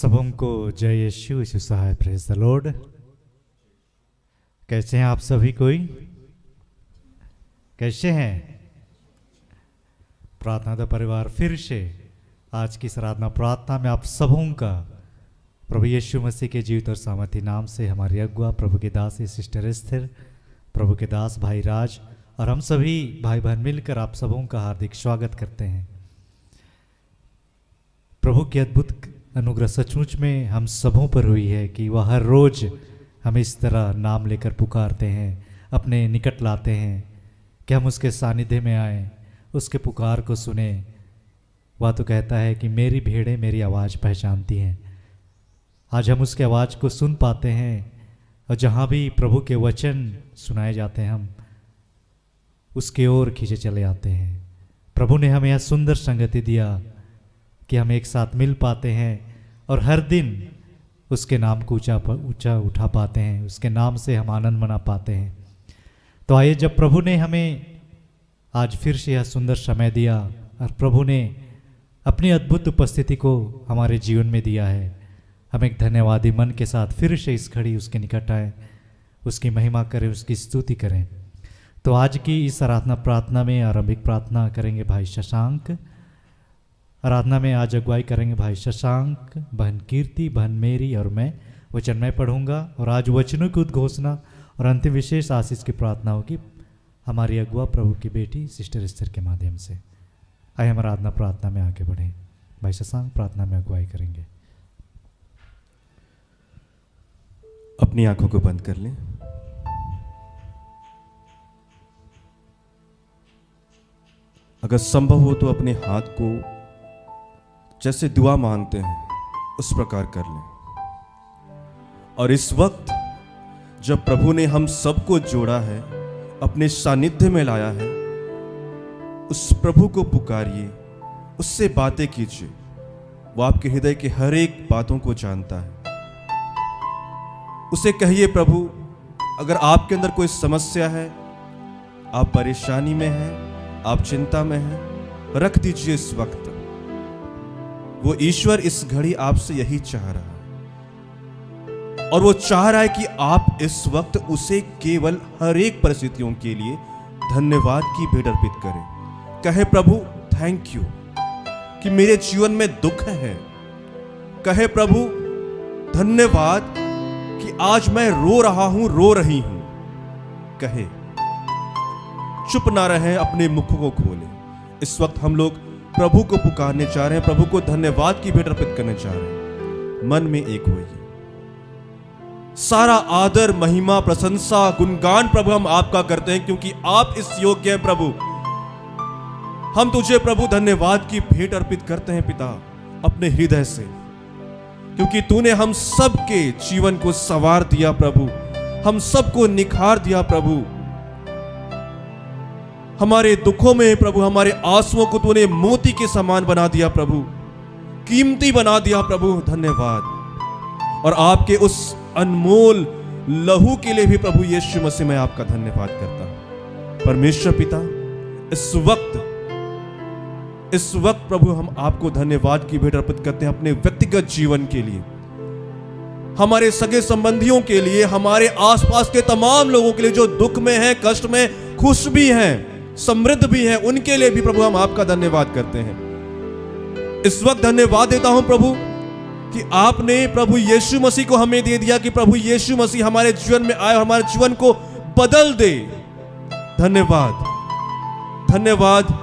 सबों को जय यीशु यीशु सहाय, प्रेज द लॉर्ड। कैसे हैं आप सभी? कोई कैसे हैं? प्रार्थना का परिवार फिर से आज की आराधना प्रार्थना में आप सबों का प्रभु यीशु मसीह के जीवित और सामर्थी नाम से हमारी अगुआ प्रभु के दास सिस्टर एस्थर, प्रभु के दास भाई राज और हम सभी भाई बहन मिलकर आप सबों का हार्दिक स्वागत करते हैं। प्रभु की अद्भुत अनुग्रह सचमुच में हम सबों पर हुई है कि वह हर रोज हम इस तरह नाम लेकर पुकारते हैं, अपने निकट लाते हैं कि हम उसके सानिध्य में आए, उसके पुकार को सुने। वह तो कहता है कि मेरी भेड़ें मेरी आवाज़ पहचानती हैं। आज हम उसके आवाज़ को सुन पाते हैं और जहाँ भी प्रभु के वचन सुनाए जाते हैं हम उसके ओर खींचे चले आते हैं। प्रभु ने हमें यह सुंदर संगति दिया कि हम एक साथ मिल पाते हैं और हर दिन उसके नाम को ऊंचा उठा पाते हैं, उसके नाम से हम आनंद मना पाते हैं। तो आइए, जब प्रभु ने हमें आज फिर से यह सुंदर समय दिया और प्रभु ने अपनी अद्भुत उपस्थिति को हमारे जीवन में दिया है, हम एक धन्यवादी मन के साथ फिर से इस घड़ी उसके निकट आए, उसकी महिमा करें, उसकी स्तुति करें। तो आज की इस आराधना प्रार्थना में आरंभिक प्रार्थना करेंगे भाई शशांक। आराधना में आज अगुवाई करेंगे भाई शशांक, बहन कीर्ति, बहन मेरी और मैं वचन में पढ़ूंगा। और आज वचनों की उद्घोषणा और अंतिम विशेष आशीष की प्रार्थना होगी हमारी अगुआ प्रभु की बेटी सिस्टर एस्थर के माध्यम से। आइए हम आराधना प्रार्थना में आगे बढ़ें। भाई शशांक प्रार्थना में अगुवाई करेंगे। अपनी आंखों को बंद कर लें। अगर संभव हो तो अपने हाथ को जैसे दुआ मांगते हैं उस प्रकार कर लें। और इस वक्त जब प्रभु ने हम सबको जोड़ा है, अपने सानिध्य में लाया है, उस प्रभु को पुकारिए, उससे बातें कीजिए। वो आपके हृदय के हर एक बातों को जानता है। उसे कहिए, प्रभु अगर आपके अंदर कोई समस्या है, आप परेशानी में हैं, आप चिंता में हैं, रख दीजिए इस वक्त। वो ईश्वर इस घड़ी आपसे यही चाह रहा है और वो चाह रहा है कि आप इस वक्त उसे केवल हर एक परिस्थितियों के लिए धन्यवाद की भेंट अर्पित करें। कहे, प्रभु थैंक यू कि मेरे जीवन में दुख है। कहे, प्रभु धन्यवाद कि आज मैं रो रहा हूं, रो रही हूं। कहे, चुप ना रहे, अपने मुख को खोले। इस वक्त हम लोग प्रभु को पुकारने चाह रहे हैं, प्रभु को धन्यवाद की भेंट अर्पित करने चाह रहे हैं। मन में एक होइए। सारा आदर, महिमा, प्रशंसा, गुणगान प्रभु हम आपका करते हैं क्योंकि आप इस योग्य हैं। प्रभु हम तुझे प्रभु धन्यवाद की भेंट अर्पित करते हैं पिता, अपने हृदय से, क्योंकि तूने हम सबके जीवन को संवार दिया प्रभु, हम सबको निखार दिया प्रभु। हमारे दुखों में प्रभु हमारे आंसुओं को तूने मोती के समान बना दिया प्रभु, कीमती बना दिया प्रभु। धन्यवाद। और आपके उस अनमोल लहू के लिए भी प्रभु यीशु मसीह मैं आपका धन्यवाद करता हूं। परमेश्वर पिता, इस वक्त प्रभु हम आपको धन्यवाद की भेंट अर्पित करते हैं अपने व्यक्तिगत जीवन के लिए, हमारे सगे संबंधियों के लिए, हमारे आसपास के तमाम लोगों के लिए जो दुख में हैं, कष्ट में, खुश भी हैं, समृद्ध भी हैं, उनके लिए भी प्रभु हम आपका धन्यवाद करते हैं। इस वक्त धन्यवाद देता हूं प्रभु कि आपने प्रभु यीशु मसीह को हमें दे दिया, कि प्रभु यीशु मसीह हमारे जीवन में आए और हमारे जीवन को बदल दे। धन्यवाद, धन्यवाद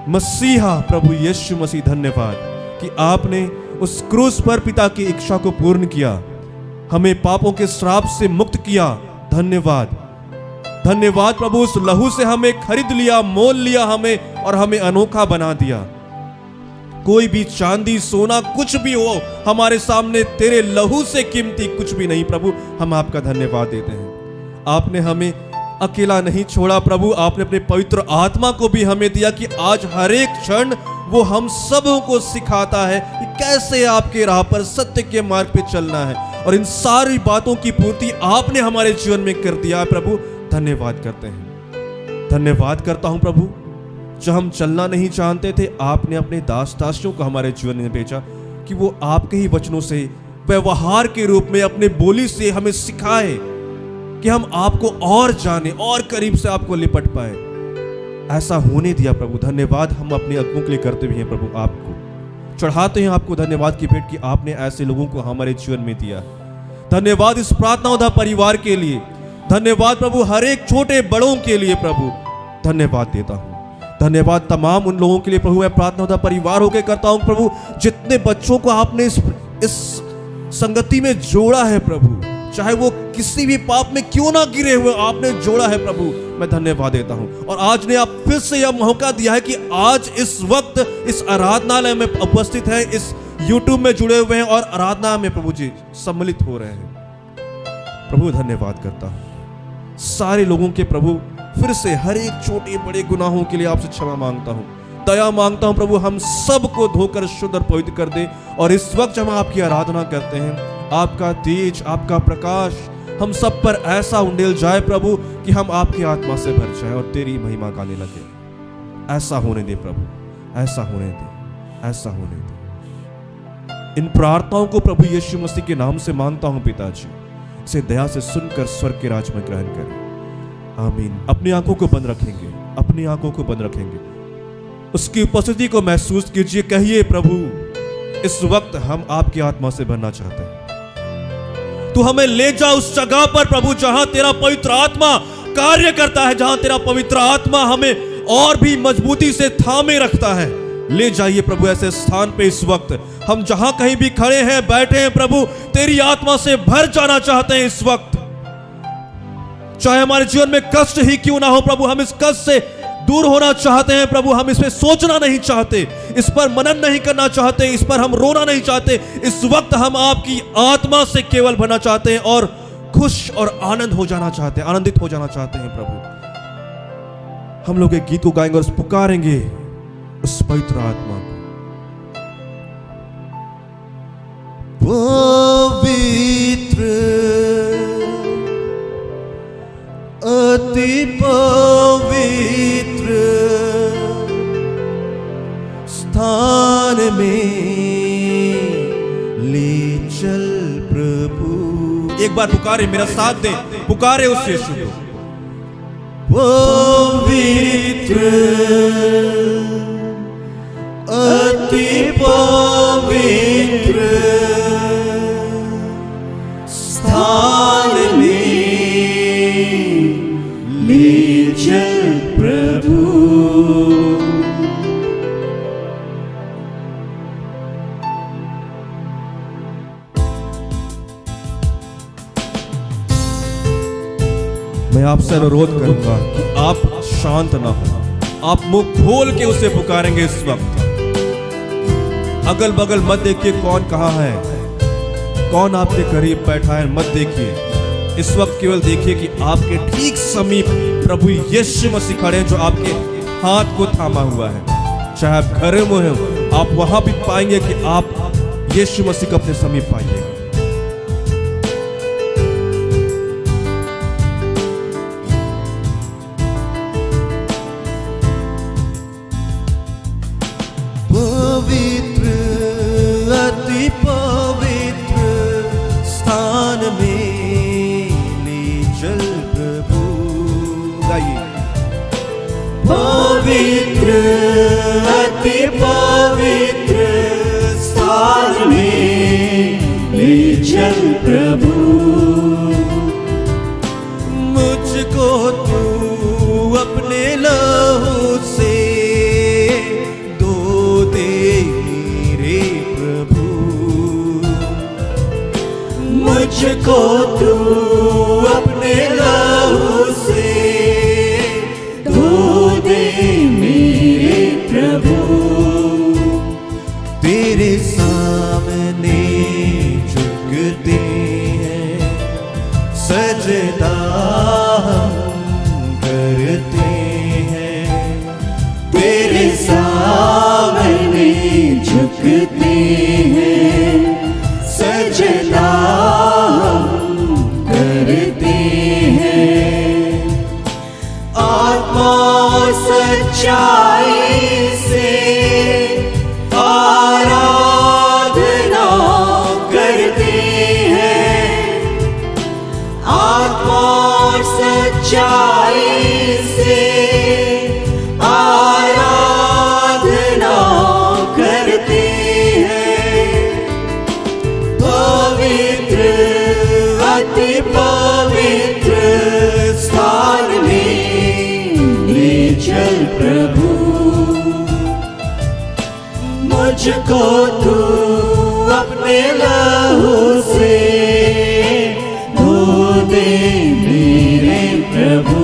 मसीहा प्रभु यीशु मसीह, धन्यवाद कि आपने उस क्रूस पर पिता की इच्छा को पूर्ण किया, हमें पापों के श्राप से मुक्त किया। धन्यवाद, धन्यवाद प्रभु, उस लहू से हमें खरीद लिया, मोल लिया हमें और हमें अनोखा बना दिया। कोई भी चांदी, सोना, कुछ भी हो हमारे सामने तेरे लहू से कीमती कुछ भी नहीं प्रभु। हम आपका धन्यवाद देते हैं। आपने हमें अकेला नहीं छोड़ा प्रभु, आपने अपने पवित्र आत्मा को भी हमें दिया कि आज हर एक क्षण वो हम सबों को सिखाता है कि कैसे आपके राह पर सत्य के मार्ग पे चलना है। और इन सारी बातों की पूर्ति आपने हमारे जीवन में कर दिया प्रभु। धन्यवाद करते हैं। धन्यवाद करता हूं प्रभु, जब हम चलना नहीं जानते थे, आपने अपने दास दासियों को हमारे जीवन में भेजा कि वो आपके ही वचनों से व्यवहार के रूप में अपने बोली से हमें सिखाए कि हम आपको और जाने और करीब से आपको लिपट पाए। ऐसा होने दिया प्रभु। धन्यवाद हम अपने अगुओं के लिए करते भी हैं प्रभु, आपको चढ़ाते हैं आपको धन्यवाद की भेंट कि आपने ऐसे लोगों को हमारे जीवन में दिया। धन्यवाद इस प्रार्थना परिवार के लिए, धन्यवाद प्रभु हर एक छोटे बड़ों के लिए प्रभु धन्यवाद देता हूँ। धन्यवाद तमाम उन लोगों के लिए प्रभु मैं प्रार्थना परिवार होकर करता हूँ प्रभु, जितने बच्चों को आपने इस संगति में जोड़ा है प्रभु, चाहे वो किसी भी पाप में क्यों ना गिरे हुए आपने जोड़ा है प्रभु, मैं धन्यवाद देता हूं। और आज ने आप फिर से यह मौका दिया है कि आज इस वक्त इस आराधनालय में उपस्थित है, इस YouTube में जुड़े हुए हैं और आराधना में प्रभु जी सम्मिलित हो रहे हैं। प्रभु धन्यवाद करता हूं सारे लोगों के प्रभु, फिर से हर एक छोटे बड़े गुनाहों के लिए आपसे क्षमा मांगता हूं, दया मांगता हूं प्रभु, हम सबको धोकर शुद्ध और पवित्र कर दे। और इस वक्त जब हम आपकी आराधना करते हैं, आपका तेज आपका प्रकाश हम सब पर ऐसा उंडेल जाए प्रभु कि हम आपकी आत्मा से भर जाए और तेरी महिमा गाने लगे। ऐसा होने दे प्रभु, ऐसा होने दे, ऐसा होने दे। इन प्रार्थनाओं को प्रभु यीशु मसीह के नाम से मांगता हूं पिताजी, इसे दया से सुनकर स्वर्ग के राज में ग्रहण करें। आमीन। अपनी आंखों को बंद रखेंगे, अपनी आंखों को बंद रखेंगे, उसकी उपस्थिति को महसूस कीजिए। कहिए प्रभु इस वक्त हम आपकी आत्मा से भरना चाहते हैं, तू हमें ले जा उस जगह पर प्रभु जहां तेरा पवित्र आत्मा कार्य करता है, जहां तेरा पवित्र आत्मा हमें और भी मजबूती से थामे रखता है। ले जाइए प्रभु ऐसे स्थान पे इस वक्त हम जहां कहीं भी खड़े हैं बैठे हैं प्रभु, तेरी आत्मा से भर जाना चाहते हैं इस वक्त। चाहे हमारे जीवन में कष्ट ही क्यों ना हो प्रभु, हम इस कष्ट से दूर होना चाहते हैं प्रभु, हम इस पे सोचना नहीं चाहते, इस पर मनन नहीं करना चाहते, इस पर हम रोना नहीं चाहते। इस वक्त हम आपकी आत्मा से केवल भरना चाहते हैं और खुश और आनंद हो जाना चाहते हैं, आनंदित हो जाना चाहते हैं प्रभु। हम लोग एक गीत को गाएंगे और पुकारेंगे उस पवित्र आत्मा को। पवित्र अति पवित्र स्थान में ले चल प्रभु। एक बार पुकारे, मेरा साथ दे, पुकारे उस यीशु को। पवित्र अति पवित्र स्थान में ले चल प्रभु। मैं आपसे अनुरोध करूंगा कि आप शांत ना हो, आप मुंह खोल के उसे पुकारेंगे इस वक्त। अगल बगल मत देखिए कौन कहाँ है, कौन आपके करीब बैठा है, मत देखिए। इस वक्त केवल देखिए कि आपके ठीक समीप प्रभु यीशु मसीह खड़े हैं, जो आपके हाथ को थामा हुआ है। चाहे आप घर में हो, आप वहां भी पाएंगे कि आप यीशु मसीह को अपने समीप पाएंगे। पवित्र अति पवित्र स्थान में ले चल प्रभु। गाइए। पवित्र अति पवित्र स्थान में ले चल प्रभु। मुझको तू अपने लहू से मुझको तू अपने लहू से धो दे मेरे प्रभु। तेरे सामने झुकते हैं, सजदा हम करते हैं। तेरे सामने झुकते हैं, सजदा करते हैं। आत्मा सच्चाई से आराधना मुझको तू अपने लहू से धो दे मेरे प्रभु।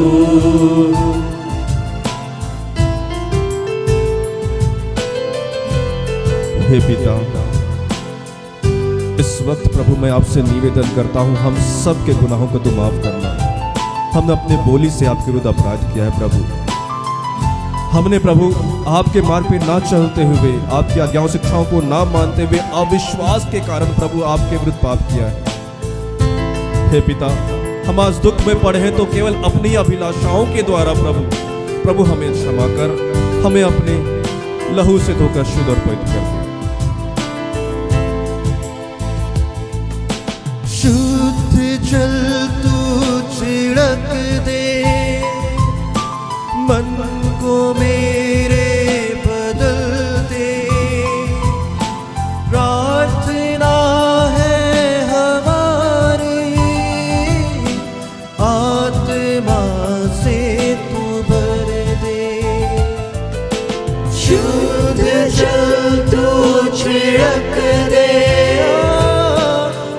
हे पिता, इस वक्त प्रभु मैं आपसे निवेदन करता हूं, हम सब के गुनाहों को तो माफ करना। हमने अपने बोली से आपके विरुद्ध अपराध किया है प्रभु। हमने प्रभु आपके मार्ग पे ना चलते हुए, आपकी आज्ञाओं शिक्षाओं को ना मानते हुए, अविश्वास के कारण प्रभु आपके विरुद्ध पाप किया है। हे पिता, हम आज दुख में पड़े हैं तो केवल अपनी अभिलाषाओं के द्वारा प्रभु हमें क्षमा कर, हमें अपने लहू से धोकर शुद्ध और पवित्र कर दे। शुद्ध जल तू छिड़क दे, मन को मेरे बदल दे। प्रार्थना है हमारी, आत्मा से तू भर दे। शुद्ध जल तू छिड़क दे,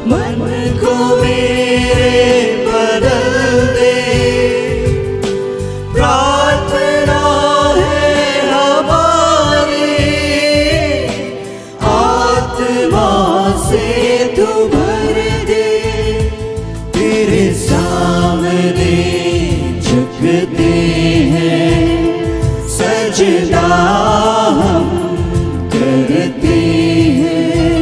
मन को मेरे बदल दे। प्रार्थना है हमारी, आत्मा से तू भर दे। तेरे सामने झुकते हैं, सजदा हम करते हैं।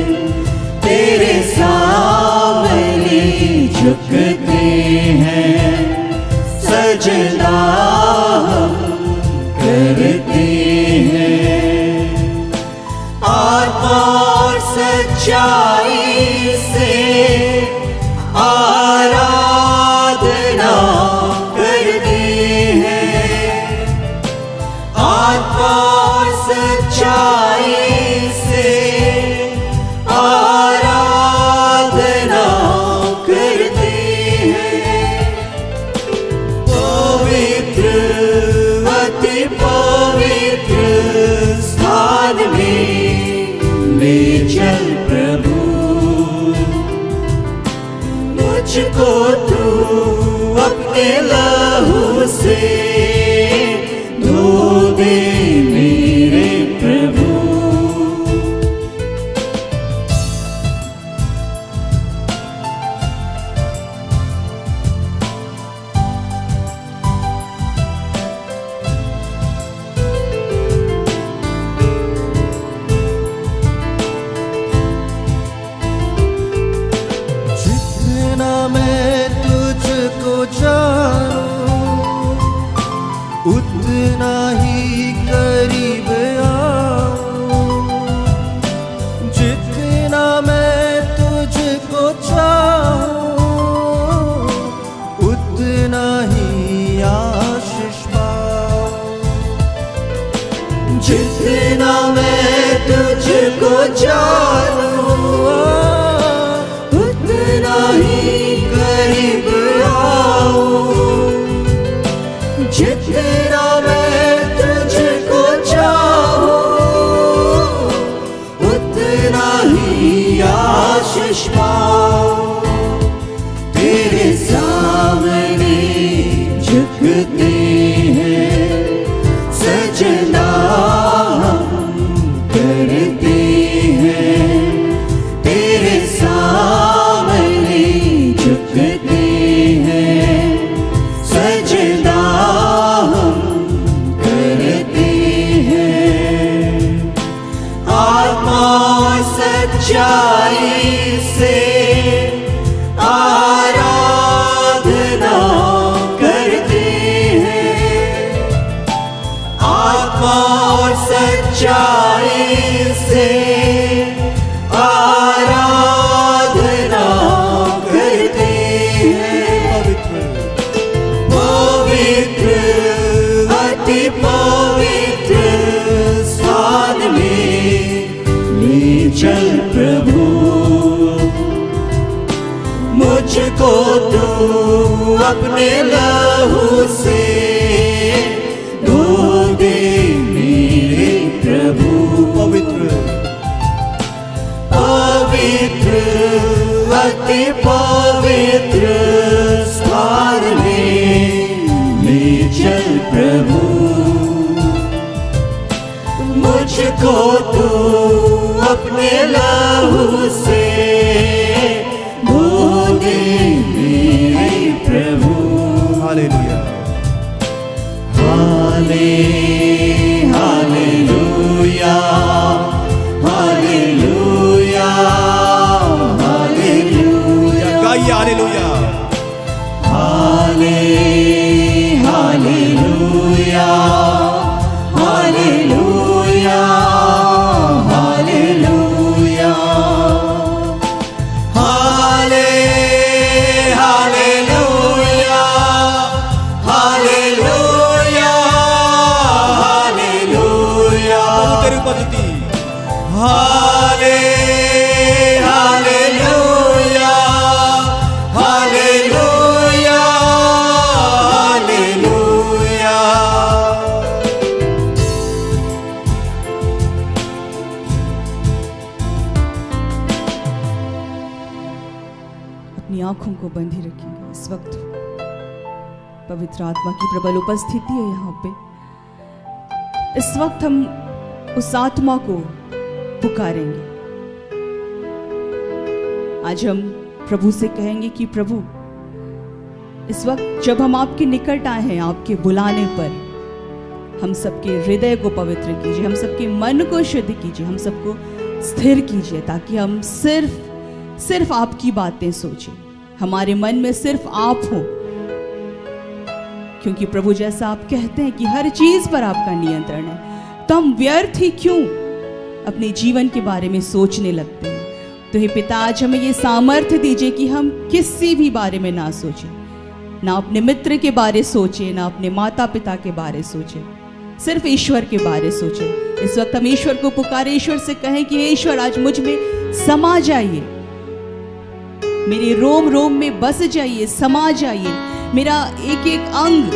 तेरे सामने झुकते हैं, सजदा हम करते हैं। आत्मा और सच्चाई से आराधना करते हैं। आत्मा और सच्चाई से आराधना करते हैं। पवित्र अति पवित्र स्थान में ले चल प्रभु। मुझको तू अपने लहू से धो दे मेरे प्रभु। जितना मैं तुझको जानूं, उतना ही करीब आऊं। जितना मैं तुझको चाहूं, उतना ही आशीष पाऊं। जितना मैं तुझको जानूं, उतना ही करीब आऊं। जितना मैं तुझको चाहूं, उतना ही आशीष पाऊं। तेरे सामने झुकते हैं, सजना हम करते हैं। तेरे सामने झुकते हैं, सजना हम करते हैं। आत्मा सच्चाई से आराधना करते हैं। आत्मा सच्चाई से आराधना करते हैं। पवित्र अति पवित्र स्थान में ले चल प्रभु। मुझको तू अपने लहू से धो दे मेरे प्रभु। पवित्र अति पवित्र स्थान में ले चल प्रभु, मुझको तू अपने लहू से धो दे मेरे प्रभु। हालेलुया, हाले हालेलुया हालेलुया हालेलुया। गाइए हालेलुया, हाले हालेलुया हालेलुया हालेलुया। हाले हालेलुया हालेलुया हालेलुया। तेरी उपस्थिति, हाले हालेलुया हालेलुया हालेलुया। अपनी आंखों को बंधी रखिएगा। इस वक्त पवित्र आत्मा की प्रबल उपस्थिति है यहाँ पे। इस वक्त हम उस आत्मा को पुकारेंगे। आज हम प्रभु से कहेंगे कि प्रभु, इस वक्त जब हम आपके निकट आए हैं, आपके बुलाने पर हम सबके हृदय को पवित्र कीजिए, हम सबके मन को शुद्ध कीजिए, हम सबको स्थिर कीजिए, ताकि हम सिर्फ आपकी बातें सोचें, हमारे मन में सिर्फ आप हो। क्योंकि प्रभु, जैसा आप कहते हैं कि हर चीज पर आपका नियंत्रण है, तो हम व्यर्थ ही क्यों अपने जीवन के बारे में सोचने लगते हैं। तो हे पिता, आज हमें ये सामर्थ्य दीजिए कि हम किसी भी बारे में ना सोचें, ना अपने मित्र के बारे सोचें, ना अपने माता पिता के बारे सोचें, सिर्फ ईश्वर के बारे सोचें। इस वक्त हम ईश्वर को पुकारे, ईश्वर से कहें कि हे ईश्वर, आज मुझ में समा जाइए, मेरे रोम रोम में बस जाइए, समा जाइए। मेरा एक एक अंग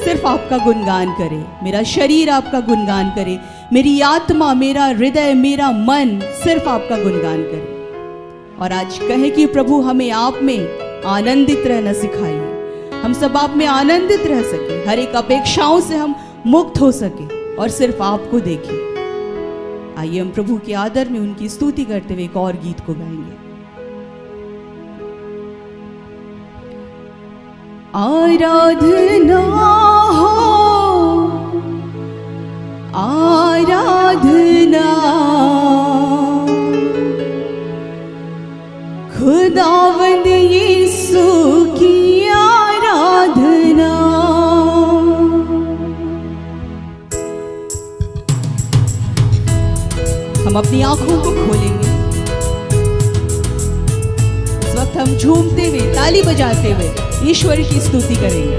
सिर्फ आपका गुणगान करे, मेरा शरीर आपका गुणगान करे, मेरी आत्मा, मेरा हृदय, मेरा मन सिर्फ आपका गुणगान करे। और आज कहे कि प्रभु, हमें आप में आनंदित रहना सिखाइए, हम सब आप में आनंदित रह सके, हर एक अपेक्षाओं से हम मुक्त हो सके और सिर्फ आपको देखें। आइए हम प्रभु के आदर में उनकी स्तुति करते हुए एक और गीत को गाएंगे। आराधना हो, आराधना खुदावंद यीशु की आराधना। हम अपनी आंखों को खोलेंगे। इस वक्त हम झूमते हुए, ताली बजाते हुए ईश्वर की स्तुति करेंगे।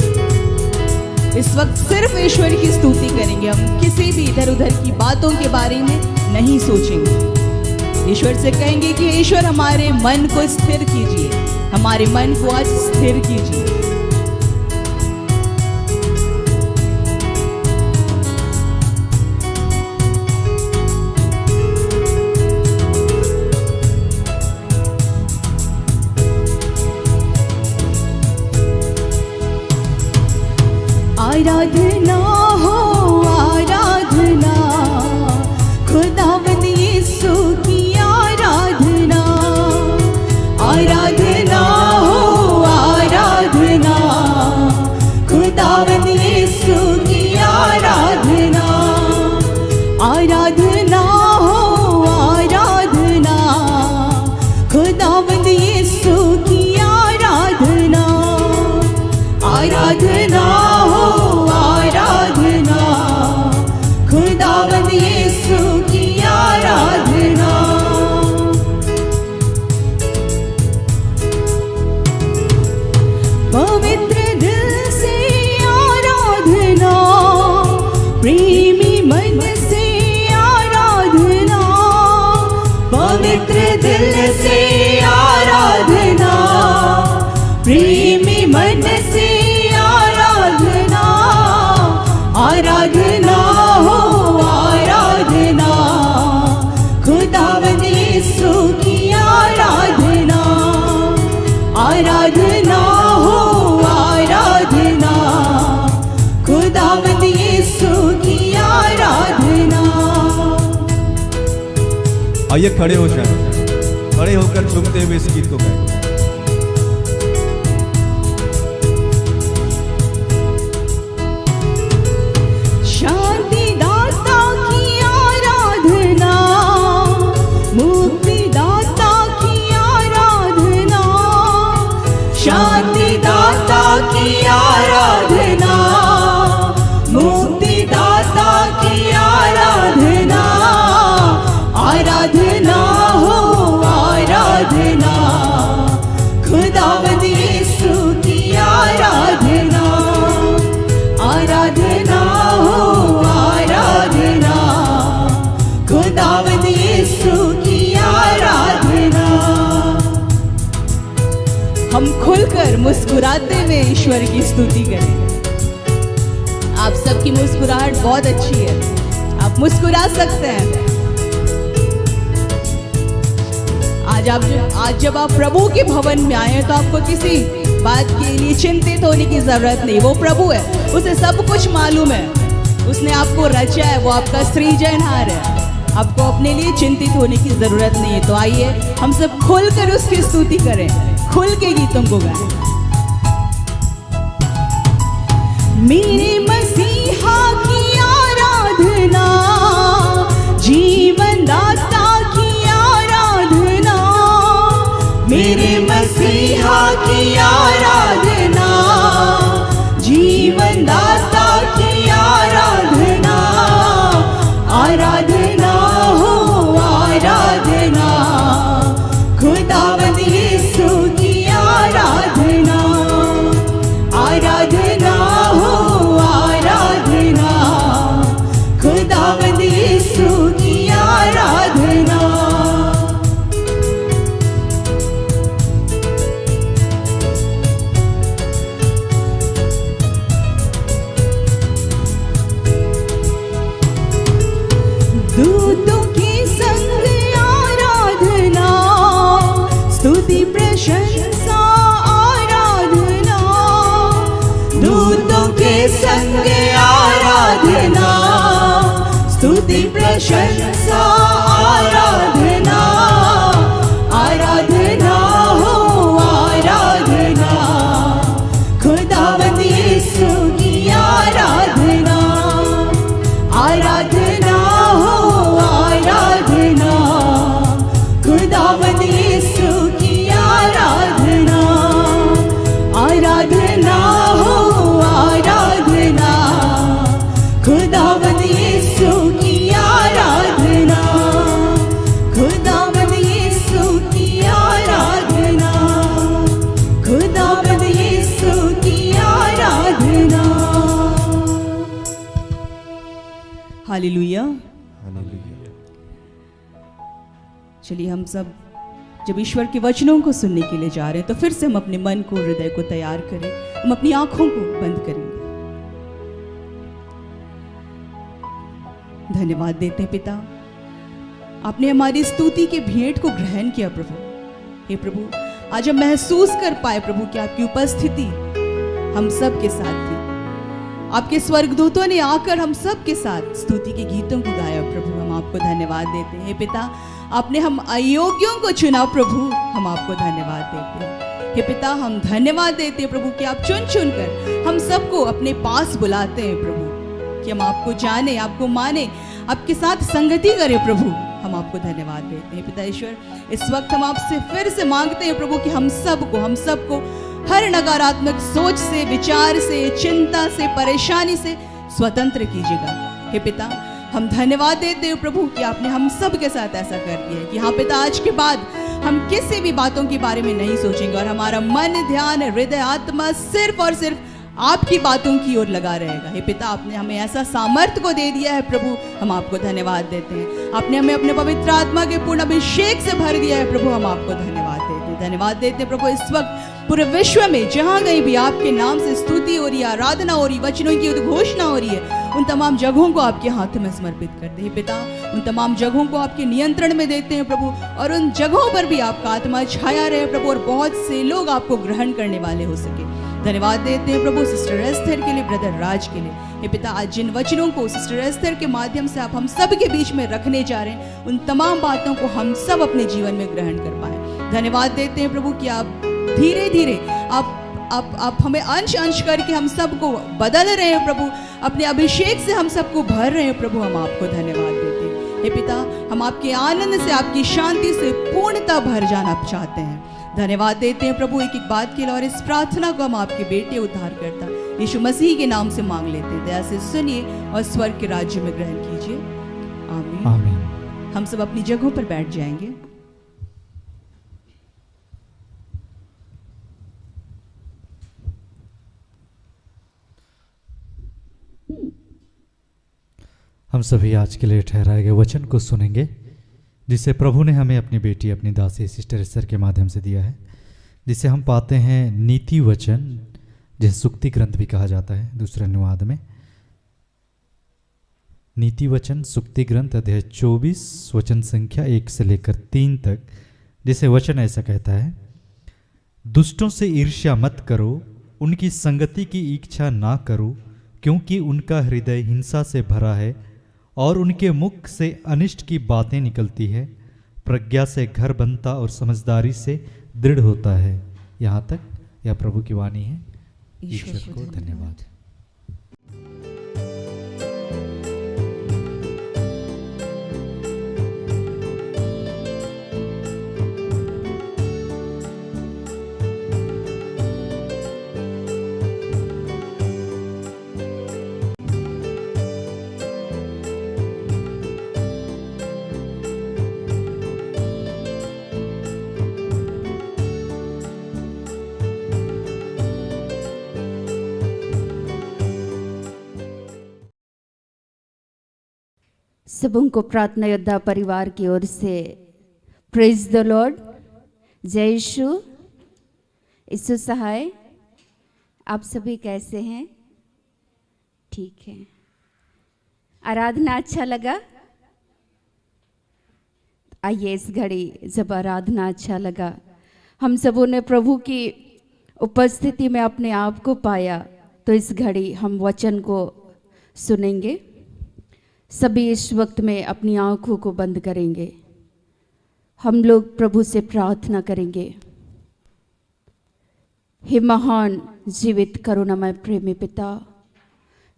इस वक्त सिर्फ ईश्वर की स्तुति करेंगे, हम किसी भी इधर उधर की बातों के बारे में नहीं सोचेंगे। ईश्वर से कहेंगे कि ईश्वर, हमारे मन को स्थिर कीजिए, हमारे मन को आज स्थिर कीजिए। आराधना हो, आराधना खुदावंद यीशु की आराधना। आराधना हो, आराधना खुदावंद यीशु की आराधना। आराधना हो, आराधना खुदावंद यीशु की आराधना। आराधना हो, आराधना खुदावंद यीशु की आराधना। पवित्र दिल से आराधना, प्रेमी मन से आराधना। पवित्र दिल से आराधना, प्रेमी मन से आराधना। आराधना हो, आराधना खुदावंद यीशु की आराधना। आइए खड़े हो जाए, खड़े होकर झूमते हुए इस गीत को गाएं। शांति दाता की आराधना, मुक्ति दाता की आराधना, शांति दाता की आराधना, मुक्ति दाता की आराधना, आराधना हो आराधना, खुदावंद यीशु की आराधना, आराधना हो आराधना, खुदावंद यीशु की आराधना। हम खुलकर मुस्कुराते हुए ईश्वर की स्तुति करें। आप सबकी मुस्कुराहट बहुत अच्छी है, आप मुस्कुरा सकते हैं। आज जब आप प्रभु के भवन में आए हैं तो आपको किसी बात के लिए चिंतित होने की जरूरत नहीं। वो प्रभु है, उसे सब कुछ मालूम है, उसने आपको रचा है, वो आपका सृजनहार है। आपको अपने लिए चिंतित होने की जरूरत नहीं है। तो आइए हम सब खुलकर उसकी स्तुति करें, खुल के गीतों को गाएं। मेरे मसीहा की आराधना, जीवन दाता की आराधना, मेरे मसीहा की आराधना, जीवन दाता की आराधना, आराधना हो आराधना, खुदावंद यीशु की आराधना, आराधना हो आराधना, खुदावंद यीशु की आराधना। दूतों के संग आराधना, स्तुति प्रशंसा आराधना, दूतों के संग आराधना, स्तुति प्रशंसा आराधना, आराधना हो आराधना, खुदावंद यीशु की आराधना, आराधना हो आराधना, खुदावंद यीशु की आराधना, आराधना हो आराधना, खुदावंद यीशु की आराधना, खुदावंद यीशु की आराधना, खुदावंद यीशु की आराधना। हालेलुया। हालेलुया। चलिए हम सब जब ईश्वर के वचनों को सुनने के लिए जा रहे हैं तो फिर से हम अपने मन को, हृदय को तैयार करें। हम अपनी आंखों को बंद करेंगे। धन्यवाद देते हैं पिता, आपने हमारी स्तुति के भेंट को ग्रहण किया प्रभु। हे प्रभु, आज हम महसूस कर पाए प्रभु कि आपकी उपस्थिति हम सब के साथ थी। आपके स्वर्गदूतों ने आकर हम सब के साथ स्तुति के गीतों को गाया प्रभु। हम आपको धन्यवाद देते हैं। हे पिता, आपने हम अयोग्यों को चुना प्रभु, हम आपको धन्यवाद देते हैं। हे पिता, हम धन्यवाद देते हैं प्रभु कि आप चुन चुन कर हम सबको अपने पास बुलाते हैं प्रभु, कि हम आपको जाने, आपको माने, आपके साथ संगति करें प्रभु। हम आपको धन्यवाद देते हैं पिता ईश्वर। इस वक्त हम आपसे फिर से मांगते हैं प्रभु कि हम सबको हर नकारात्मक सोच से, विचार से, चिंता से, परेशानी से स्वतंत्र कीजिएगा। हे पिता, हम धन्यवाद देते हैं प्रभु कि आपने हम सब के साथ ऐसा कर दिया है कि हाँ पिता, आज के बाद हम किसी भी बातों के बारे में नहीं सोचेंगे और हमारा मन, ध्यान, हृदय, आत्मा सिर्फ और सिर्फ आपकी बातों की ओर लगा रहेगा। हे पिता, आपने हमें ऐसा सामर्थ्य को दे दिया है प्रभु, हम आपको धन्यवाद देते हैं। आपने हमें अपने पवित्र आत्मा के पूर्ण अभिषेक से भर दिया है प्रभु, हम आपको धन्यवाद देते हैं। धन्यवाद देते हैं प्रभु, इस वक्त पूरे विश्व में जहां कहीं भी आपके नाम से स्तुति हो रही है, आराधना हो रही, वचनों की उद्घोषणा हो रही है, उन तमाम जगहों को आपके हाथ में समर्पित करते हैं पिता। उन तमाम जगहों को आपके नियंत्रण में देते हैं प्रभु, और उन जगहों पर भी आपका आत्मा छाया रहे प्रभु, और बहुत से लोग आपको ग्रहण करने वाले हो सके। धन्यवाद देते हैं प्रभु सिस्टर एस्थर के लिए, ब्रदर राज के लिए। हे पिता आज जिन वचनों को सिस्टर एस्थर के माध्यम से आप हम सब के बीच में रखने जा रहे हैं, उन तमाम बातों को हम सब अपने जीवन में ग्रहण कर पाए। धन्यवाद देते हैं प्रभु कि आप धीरे धीरे आप हमें अंश अंश करके हम सबको बदल रहे हैं प्रभु, अपने अभिषेक से हम सबको भर रहे हैं प्रभु। हम आपको धन्यवाद देते हैं हे पिता, हम आपके आनंद से आपकी शांति से पूर्णतः भर जाना चाहते हैं। धन्यवाद देते हैं प्रभु एक एक बात के लिए, और इस प्रार्थना को हम आपके बेटे उद्धारकर्ता यीशु मसीह के नाम से मांग लेते हैं। दया से सुनिए और स्वर्ग के राज्य में ग्रहण कीजिए। आमीन। आमीन। हम सब अपनी जगहों पर बैठ जाएंगे। हम सभी आज के लिए ठहराए गए वचन को सुनेंगे, जिसे प्रभु ने हमें अपनी बेटी, अपनी दासी सिस्टर एस्थर के माध्यम से दिया है, जिसे हम पाते हैं नीति वचन, जिसे सुक्ति ग्रंथ भी कहा जाता है दूसरे अनुवाद में। नीति वचन सुक्ति ग्रंथ अध्याय 24 वचन संख्या 1 से लेकर 3 तक, जिसे वचन ऐसा कहता है, दुष्टों से ईर्ष्या मत करो, उनकी संगति की इच्छा ना करो, क्योंकि उनका हृदय हिंसा से भरा है और उनके मुख से अनिष्ट की बातें निकलती है। प्रज्ञा से घर बनता और समझदारी से दृढ़ होता है। यहाँ तक यह प्रभु की वाणी है। ईश्वर को धन्यवाद। सबों को प्रार्थना योद्धा परिवार की ओर से प्रेज द लॉर्ड। जय यीशु। यीशु सहाय। आप सभी कैसे हैं? ठीक है। आराधना अच्छा लगा? आइए, इस घड़ी जब आराधना अच्छा लगा, हम सबों ने प्रभु की उपस्थिति में अपने आप को पाया, तो इस घड़ी हम वचन को सुनेंगे। सभी इस वक्त में अपनी आंखों को बंद करेंगे। हम लोग प्रभु से प्रार्थना करेंगे। हे महान जीवित करुणामय प्रेमी पिता,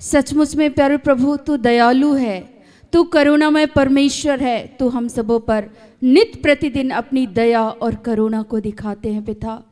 सचमुच में प्यारे प्रभु, तू दयालु है, तू करुणामय परमेश्वर है। तू हम सबों पर नित्य प्रतिदिन अपनी दया और करुणा को दिखाते हैं पिता।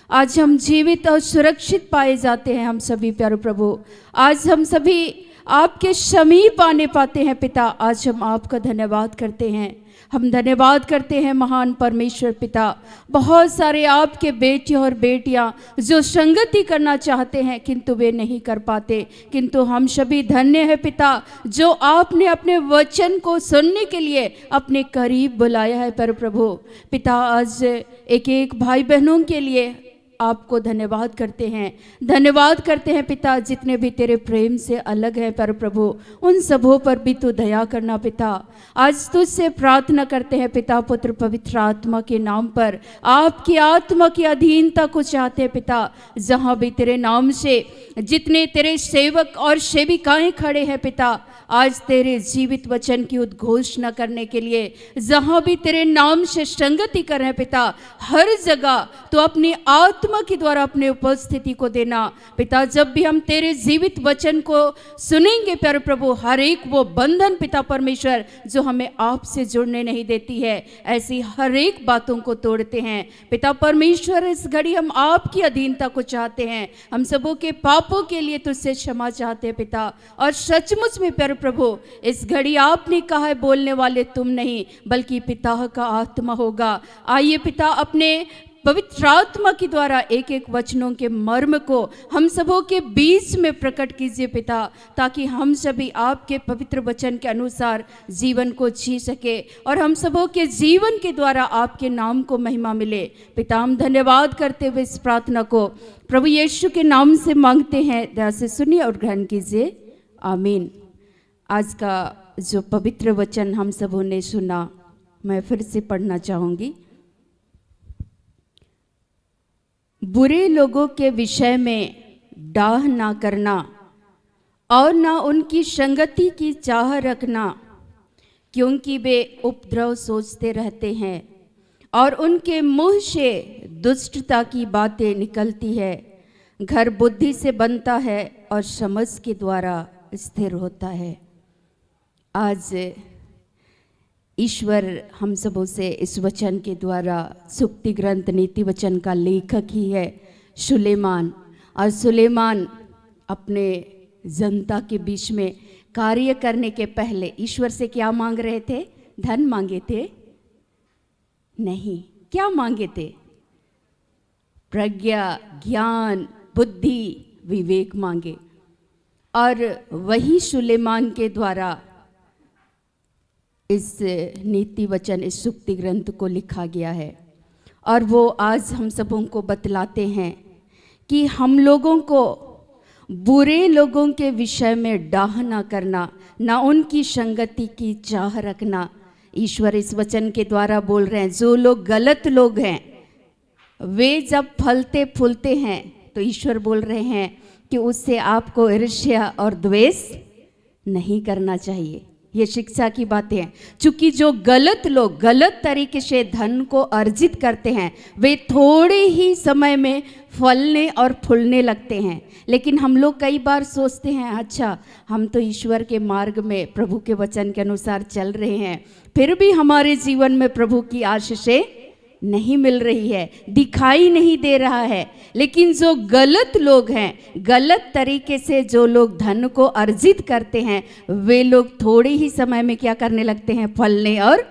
आज हम जीवित और सुरक्षित पाए जाते हैं। हम सभी प्यारे प्रभु, आज हम सभी आपके समीप आने पाते हैं पिता। आज हम आपका धन्यवाद करते हैं। हम धन्यवाद करते हैं महान परमेश्वर पिता। बहुत सारे आपके बेटे और बेटियां जो संगति करना चाहते हैं किंतु वे नहीं कर पाते, किंतु हम सभी धन्य हैं पिता, जो आपने अपने वचन को सुनने के लिए अपने करीब बुलाया है। पर प्रभु पिता, आज एक एक भाई बहनों के लिए आपको धन्यवाद करते हैं। धन्यवाद करते हैं पिता, जितने भी तेरे प्रेम से अलग हैं पर प्रभु, उन सबों पर भी तू दया करना पिता। आज तुझसे प्रार्थना करते हैं पिता, पुत्र पवित्र आत्मा के नाम पर आपकी आत्मा की अधीनता को चाहते हैं पिता। जहाँ भी तेरे नाम से जितने तेरे सेवक और सेविकाएं खड़े हैं पिता, आज तेरे जीवित वचन की उद्घोषणा करने के लिए जहाँ भी तेरे नाम से संगति कर रहे हैं पिता, हर जगह तो अपनी आत्मा के द्वारा अपने उपस्थिति को देना पिता। जब भी हम तेरे जीवित वचन को सुनेंगे प्यारे प्रभु, हर एक वो बंधन पिता परमेश्वर जो हमें आपसे जुड़ने नहीं देती है, ऐसी हर एक बातों को तोड़ते हैं पिता परमेश्वर। इस घड़ी हम आपकी अधीनता को चाहते हैं। हम सबों के पापों के लिए तुझसे क्षमा चाहते हैं पिता। और सचमुच में प्यारे प्रभु, इस घड़ी आपने कहा है बोलने वाले तुम नहीं बल्कि पिता का आत्मा होगा। आइए पिता, अपने पवित्र आत्मा के द्वारा एक एक वचनों के मर्म को हम सबों के बीच में प्रकट कीजिए पिता, ताकि हम सभी आपके पवित्र वचन के अनुसार जीवन को जी सके और हम सबों के जीवन के द्वारा आपके नाम को महिमा मिले पिता। हम धन्यवाद करते हुए इस प्रार्थना को प्रभु यीशु के नाम से मांगते हैं। दया से सुनिए और ग्रहण कीजिए। आमीन। आज का जो पवित्र वचन हम सबों ने सुना, मैं फिर से पढ़ना चाहूँगी। बुरे लोगों के विषय में डाह ना करना और ना उनकी संगति की चाह रखना, क्योंकि वे उपद्रव सोचते रहते हैं और उनके मुंह से दुष्टता की बातें निकलती है। घर बुद्धि से बनता है और समझ के द्वारा स्थिर होता है। आज ईश्वर हम सबों से इस वचन के द्वारा सुक्ति ग्रंथ नीति वचन का लेखक ही है सुलेमान। और सुलेमान अपने जनता के बीच में कार्य करने के पहले ईश्वर से क्या मांग रहे थे? धन मांगे थे? नहीं, क्या मांगे थे? प्रज्ञा, ज्ञान, बुद्धि, विवेक मांगे। और वही सुलेमान के द्वारा इस नीति वचन, इस सुक्ति ग्रंथ को लिखा गया है। और वो आज हम सबों को बतलाते हैं कि हम लोगों को बुरे लोगों के विषय में डाह ना करना, ना उनकी संगति की चाह रखना। ईश्वर इस वचन के द्वारा बोल रहे हैं, जो लोग गलत लोग हैं वे जब फलते फूलते हैं तो ईश्वर बोल रहे हैं कि उससे आपको ईर्ष्या और द्वेष नहीं करना चाहिए। ये शिक्षा की बातें हैं। चूंकि जो गलत लोग गलत तरीके से धन को अर्जित करते हैं वे थोड़े ही समय में फलने और फूलने लगते हैं। लेकिन हम लोग कई बार सोचते हैं, अच्छा हम तो ईश्वर के मार्ग में प्रभु के वचन के अनुसार चल रहे हैं, फिर भी हमारे जीवन में प्रभु की आशीषें नहीं मिल रही है, दिखाई नहीं दे रहा है। लेकिन जो गलत लोग हैं, गलत तरीके से जो लोग धन को अर्जित करते हैं, वे लोग थोड़े ही समय में क्या करने लगते हैं? फलने और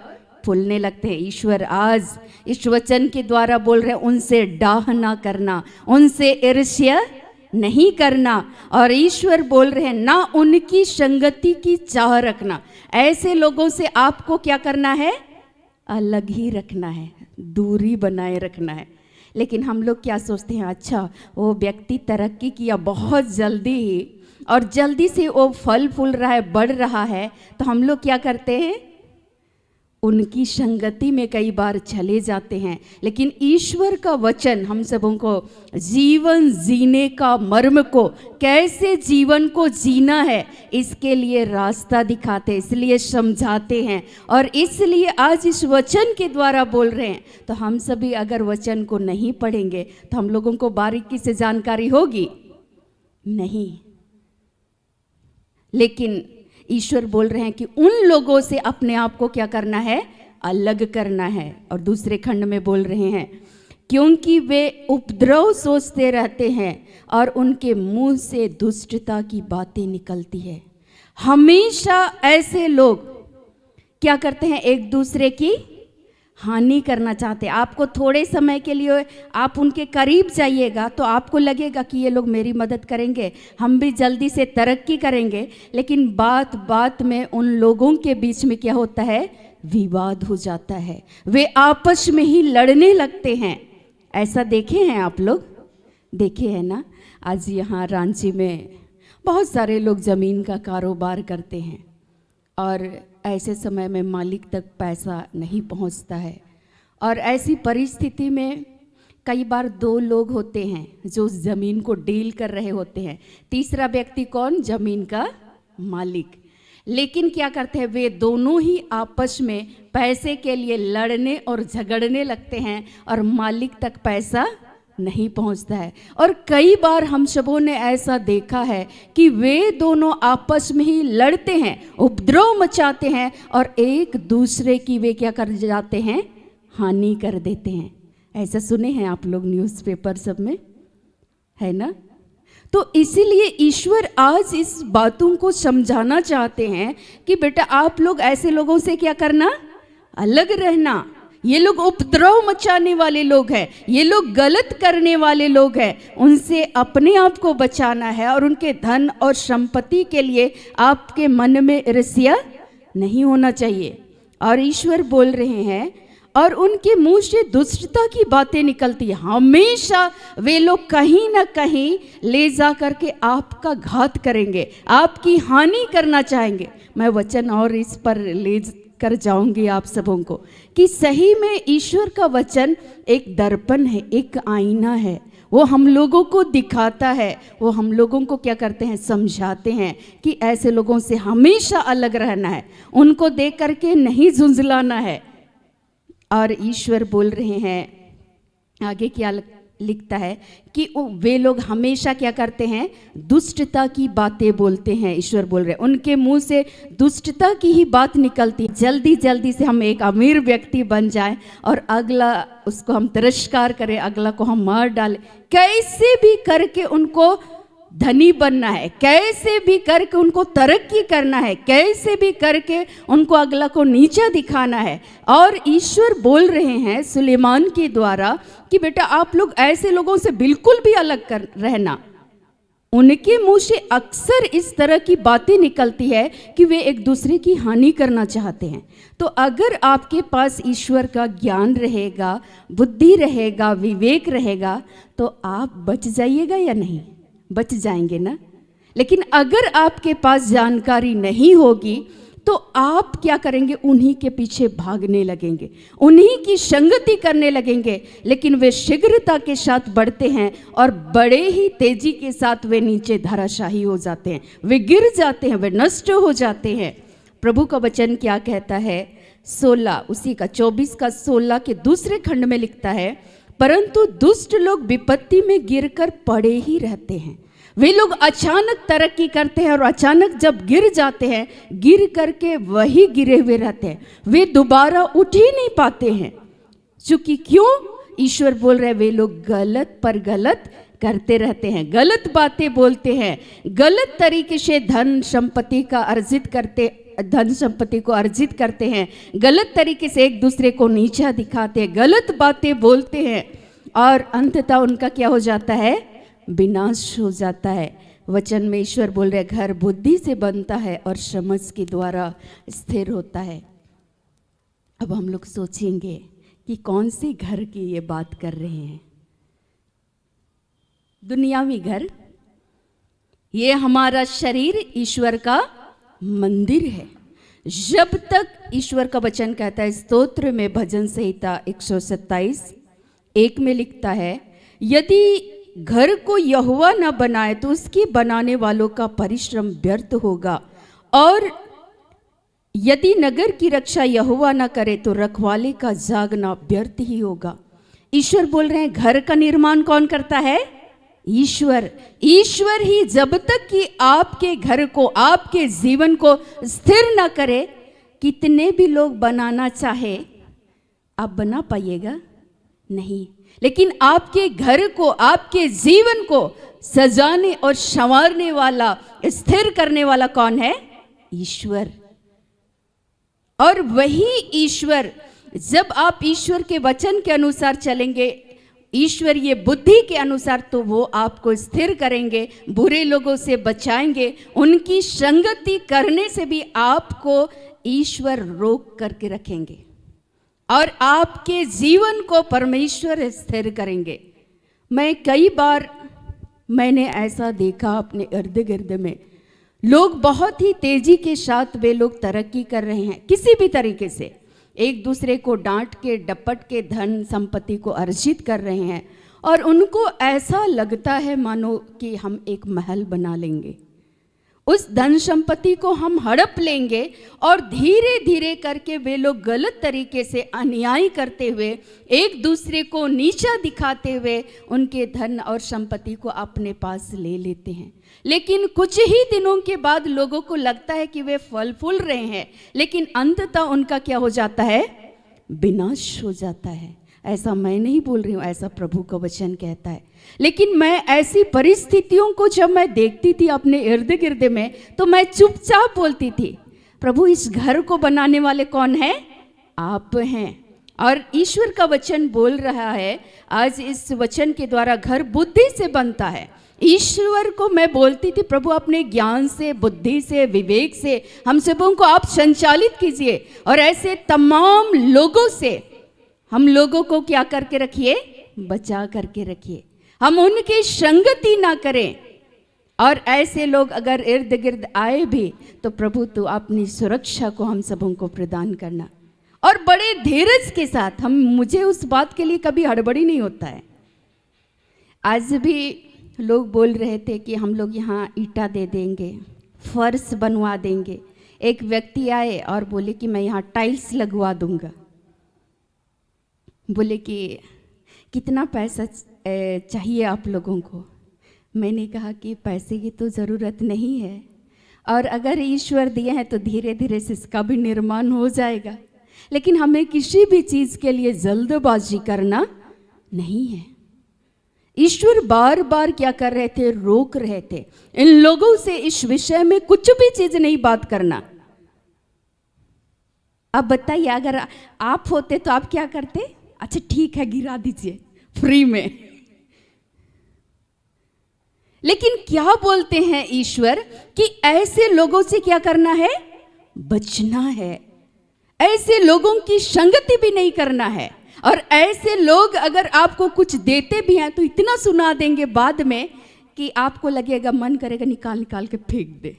फूलने लगते हैं। ईश्वर आज इस वचन के द्वारा बोल रहे हैं, उनसे डाह ना करना, उनसे ईर्ष्या नहीं करना। और ईश्वर बोल रहे हैं, ना उनकी संगति की चाह रखना। ऐसे लोगों से आपको क्या करना है? अलग ही रखना है, दूरी बनाए रखना है। लेकिन हम लोग क्या सोचते हैं, अच्छा वो व्यक्ति तरक्की किया बहुत जल्दी ही और जल्दी से वो फल फूल रहा है, बढ़ रहा है, तो हम लोग क्या करते हैं? उनकी संगति में कई बार चले जाते हैं। लेकिन ईश्वर का वचन हम सबों को जीवन जीने का मर्म को, कैसे जीवन को जीना है, इसके लिए रास्ता दिखाते, इसलिए समझाते हैं। और इसलिए आज इस वचन के द्वारा बोल रहे हैं। तो हम सभी अगर वचन को नहीं पढ़ेंगे तो हम लोगों को बारीकी से जानकारी होगी नहीं। लेकिन ईश्वर बोल रहे हैं कि उन लोगों से अपने आप को क्या करना है? अलग करना है। और दूसरे खंड में बोल रहे हैं, क्योंकि वे उपद्रव सोचते रहते हैं और उनके मुंह से दुष्टता की बातें निकलती है। हमेशा ऐसे लोग क्या करते हैं? एक दूसरे की हानि करना चाहते हैं। आपको थोड़े समय के लिए आप उनके करीब जाइएगा तो आपको लगेगा कि ये लोग मेरी मदद करेंगे, हम भी जल्दी से तरक्की करेंगे। लेकिन बात बात में उन लोगों के बीच में क्या होता है? विवाद हो जाता है, वे आपस में ही लड़ने लगते हैं। ऐसा देखे हैं आप लोग? देखे हैं ना? आज यहाँ रांची में बहुत सारे लोग ज़मीन का कारोबार करते हैं और ऐसे समय में मालिक तक पैसा नहीं पहुंचता है। और ऐसी परिस्थिति में कई बार दो लोग होते हैं जो ज़मीन को डील कर रहे होते हैं। तीसरा व्यक्ति कौन? ज़मीन का मालिक। लेकिन क्या करते हैं? वे दोनों ही आपस में पैसे के लिए लड़ने और झगड़ने लगते हैं और मालिक तक पैसा नहीं पहुंचता है। और कई बार हम सबों ने ऐसा देखा है कि वे दोनों आपस में ही लड़ते हैं, उपद्रव मचाते हैं और एक दूसरे की वे क्या कर जाते हैं? हानि कर देते हैं। ऐसा सुने हैं आप लोग न्यूज़पेपर सब में, है ना? तो इसीलिए ईश्वर आज इस बातों को समझाना चाहते हैं कि बेटा आप लोग ऐसे लोगों से क्या करना? अलग रहना। ये लोग उपद्रव मचाने वाले लोग हैं, ये लोग गलत करने वाले लोग हैं, उनसे अपने आप को बचाना है। और उनके धन और संपत्ति के लिए आपके मन में ईर्ष्या नहीं होना चाहिए। और ईश्वर बोल रहे हैं, और उनके मुंह से दुष्टता की बातें निकलती है। हमेशा वे लोग कहीं ना कहीं ले जा करके आपका घात करेंगे, आपकी हानि करना चाहेंगे। मैं वचन और इस पर ले कर जाऊंगी आप सबों को कि सही में ईश्वर का वचन एक दर्पण है, एक आईना है। वो हम लोगों को दिखाता है, वो हम लोगों को क्या करते हैं, समझाते हैं कि ऐसे लोगों से हमेशा अलग रहना है, उनको देख करके नहीं झुंझलाना है। और ईश्वर बोल रहे हैं, आगे क्या लिखता है कि वे लोग हमेशा क्या करते हैं, दुष्टता की बातें बोलते हैं। ईश्वर बोल रहे हैं उनके मुंह से दुष्टता की ही बात निकलती है। जल्दी जल्दी से हम एक अमीर व्यक्ति बन जाएं और अगला उसको हम तिरस्कार करें, अगला को हम मार डालें। कैसे भी करके उनको धनी बनना है, कैसे भी करके उनको तरक्की करना है, कैसे भी करके उनको अगला को नीचा दिखाना है। और ईश्वर बोल रहे हैं सुलेमान के द्वारा कि बेटा आप लोग ऐसे लोगों से बिल्कुल भी अलग कर रहना। उनके मुंह से अक्सर इस तरह की बातें निकलती है कि वे एक दूसरे की हानि करना चाहते हैं। तो अगर आपके पास ईश्वर का ज्ञान रहेगा, बुद्धि रहेगा, विवेक रहेगा, तो आप बच जाइएगा या नहीं? बच जाएंगे ना। लेकिन अगर आपके पास जानकारी नहीं होगी तो आप क्या करेंगे, उन्हीं के पीछे भागने लगेंगे, उन्हीं की संगति करने लगेंगे। लेकिन वे शीघ्रता के साथ बढ़ते हैं और बड़े ही तेजी के साथ वे नीचे धराशाही हो जाते हैं, वे गिर जाते हैं, वे नष्ट हो जाते हैं। प्रभु का वचन क्या कहता है, 16 उसी का 24 का 16 के दूसरे खंड में लिखता है, परंतु दुष्ट लोग विपत्ति में गिरकर पड़े ही रहते हैं। वे लोग अचानक तरक्की करते हैं और अचानक जब गिर जाते हैं, गिर करके वही गिरे हुए रहते हैं, वे दोबारा उठ ही नहीं पाते हैं। क्योंकि क्यों? ईश्वर बोल रहे वे लोग गलत पर गलत करते रहते हैं, गलत बातें बोलते हैं, गलत तरीके से धन संपत्ति को अर्जित करते हैं, गलत तरीके से एक दूसरे को नीचा दिखाते हैं, गलत बातें बोलते हैं और अंततः उनका क्या हो जाता है, विनाश हो जाता है। वचन में ईश्वर बोल रहे घर बुद्धि से बनता है और समझ के द्वारा स्थिर होता है। अब हम लोग सोचेंगे कि कौन से घर की ये बात कर रहे हैं। दुनियावी घर, ये हमारा शरीर ईश्वर का मंदिर है। जब तक ईश्वर का वचन कहता है, स्तोत्र में भजन संहिता 127:1 में लिखता है, यदि घर को यहोवा न बनाए तो उसके बनाने वालों का परिश्रम व्यर्थ होगा, और यदि नगर की रक्षा यहोवा न करे तो रखवाले का जागना व्यर्थ ही होगा। ईश्वर बोल रहे हैं घर का निर्माण कौन करता है? ईश्वर। ईश्वर ही जब तक कि आपके घर को, आपके जीवन को स्थिर न करे, कितने भी लोग बनाना चाहे आप बना पाइएगा नहीं। लेकिन आपके घर को, आपके जीवन को सजाने और संवारने वाला, स्थिर करने वाला कौन है? ईश्वर। और वही ईश्वर, जब आप ईश्वर के वचन के अनुसार चलेंगे, ईश्वरीय बुद्धि के अनुसार, तो वो आपको स्थिर करेंगे, बुरे लोगों से बचाएंगे, उनकी संगति करने से भी आपको ईश्वर रोक करके रखेंगे और आपके जीवन को परमेश्वर स्थिर करेंगे। मैं कई बार मैंने ऐसा देखा अपने इर्द गिर्द में, लोग बहुत ही तेजी के साथ वे लोग तरक्की कर रहे हैं, किसी भी तरीके से एक दूसरे को डांट के डपट के धन संपत्ति को अर्जित कर रहे हैं, और उनको ऐसा लगता है मानो कि हम एक महल बना लेंगे, उस धन संपत्ति को हम हड़प लेंगे, और धीरे धीरे करके वे लोग गलत तरीके से अन्याय करते हुए, एक दूसरे को नीचा दिखाते हुए उनके धन और संपत्ति को अपने पास ले लेते हैं। लेकिन कुछ ही दिनों के बाद लोगों को लगता है कि वे फल फूल रहे हैं, लेकिन अंततः उनका क्या हो जाता है? विनाश हो जाता है। ऐसा मैं नहीं बोल रही हूँ, ऐसा प्रभु का वचन कहता है। लेकिन मैं ऐसी परिस्थितियों को जब मैं देखती थी अपने इर्द गिर्द में, तो मैं चुपचाप बोलती थी, प्रभु इस घर को बनाने वाले कौन है? आप हैं। और ईश्वर का वचन बोल रहा है, आज इस वचन के द्वारा घर बुद्धि से बनता है। ईश्वर को मैं बोलती थी, प्रभु अपने ज्ञान से, बुद्धि से, विवेक से हम सबों को आप संचालित कीजिए, और ऐसे तमाम लोगों से हम लोगों को क्या करके रखिए? बचा करके रखिए। हम उनकी संगति ना करें, और ऐसे लोग अगर इर्द गिर्द आए भी तो प्रभु तो अपनी सुरक्षा को हम सबों को प्रदान करना, और बड़े धीरज के साथ। मुझे उस बात के लिए कभी हड़बड़ी नहीं होता है। आज भी लोग बोल रहे थे कि हम लोग यहाँ ईंटा दे देंगे, फर्श बनवा देंगे। एक व्यक्ति आए और बोले कि मैं यहाँ टाइल्स लगवा दूंगा। बोले कि कितना पैसा चाहिए आप लोगों को। मैंने कहा कि पैसे की तो ज़रूरत नहीं है, और अगर ईश्वर दिए हैं तो धीरे धीरे से इसका भी निर्माण हो जाएगा, लेकिन हमें किसी भी चीज़ के लिए जल्दबाजी करना नहीं है। ईश्वर बार बार क्या कर रहे थे, रोक रहे थे इन लोगों से इस विषय में कुछ भी चीज नहीं बात करना। अब बताइए, अगर आप होते तो आप क्या करते? अच्छा ठीक है, गिरा दीजिए फ्री में। लेकिन क्या बोलते हैं ईश्वर कि ऐसे लोगों से क्या करना है? बचना है। ऐसे लोगों की संगति भी नहीं करना है। और ऐसे लोग अगर आपको कुछ देते भी हैं तो इतना सुना देंगे बाद में कि आपको लगेगा, मन करेगा निकाल निकाल के फेंक दे।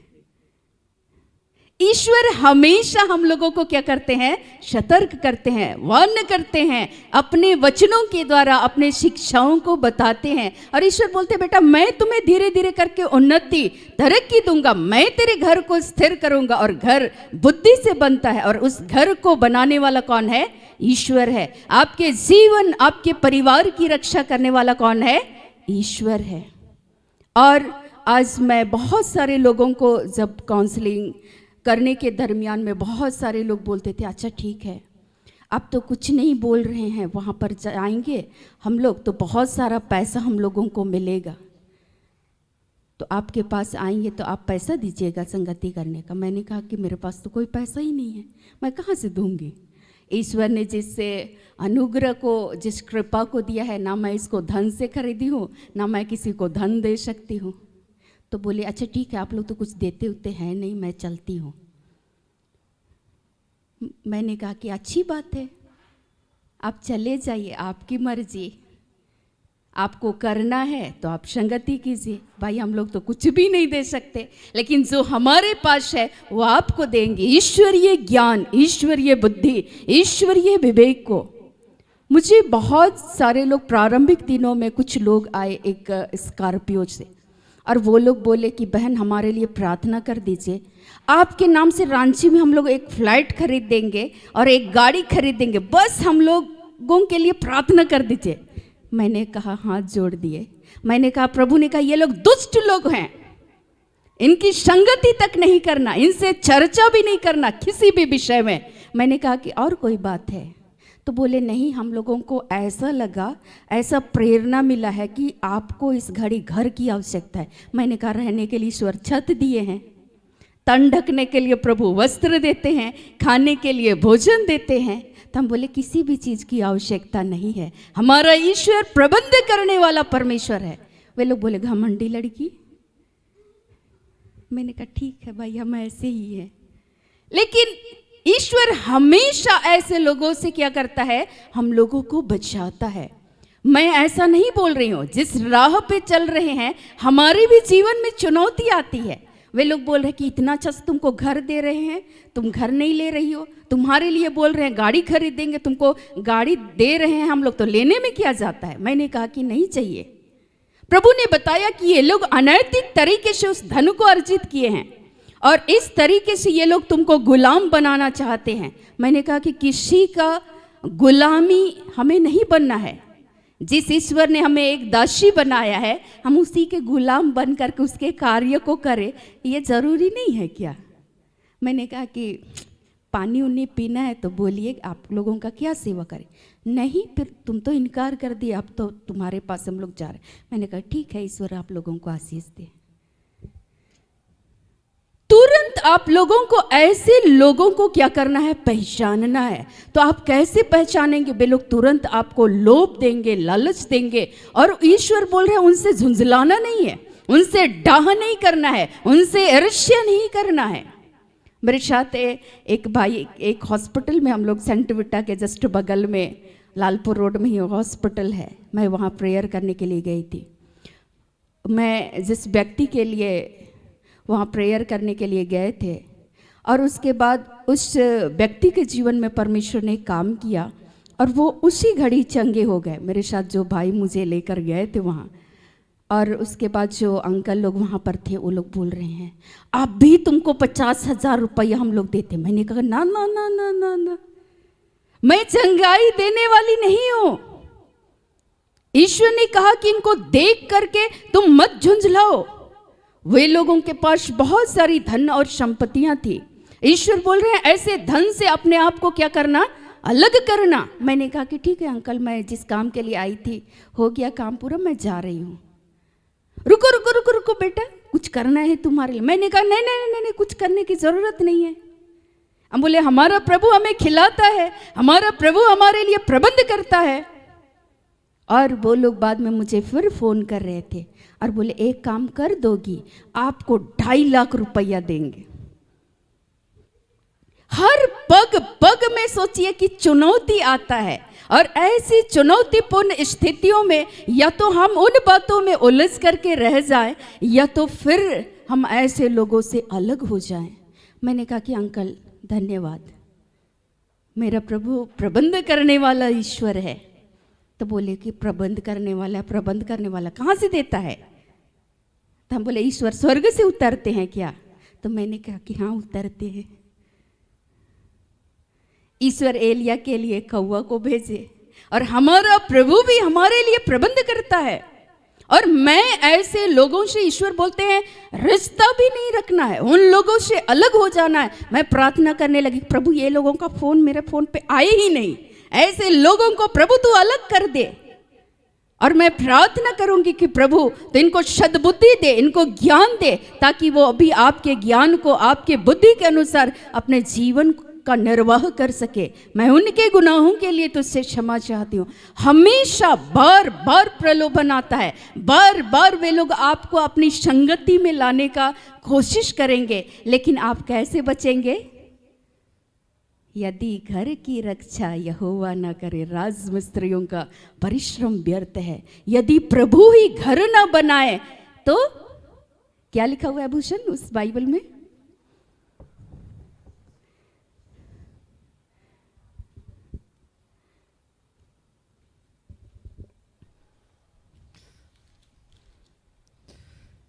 ईश्वर हमेशा हम लोगों को क्या करते हैं? सतर्क करते हैं, वार्न करते हैं, अपने वचनों के द्वारा अपने शिक्षाओं को बताते हैं। और ईश्वर बोलते हैं, बेटा मैं तुम्हें धीरे धीरे करके उन्नति तरक्की दूंगा, मैं तेरे घर को स्थिर करूंगा। और घर बुद्धि से बनता है, और उस घर को बनाने वाला कौन है? ईश्वर है। आपके जीवन, आपके परिवार की रक्षा करने वाला कौन है? ईश्वर है। और आज मैं बहुत सारे लोगों को जब काउंसलिंग करने के दरमियान में बहुत सारे लोग बोलते थे, अच्छा ठीक है आप तो कुछ नहीं बोल रहे हैं, वहाँ पर जाएंगे हम लोग तो बहुत सारा पैसा हम लोगों को मिलेगा, तो आपके पास आएंगे तो आप पैसा दीजिएगा संगति करने का। मैंने कहा कि मेरे पास तो कोई पैसा ही नहीं है, मैं कहाँ से दूंगी? ईश्वर ने जिससे अनुग्रह को, जिस कृपा को दिया है, ना मैं इसको धन से खरीदी हूँ, ना मैं किसी को धन दे सकती हूँ। तो बोले अच्छा ठीक है, आप लोग तो कुछ देते उते हैं नहीं, मैं चलती हूँ। मैंने कहा कि अच्छी बात है, आप चले जाइए, आपकी मर्जी, आपको करना है तो आप संगति कीजिए। भाई हम लोग तो कुछ भी नहीं दे सकते, लेकिन जो हमारे पास है वो आपको देंगे। ईश्वरीय ज्ञान, ईश्वरीय बुद्धि, ईश्वरीय विवेक को। मुझे बहुत सारे लोग प्रारंभिक दिनों में कुछ लोग आए एक स्कॉर्पियो से, और वो लोग बोले कि बहन हमारे लिए प्रार्थना कर दीजिए, आपके नाम से रांची में हम लोग एक फ्लाइट खरीद देंगे और एक गाड़ी खरीद देंगे, बस हम लोगों के लिए प्रार्थना कर दीजिए। मैंने कहा, हाथ जोड़ दिए, मैंने कहा प्रभु ने कहा ये लोग दुष्ट लोग हैं, इनकी संगति तक नहीं करना, इनसे चर्चा भी नहीं करना किसी भी विषय में। मैंने कहा कि और कोई बात है? तो बोले नहीं, हम लोगों को ऐसा लगा, ऐसा प्रेरणा मिला है कि आपको इस घड़ी घर की आवश्यकता है। मैंने कहा रहने के लिए ईश्वर छत दिए हैं, तन ढकने के लिए प्रभु वस्त्र देते हैं, खाने के लिए भोजन देते हैं। तो हम बोले किसी भी चीज़ की आवश्यकता नहीं है, हमारा ईश्वर प्रबंध करने वाला परमेश्वर है। वे लोग बोले घमंडी लड़की। मैंने कहा ठीक है भाई, हम ऐसे ही हैं। लेकिन ईश्वर हमेशा ऐसे लोगों से क्या करता है? हम लोगों को बचाता है। मैं ऐसा नहीं बोल रही हूँ, जिस राह पे चल रहे हैं हमारे भी जीवन में चुनौती आती है। वे लोग बोल रहे हैं कि इतना अच्छा तुमको घर दे रहे हैं, तुम घर नहीं ले रही हो, तुम्हारे लिए बोल रहे हैं गाड़ी खरीद देंगे, तुमको गाड़ी दे रहे हैं हम लोग, तो लेने में क्या जाता है? मैंने कहा कि नहीं चाहिए। प्रभु ने बताया कि ये लोग अनैतिक तरीके से उस धन को अर्जित किए हैं और इस तरीके से ये लोग तुमको गुलाम बनाना चाहते हैं। मैंने कहा कि किसी का गुलामी हमें नहीं बनना है। जिस ईश्वर ने हमें एक दासी बनाया है, हम उसी के गुलाम बन करके उसके कार्य को करें, ये ज़रूरी नहीं है क्या? मैंने कहा कि पानी उन्हें पीना है तो बोलिए, आप लोगों का क्या सेवा करें? नहीं, फिर तुम तो इनकार कर दिए, अब तो तुम्हारे पास हम लोग जा रहे हैं। मैंने कहा ठीक है, ईश्वर आप लोगों को आशीष दे। तुरंत आप लोगों को ऐसे लोगों को क्या करना है? पहचानना है। तो आप कैसे पहचानेंगे? वे लोग तुरंत आपको लोभ देंगे, लालच देंगे, और ईश्वर बोल रहे हैं उनसे झुंझलाना नहीं है, उनसे डाह नहीं करना है, उनसे ईर्ष्या नहीं करना है। मेरे साथ एक भाई, एक हॉस्पिटल में, हम लोग सेंट विटा के जस्ट बगल में लालपुर रोड में ही हॉस्पिटल है, मैं वहाँ प्रेयर करने के लिए गई थी। मैं जिस व्यक्ति के लिए वहाँ प्रेयर करने के लिए गए थे, और उसके बाद उस व्यक्ति के जीवन में परमेश्वर ने काम किया और वो उसी घड़ी चंगे हो गए। मेरे साथ जो भाई मुझे लेकर गए थे वहाँ, और उसके बाद जो अंकल लोग वहाँ पर थे वो लोग बोल रहे हैं अब भी तुमको 50,000 रुपया हम लोग देते। मैंने कहा ना ना ना ना ना ना, मैं चंगाई देने वाली नहीं हूँ। ईश्वर ने कहा कि इनको देख करके तुम मत झुंझलाओ। वे लोगों के पास बहुत सारी धन और संपत्तियां थी। ईश्वर बोल रहे हैं ऐसे धन से अपने आप को क्या करना, अलग करना। मैंने कहा कि ठीक है अंकल, मैं जिस काम के लिए आई थी हो गया काम पूरा, मैं जा रही हूँ। रुको रुको रुको रुको बेटा, कुछ करना है तुम्हारे लिए। मैंने कहा नहीं नहीं नहीं नहीं, कुछ करने की जरूरत नहीं है। हम बोले हमारा प्रभु हमें खिलाता है, हमारा प्रभु हमारे लिए प्रबंध करता है। और वो लोग बाद में मुझे फिर फोन कर रहे थे और बोले एक काम कर दोगी, आपको 2.5 लाख रुपया देंगे। हर पग पग में सोचिए कि चुनौती आता है, और ऐसी चुनौतीपूर्ण स्थितियों में या तो हम उन बातों में उलझ करके रह जाएं या तो फिर हम ऐसे लोगों से अलग हो जाएं। मैंने कहा कि अंकल धन्यवाद, मेरा प्रभु प्रबंध करने वाला ईश्वर है। तो बोले कि प्रबंध करने वाला कहाँ से देता है? तो हम बोले ईश्वर स्वर्ग से उतरते हैं क्या? तो मैंने कहा कि हाँ उतरते हैं। ईश्वर एलिया के लिए कौवा को भेजे, और हमारा प्रभु भी हमारे लिए प्रबंध करता है। और मैं ऐसे लोगों से, ईश्वर बोलते हैं रिश्ता भी नहीं रखना है, उन लोगों से अलग हो जाना है। मैं प्रार्थना करने लगी, प्रभु ये लोगों का फोन मेरे फोन पे आए ही नहीं, ऐसे लोगों को प्रभु तू अलग कर दे। और मैं प्रार्थना करूंगी कि प्रभु तो इनको सद्बुद्धि दे, इनको ज्ञान दे, ताकि वो अभी आपके ज्ञान को, आपके बुद्धि के अनुसार अपने जीवन का निर्वाह कर सके। मैं उनके गुनाहों के लिए तुझसे क्षमा चाहती हूँ। हमेशा बार बार प्रलोभन आता है, बार बार वे लोग आपको अपनी संगति में लाने का कोशिश करेंगे, लेकिन आप कैसे बचेंगे? यदि घर की रक्षा यहोवा न करे, राजमिस्त्रियों का परिश्रम व्यर्थ है। यदि प्रभु ही घर न बनाए तो क्या लिखा हुआ है भूषण उस बाइबल में?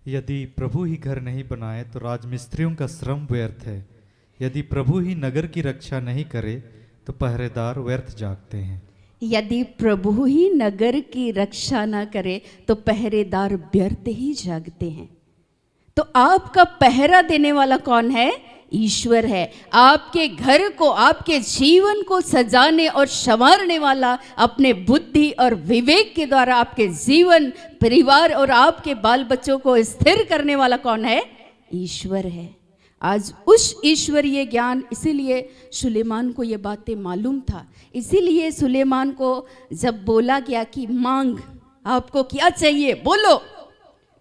यदि प्रभु ही घर नहीं बनाए तो राजमिस्त्रियों का श्रम व्यर्थ है। यदि प्रभु ही नगर की रक्षा नहीं करे तो पहरेदार व्यर्थ जागते हैं। यदि प्रभु ही नगर की रक्षा ना करे तो पहरेदार व्यर्थ ही जागते हैं। तो आपका पहरा देने वाला कौन है? ईश्वर है। आपके घर को, आपके जीवन को सजाने और संवारने वाला, अपने बुद्धि और विवेक के द्वारा आपके जीवन, परिवार और आपके बाल बच्चों को स्थिर करने वाला कौन है? ईश्वर है। आज उस ईश्वरीय ज्ञान, इसीलिए सुलेमान को ये बातें मालूम था। इसीलिए सुलेमान को जब बोला गया कि मांग, आपको क्या चाहिए बोलो,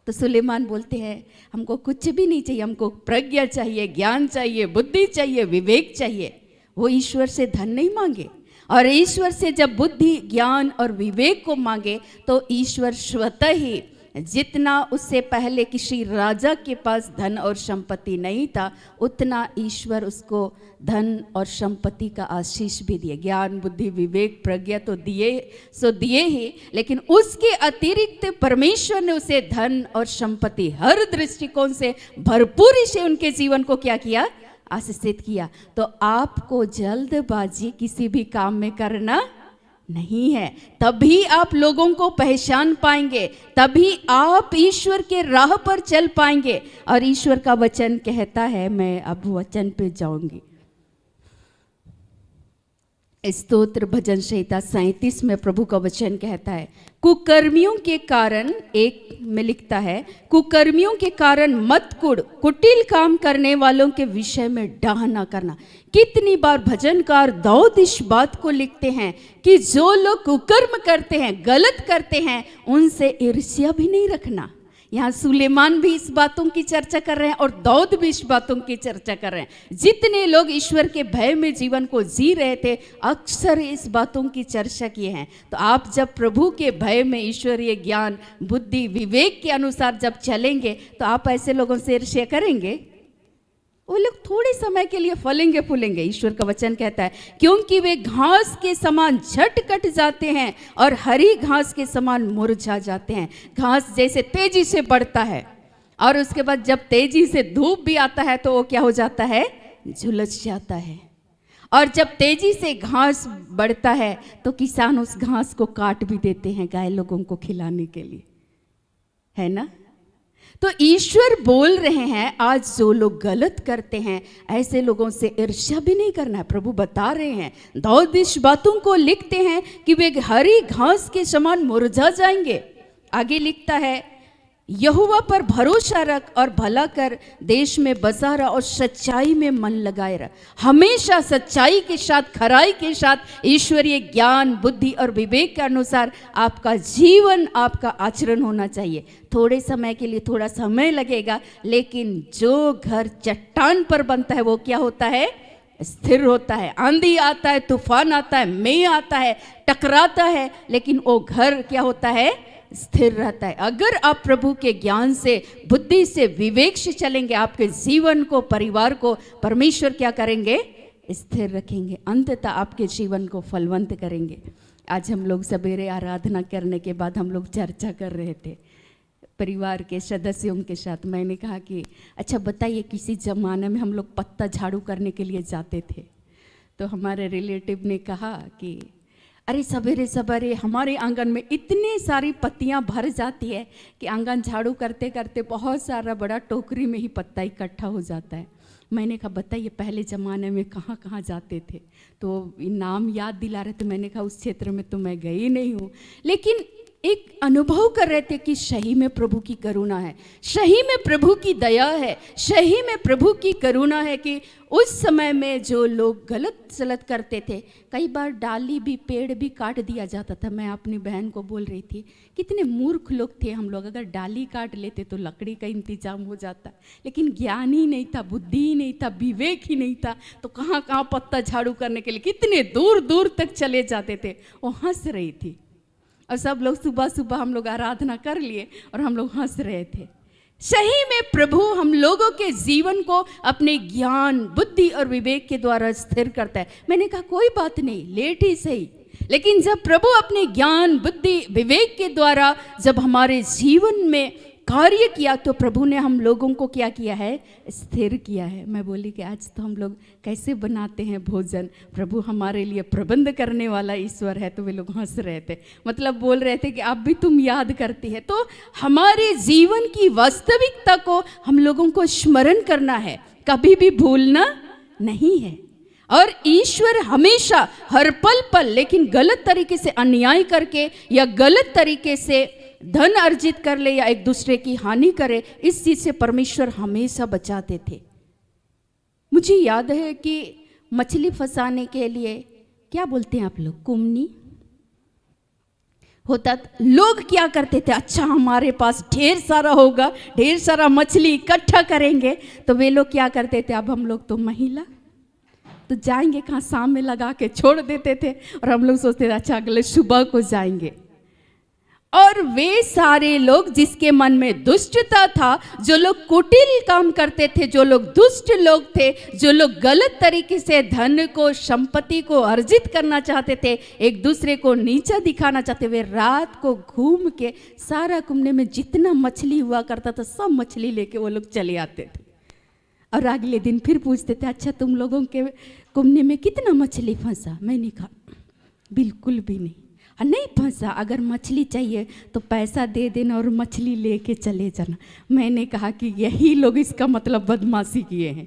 तो सुलेमान बोलते हैं हमको कुछ भी नहीं चाहिए, हमको प्रज्ञा चाहिए, ज्ञान चाहिए, बुद्धि चाहिए, विवेक चाहिए। वो ईश्वर से धन नहीं मांगे, और ईश्वर से जब बुद्धि, ज्ञान और विवेक को मांगे तो ईश्वर स्वतः ही, जितना उससे पहले किसी राजा के पास धन और संपत्ति नहीं था, उतना ईश्वर उसको धन और संपत्ति का आशीष भी दिए। ज्ञान, बुद्धि, विवेक, प्रज्ञा तो दिए सो दिए ही, लेकिन उसके अतिरिक्त परमेश्वर ने उसे धन और संपत्ति हर दृष्टिकोण से भरपूरी से उनके जीवन को क्या किया? आशीषित किया। तो आपको जल्दबाजी किसी भी काम में करना नहीं है, तभी आप लोगों को पहचान पाएंगे, तभी आप ईश्वर के राह पर चल पाएंगे। और ईश्वर का वचन कहता है, मैं अब वचन पे जाऊंगी। स्तोत्र भजन संहिता 37 में प्रभु का वचन कहता है, कुकर्मियों के कारण, एक में लिखता है, कुकर्मियों के कारण मत कुड़, कुटिल काम करने वालों के विषय में डाह ना करना। कितनी बार भजनकार दाऊद इस बात को लिखते हैं कि जो लोग कुकर्म करते हैं, गलत करते हैं, उनसे ईर्ष्या भी नहीं रखना। यहाँ सुलेमान भी इस बातों की चर्चा कर रहे हैं और दाऊद भी इस बातों की चर्चा कर रहे हैं। जितने लोग ईश्वर के भय में जीवन को जी रहे थे, अक्सर इस बातों की चर्चा किए हैं। तो आप जब प्रभु के भय में, ईश्वरीय ज्ञान, बुद्धि, विवेक के अनुसार जब चलेंगे, तो आप ऐसे लोगों से ईर्ष्या करेंगे? वो लोग थोड़े समय के लिए फलेंगे फूलेंगे। ईश्वर का वचन कहता है क्योंकि वे घास के समान झट कट जाते हैं और हरी घास के समान मुरझा जाते हैं। घास जैसे तेजी से बढ़ता है और उसके बाद जब तेजी से धूप भी आता है तो वो क्या हो जाता है, झुलस जाता है। और जब तेजी से घास बढ़ता है तो किसान उस घास को काट भी देते हैं गाय लोगों को खिलाने के लिए, है ना। तो ईश्वर बोल रहे हैं आज जो लोग गलत करते हैं ऐसे लोगों से ईर्ष्या भी नहीं करना है। प्रभु बता रहे हैं, दाऊद इस बातों को लिखते हैं कि वे हरी घास के समान मुरझा जाएंगे। आगे लिखता है, यहोवा पर भरोसा रख और भला कर, देश में बसा रह और सच्चाई में मन लगाए रह। हमेशा सच्चाई के साथ, खराई के साथ, ईश्वरीय ज्ञान, बुद्धि और विवेक के अनुसार आपका जीवन, आपका आचरण होना चाहिए। थोड़े समय के लिए थोड़ा समय लगेगा, लेकिन जो घर चट्टान पर बनता है वो क्या होता है, स्थिर होता है। आंधी आता है, तूफान आता है, मेघ आता है, टकराता है, लेकिन वो घर क्या होता है, स्थिर रहता है। अगर आप प्रभु के ज्ञान से, बुद्धि से, विवेक से चलेंगे, आपके जीवन को, परिवार को परमेश्वर क्या करेंगे, स्थिर रखेंगे, अंततः आपके जीवन को फलवंत करेंगे। आज हम लोग सवेरे आराधना करने के बाद हम लोग चर्चा कर रहे थे परिवार के सदस्यों के साथ। मैंने कहा कि अच्छा बताइए, किसी ज़माने में हम लोग पत्ता झाड़ू करने के लिए जाते थे, तो हमारे रिलेटिव ने कहा कि अरे सवेरे सवेरे हमारे आंगन में इतनी सारी पत्तियां भर जाती है कि आंगन झाड़ू करते करते बहुत सारा बड़ा टोकरी में ही पत्ता इकट्ठा हो जाता है। मैंने कहा बताइए पहले ज़माने में कहाँ कहाँ जाते थे, तो नाम याद दिला रहे थे। मैंने कहा उस क्षेत्र में तो मैं गई नहीं हूँ, लेकिन एक अनुभव कर रहे थे कि सही में प्रभु की करुणा है, सही में प्रभु की दया है, सही में प्रभु की करुणा है कि उस समय में जो लोग गलत सलत करते थे, कई बार डाली भी, पेड़ भी काट दिया जाता था। मैं अपनी बहन को बोल रही थी कितने मूर्ख लोग थे हम लोग, अगर डाली काट लेते तो लकड़ी का इंतजाम हो जाता, लेकिन ज्ञान ही नहीं था, बुद्धि ही नहीं था, विवेक ही नहीं था, तो कहाँ कहाँ पत्ता झाड़ू करने के लिए कितने दूर दूर तक चले जाते थे। वो हंस रही थी और सब लोग सुबह सुबह हम लोग आराधना कर लिए और हम लोग हंस रहे थे। सही में प्रभु हम लोगों के जीवन को अपने ज्ञान, बुद्धि और विवेक के द्वारा स्थिर करता है। मैंने कहा कोई बात नहीं, लेट ही सही, लेकिन जब प्रभु अपने ज्ञान, बुद्धि, विवेक के द्वारा जब हमारे जीवन में कार्य किया तो प्रभु ने हम लोगों को क्या किया है, स्थिर किया है। मैं बोली कि आज तो हम लोग कैसे बनाते हैं भोजन, प्रभु हमारे लिए प्रबंध करने वाला ईश्वर है। तो वे लोग हंस रहे थे, मतलब बोल रहे थे कि अब भी तुम याद करती है। तो हमारे जीवन की वास्तविकता को हम लोगों को स्मरण करना है, कभी भी भूलना नहीं है। और ईश्वर हमेशा हर पल लेकिन गलत तरीके से अन्याय करके या गलत तरीके से धन अर्जित कर ले या एक दूसरे की हानि करे, इस चीज से परमेश्वर हमेशा बचाते थे। मुझे याद है कि मछली फंसाने के लिए क्या बोलते हैं आप लोग, कुमनी होता, लोग क्या करते थे, अच्छा हमारे पास ढेर सारा होगा, ढेर सारा मछली इकट्ठा करेंगे, तो वे लोग क्या करते थे, अब हम लोग तो महिला तो जाएंगे कहाँ, शाम में लगा के छोड़ देते थे और हम लोग सोचते थे अच्छा अगले सुबह को जाएंगे। और वे सारे लोग जिसके मन में दुष्टता था, जो लोग कुटिल काम करते थे, जो लोग दुष्ट लोग थे, जो लोग गलत तरीके से धन को, संपत्ति को अर्जित करना चाहते थे, एक दूसरे को नीचा दिखाना चाहते, वे रात को घूम के सारा कुमने में जितना मछली हुआ करता था सब मछली लेके वो लोग चले आते थे। और अगले दिन फिर पूछते थे अच्छा तुम लोगों के कुमने में कितना मछली फंसा। मैंने कहा बिल्कुल भी नहीं, नहीं फंसा, अगर मछली चाहिए तो पैसा दे देना और मछली लेके चले जाना। मैंने कहा कि यही लोग इसका मतलब बदमाशी किए हैं।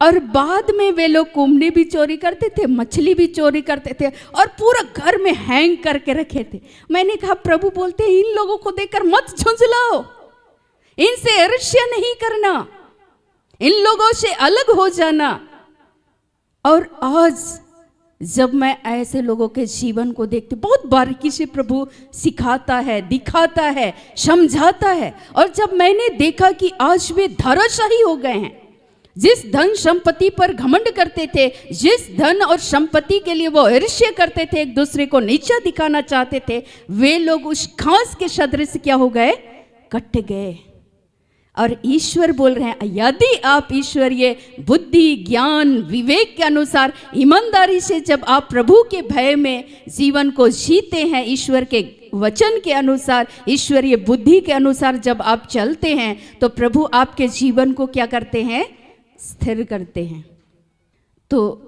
और बाद में वे लोग कुमने भी चोरी करते थे, मछली भी चोरी करते थे और पूरा घर में हैंग करके रखे थे। मैंने कहा प्रभु बोलते हैं इन लोगों को देखकर मत झुंझलाओ, इनसे ईर्ष्या नहीं करना, इन लोगों से अलग हो जाना। और आज जब मैं ऐसे लोगों के जीवन को देखती, बहुत बारीकी से प्रभु सिखाता है, दिखाता है, समझाता है। और जब मैंने देखा कि आज वे धराशायी हो गए हैं, जिस धन संपत्ति पर घमंड करते थे, जिस धन और संपत्ति के लिए वो ईर्ष्या करते थे, एक दूसरे को नीचा दिखाना चाहते थे, वे लोग उस घास के सदृश क्या हो गए, कट गए। और ईश्वर बोल रहे हैं यदि आप ईश्वरीय बुद्धि ज्ञान विवेक के अनुसार ईमानदारी से जब आप प्रभु के भय में जीवन को जीते हैं, ईश्वर के वचन के अनुसार ईश्वरीय बुद्धि के अनुसार जब आप चलते हैं, तो प्रभु आपके जीवन को क्या करते हैं? स्थिर करते हैं। तो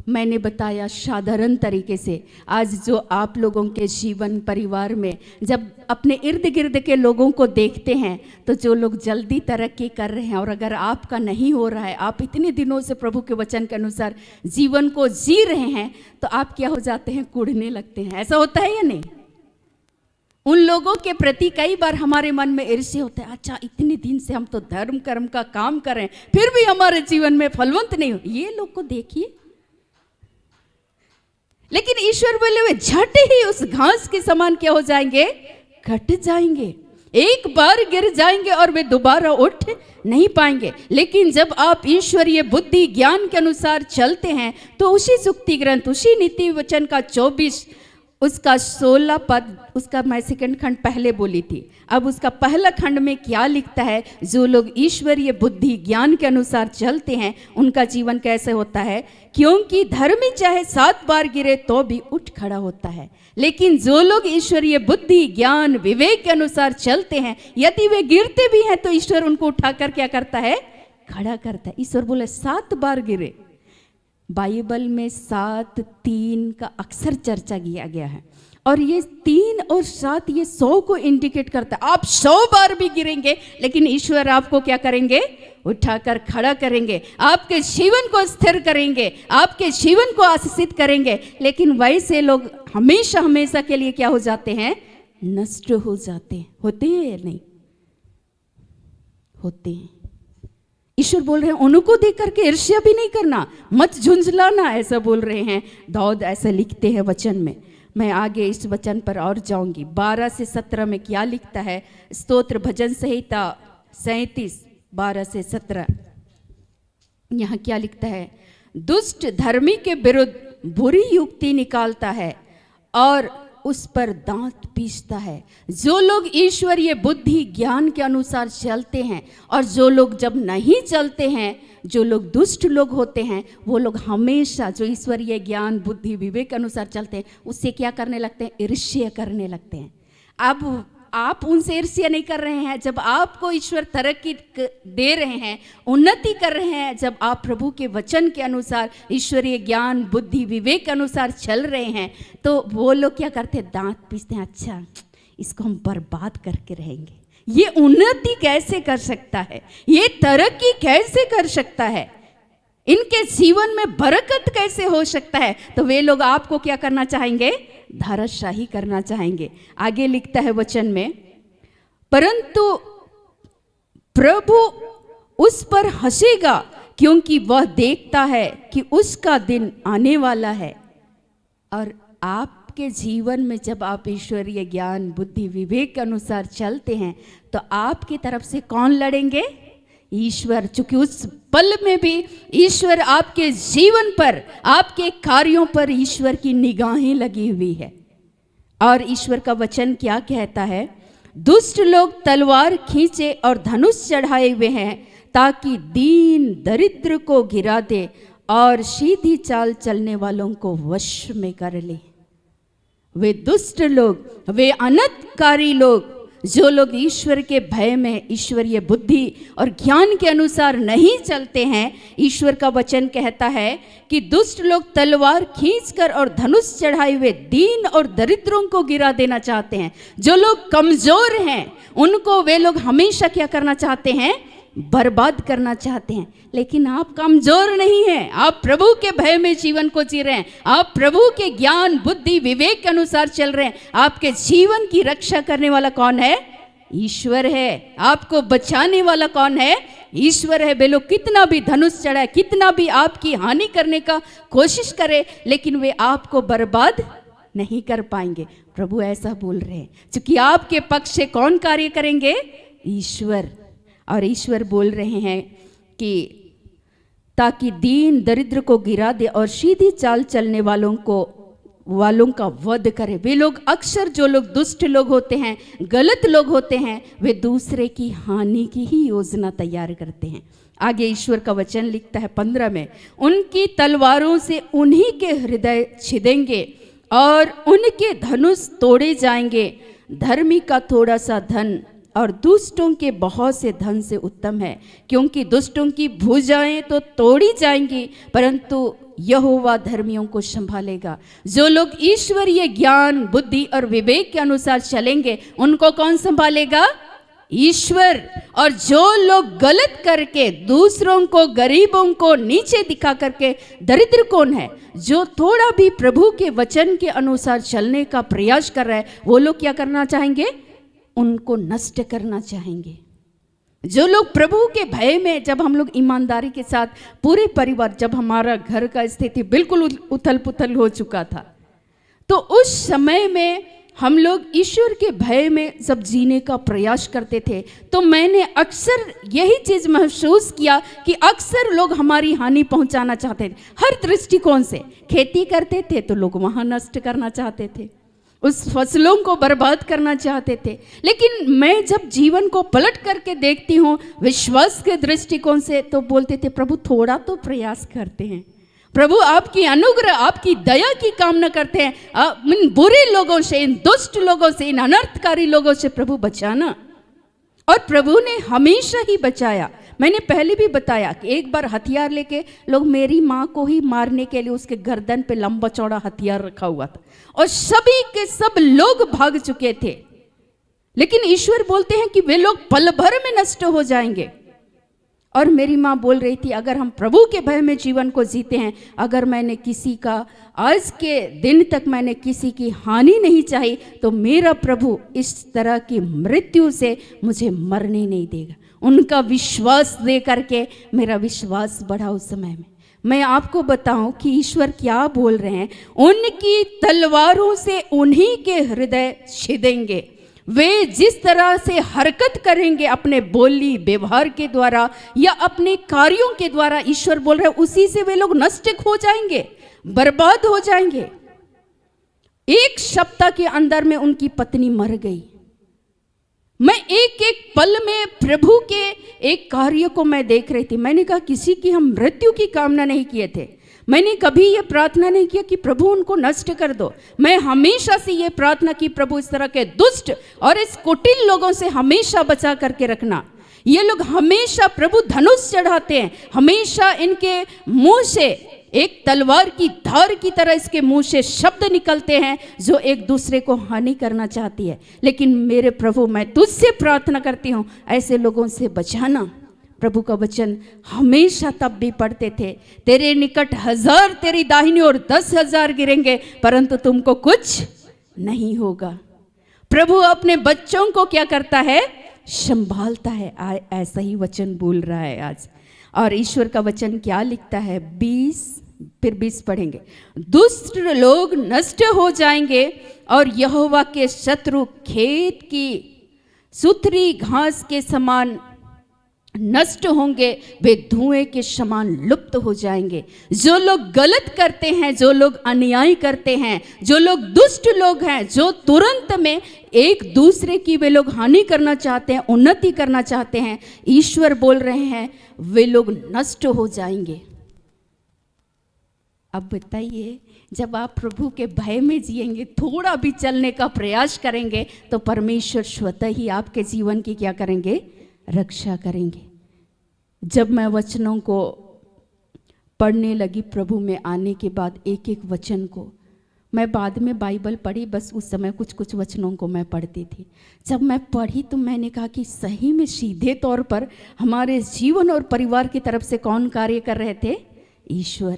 मैंने बताया साधारण तरीके से, आज जो आप लोगों के जीवन परिवार में जब अपने इर्द गिर्द के लोगों को देखते हैं, तो जो लोग जल्दी तरक्की कर रहे हैं और अगर आपका नहीं हो रहा है, आप इतने दिनों से प्रभु के वचन के अनुसार जीवन को जी रहे हैं, तो आप क्या हो जाते हैं? कुढ़ने लगते हैं। ऐसा होता है या नहीं? उन लोगों के प्रति कई बार हमारे मन में ईर्ष्या होता है, अच्छा इतने दिन से हम तो धर्म कर्म का काम कर रहे हैं, फिर भी हमारे जीवन में फलवंत नहीं हो। ये लोग को देखिए। लेकिन ईश्वर बोले वे झट ही उस घास के समान क्या हो जाएंगे? घट जाएंगे। एक बार गिर जाएंगे और वे दोबारा उठ नहीं पाएंगे। लेकिन जब आप ईश्वरीय बुद्धि ज्ञान के अनुसार चलते हैं, तो उसी सुक्ति ग्रंथ, उसी नीति वचन का 24 उसका 16 पद, उसका मैं सेकंड खंड पहले बोली थी, अब उसका पहला खंड में क्या लिखता है? जो लोग ईश्वरीय बुद्धि ज्ञान के अनुसार चलते हैं, उनका जीवन कैसे होता है? क्योंकि धर्मी चाहे 7 बार गिरे तो भी उठ खड़ा होता है। लेकिन जो लोग ईश्वरीय बुद्धि ज्ञान विवेक के अनुसार चलते हैं, यदि वे गिरते भी हैं, तो ईश्वर उनको उठाकर क्या करता है? खड़ा करता है। ईश्वर बोले 7 बार गिरे। बाइबल में 7 3 का अक्सर चर्चा किया गया है, और ये 3 और 7 ये 100 को इंडिकेट करता है। आप 100 बार भी गिरेंगे, लेकिन ईश्वर आपको क्या करेंगे? उठाकर खड़ा करेंगे, आपके जीवन को स्थिर करेंगे, आपके जीवन को आशीषित करेंगे। लेकिन वैसे लोग हमेशा हमेशा के लिए क्या हो जाते हैं? नष्ट हो जाते हैं। होते हैं या नहीं? होते हैं। ईश्वर बोल रहे हैं उनको देख करके ईर्ष्या भी नहीं करना, मत झुंझलाना, ऐसा बोल रहे हैं। दाऊद ऐसा लिखते हैं वचन में। मैं आगे इस वचन पर और जाऊंगी। 12 से 17 में क्या लिखता है? स्तोत्र भजन संहिता 37 12 से 17 यहाँ क्या लिखता है? दुष्ट धर्मी के विरुद्ध बुरी युक्ति निकालता है और उस पर दांत पीसता है। जो लोग ईश्वरीय बुद्धि ज्ञान के अनुसार चलते हैं, और जो लोग जब नहीं चलते हैं, जो लोग दुष्ट लोग होते हैं, वो लोग हमेशा जो ईश्वरीय ज्ञान बुद्धि विवेक के अनुसार चलते हैं, उससे क्या करने लगते हैं? ईर्ष्या करने लगते हैं। अब आप उनसे ईर्ष्या नहीं कर रहे हैं जब आपको ईश्वर तरक्की दे रहे हैं, उन्नति कर रहे हैं, जब आप प्रभु के वचन के अनुसार ईश्वरीय ज्ञान बुद्धि विवेक के अनुसार चल रहे हैं, तो वो लोग क्या करते हैं? दांत पीसते हैं। अच्छा इसको हम बर्बाद करके रहेंगे, ये उन्नति कैसे कर सकता है, ये तरक्की कैसे कर सकता है, इनके जीवन में बरकत कैसे हो सकता है। तो वे लोग आपको क्या करना चाहेंगे? धाराशाही करना चाहेंगे। आगे लिखता है वचन में, परंतु प्रभु उस पर हंसेगा क्योंकि वह देखता है कि उसका दिन आने वाला है। और आपके जीवन में जब आप ईश्वरीय ज्ञान बुद्धि विवेक के अनुसार चलते हैं, तो आपकी तरफ से कौन लड़ेंगे? ईश्वर। चूंकि उस पल में भी ईश्वर आपके जीवन पर, आपके कार्यों पर ईश्वर की निगाहें लगी हुई है। और ईश्वर का वचन क्या कहता है? दुष्ट लोग तलवार खींचे और धनुष चढ़ाए हुए हैं, ताकि दीन दरिद्र को गिरा दे और सीधी चाल चलने वालों को वश में कर ले। वे दुष्ट लोग, वे अनर्थकारी लोग, जो लोग ईश्वर के भय में ईश्वरीय बुद्धि और ज्ञान के अनुसार नहीं चलते हैं, ईश्वर का वचन कहता है कि दुष्ट लोग तलवार खींचकर और धनुष चढ़ाए हुए दीन और दरिद्रों को गिरा देना चाहते हैं। जो लोग कमजोर हैं, उनको वे लोग हमेशा क्या करना चाहते हैं? बर्बाद करना चाहते हैं। लेकिन आप कमजोर नहीं हैं, आप प्रभु के भय में जीवन को जी रहे हैं, आप प्रभु के ज्ञान बुद्धि विवेक के अनुसार चल रहे हैं। आपके जीवन की रक्षा करने वाला कौन है? ईश्वर है। आपको बचाने वाला कौन है? ईश्वर है। वे लोग कितना भी धनुष चढ़ाए, कितना भी आपकी हानि करने का कोशिश करे, लेकिन वे आपको बर्बाद नहीं कर पाएंगे। प्रभु ऐसा बोल रहे हैं, क्योंकि आपके पक्ष से कौन कार्य करेंगे? ईश्वर। और ईश्वर बोल रहे हैं कि ताकि दीन दरिद्र को गिरा दे और सीधी चाल चलने वालों को वालों का वध करे। वे लोग अक्सर, जो लोग दुष्ट लोग होते हैं, गलत लोग होते हैं, वे दूसरे की हानि की ही योजना तैयार करते हैं। आगे ईश्वर का वचन लिखता है 15 में, उनकी तलवारों से उन्हीं के हृदय छिदेंगे और उनके धनुष तोड़े जाएंगे। धर्मी का थोड़ा सा धन और दुष्टों के बहुत से धन से उत्तम है, क्योंकि दुष्टों की भुजाएं तो तोड़ी जाएंगी, परंतु यहोवा धर्मियों को संभालेगा। जो लोग ईश्वरीय ज्ञान, बुद्धि और विवेक के अनुसार चलेंगे, उनको कौन संभालेगा? ईश्वर। और जो लोग गलत करके दूसरों को, गरीबों को नीचे दिखा करके, दरिद्र कौन है? जो थोड़ा भी प्रभु के वचन के अनुसार चलने का प्रयास कर रहा है, वो लोग क्या करना चाहेंगे? उनको नष्ट करना चाहेंगे। जो लोग प्रभु के भय में, जब हम लोग ईमानदारी के साथ पूरे परिवार, जब हमारा घर का स्थिति बिल्कुल उथल पुथल हो चुका था, तो उस समय में हम लोग ईश्वर के भय में जब जीने का प्रयास करते थे, तो मैंने अक्सर यही चीज महसूस किया कि अक्सर लोग हमारी हानि पहुंचाना चाहते थे। हर दृष्टिकोण से खेती करते थे तो लोग वहां नष्ट करना चाहते थे, उस फसलों को बर्बाद करना चाहते थे। लेकिन मैं जब जीवन को पलट करके देखती हूँ विश्वास के दृष्टिकोण से, तो बोलते थे प्रभु थोड़ा तो प्रयास करते हैं, प्रभु आपकी अनुग्रह, आपकी दया की कामना करते हैं। इन बुरे लोगों से, इन दुष्ट लोगों से, इन अनर्थकारी लोगों से प्रभु बचाना। और प्रभु ने हमेशा ही बचाया। मैंने पहले भी बताया कि एक बार हथियार लेके लोग मेरी माँ को ही मारने के लिए उसके गर्दन पे लंबा चौड़ा हथियार रखा हुआ था, और सभी के सब लोग भाग चुके थे। लेकिन ईश्वर बोलते हैं कि वे लोग पल भर में नष्ट हो जाएंगे। और मेरी माँ बोल रही थी, अगर हम प्रभु के भय में जीवन को जीते हैं, अगर मैंने किसी का, आज के दिन तक मैंने किसी की हानि नहीं चाही, तो मेरा प्रभु इस तरह की मृत्यु से मुझे मरने नहीं देगा। उनका विश्वास दे करके मेरा विश्वास बढ़ा उस समय में। मैं आपको बताऊं कि ईश्वर क्या बोल रहे हैं, उनकी तलवारों से उन्हीं के हृदय छिदेंगे। वे जिस तरह से हरकत करेंगे अपने बोली व्यवहार के द्वारा या अपने कार्यों के द्वारा, ईश्वर बोल रहे हैं उसी से वे लोग नष्ट हो जाएंगे, बर्बाद हो जाएंगे। एक सप्ताह के अंदर में उनकी पत्नी मर गई। मैं एक एक पल में प्रभु के एक कार्य को मैं देख रही थी। मैंने कहा किसी की हम मृत्यु की कामना नहीं किए थे, मैंने कभी ये प्रार्थना नहीं किया कि प्रभु उनको नष्ट कर दो। मैं हमेशा से ये प्रार्थना की प्रभु इस तरह के दुष्ट और इस कुटिल लोगों से हमेशा बचा करके रखना। ये लोग हमेशा प्रभु धनुष चढ़ाते हैं, हमेशा इनके मुंह से एक तलवार की धार की तरह इसके मुंह से शब्द निकलते हैं जो एक दूसरे को हानि करना चाहती है। लेकिन मेरे प्रभु, मैं तुझसे प्रार्थना करती हूँ ऐसे लोगों से बचाना। प्रभु का वचन हमेशा तब भी पढ़ते थे, तेरे निकट 1000 तेरी दाहिनी और 10,000 गिरेंगे परंतु तुमको कुछ नहीं होगा। प्रभु अपने बच्चों को क्या करता है? संभालता है। ऐसा ही वचन बोल रहा है आज। और ईश्वर का वचन क्या लिखता है? 20 पढ़ेंगे। दुष्ट लोग नष्ट हो जाएंगे और यहोवा के शत्रु खेत की सुथरी घास के समान नष्ट होंगे, वे धुएं के समान लुप्त हो जाएंगे। जो लोग गलत करते हैं, जो लोग अन्याय करते हैं, जो लोग दुष्ट लोग हैं, जो तुरंत में एक दूसरे की वे लोग हानि करना चाहते हैं, उन्नति करना चाहते हैं, ईश्वर बोल रहे हैं वे लोग नष्ट हो जाएंगे। अब बताइए, जब आप प्रभु के भय में जिएंगे, थोड़ा भी चलने का प्रयास करेंगे, तो परमेश्वर स्वतः ही आपके जीवन की क्या करेंगे? रक्षा करेंगे। जब मैं वचनों को पढ़ने लगी प्रभु में आने के बाद, एक एक वचन को मैं बाद में बाइबल पढ़ी, बस उस समय कुछ कुछ वचनों को मैं पढ़ती थी। जब मैं पढ़ी तो मैंने कहा कि सही में सीधे तौर पर हमारे जीवन और परिवार की तरफ से कौन कार्य कर रहे थे? ईश्वर।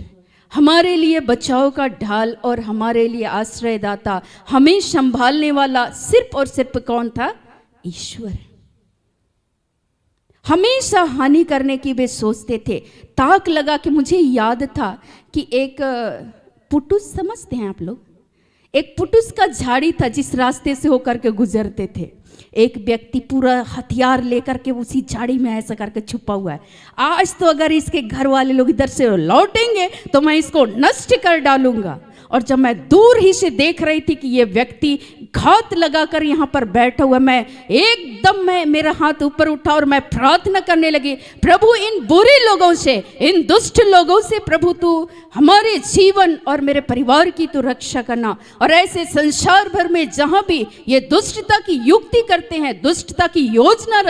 हमारे लिए बचाव का ढाल और हमारे लिए आश्रयदाता, हमें संभालने वाला सिर्फ और सिर्फ कौन था? ईश्वर। हमेशा हानि करने की वे सोचते थे। ताक लगा कि मुझे याद था कि एक पुटुस, समझते हैं आप लोग, एक पुटुस का झाड़ी था जिस रास्ते से होकर के गुजरते थे। एक व्यक्ति पूरा हथियार लेकर के उसी झाड़ी में ऐसा करके छुपा हुआ है। आज तो अगर इसके घर वाले लोग इधर से लौटेंगे तो मैं इसको नष्ट कर डालूंगा। और जब मैं दूर ही से देख रही थी कि ये व्यक्ति घात लगाकर यहाँ पर बैठा हुआ, मैं एकदम मेरा हाथ ऊपर उठा और मैं प्रार्थना करने लगी, प्रभु इन बुरे लोगों से, इन दुष्ट लोगों से प्रभु तू हमारे जीवन और मेरे परिवार की तू रक्षा करना। और ऐसे संसार भर में जहाँ भी ये दुष्टता की युक्ति करते हैं, दुष्टता की योजना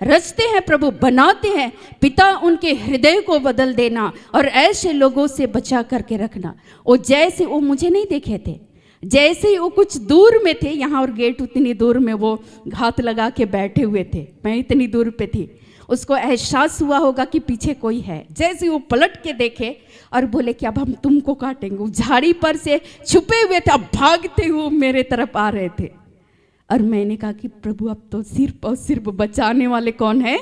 रचते हैं प्रभु, बनाते हैं, पिता उनके हृदय को बदल देना और ऐसे लोगों से बचा करके रखना। वो जैसे वो मुझे नहीं देखे थे, जैसे ही वो कुछ दूर में थे, यहाँ और गेट उतनी दूर में वो घात लगा के बैठे हुए थे, मैं इतनी दूर पे थी, उसको एहसास हुआ होगा कि पीछे कोई है। जैसे वो पलट के देखे और बोले कि अब हम तुमको काटेंगे। वो झाड़ी पर से छुपे हुए थे, अब भागते हुए मेरे तरफ आ रहे थे। और मैंने कहा कि प्रभु अब तो सिर्फ और सिर्फ बचाने वाले कौन है?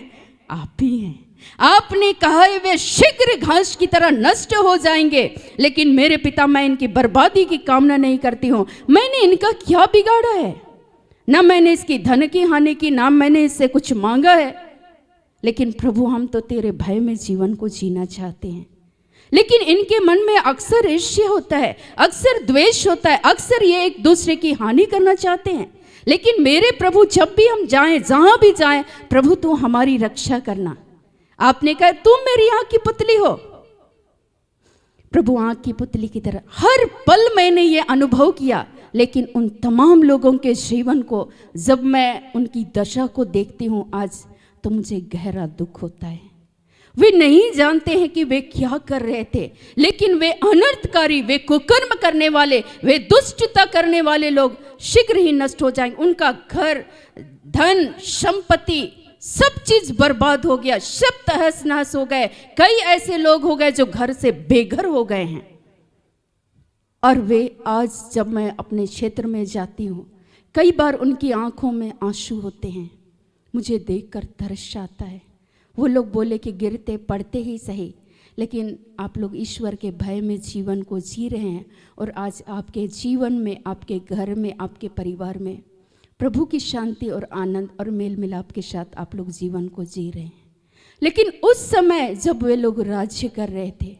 आप ही हैं। आपने कहा है वे शीघ्र घास की तरह नष्ट हो जाएंगे, लेकिन मेरे पिता मैं इनकी बर्बादी की कामना नहीं करती हूँ। मैंने इनका क्या बिगाड़ा है? ना मैंने इसकी धन की हानि की, ना मैंने इससे कुछ मांगा है, लेकिन प्रभु हम तो तेरे भय में जीवन को जीना चाहते हैं। लेकिन इनके मन में अक्सर ईर्ष्या होता है, अक्सर द्वेष होता है, अक्सर ये एक दूसरे की हानि करना चाहते हैं। लेकिन मेरे प्रभु जब भी हम जाएं, जहां भी जाएं, प्रभु तू हमारी रक्षा करना। आपने कहा तुम मेरी आंख की पुतली हो। प्रभु आंख की पुतली की तरह हर पल मैंने ये अनुभव किया, लेकिन उन तमाम लोगों के जीवन को जब मैं उनकी दशा को देखती हूँ आज, तो मुझे गहरा दुख होता है। वे नहीं जानते हैं कि वे क्या कर रहे थे, लेकिन वे अनर्थकारी, वे कुकर्म करने वाले, वे दुष्टता करने वाले लोग शीघ्र ही नष्ट हो जाएंगे। उनका घर, धन, संपत्ति, सब चीज बर्बाद हो गया, सब तहस नहस हो गए। कई ऐसे लोग हो गए जो घर से बेघर हो गए हैं। और वे आज जब मैं अपने क्षेत्र में जाती हूँ, कई बार उनकी आंखों में आंसू होते हैं, मुझे देखकर तरस आता है। वो लोग बोले कि गिरते पड़ते ही सही, लेकिन आप लोग ईश्वर के भय में जीवन को जी रहे हैं। और आज आपके जीवन में, आपके घर में, आपके परिवार में प्रभु की शांति और आनंद और मेल मिलाप के साथ आप लोग जीवन को जी रहे हैं। लेकिन उस समय जब वे लोग राज्य कर रहे थे,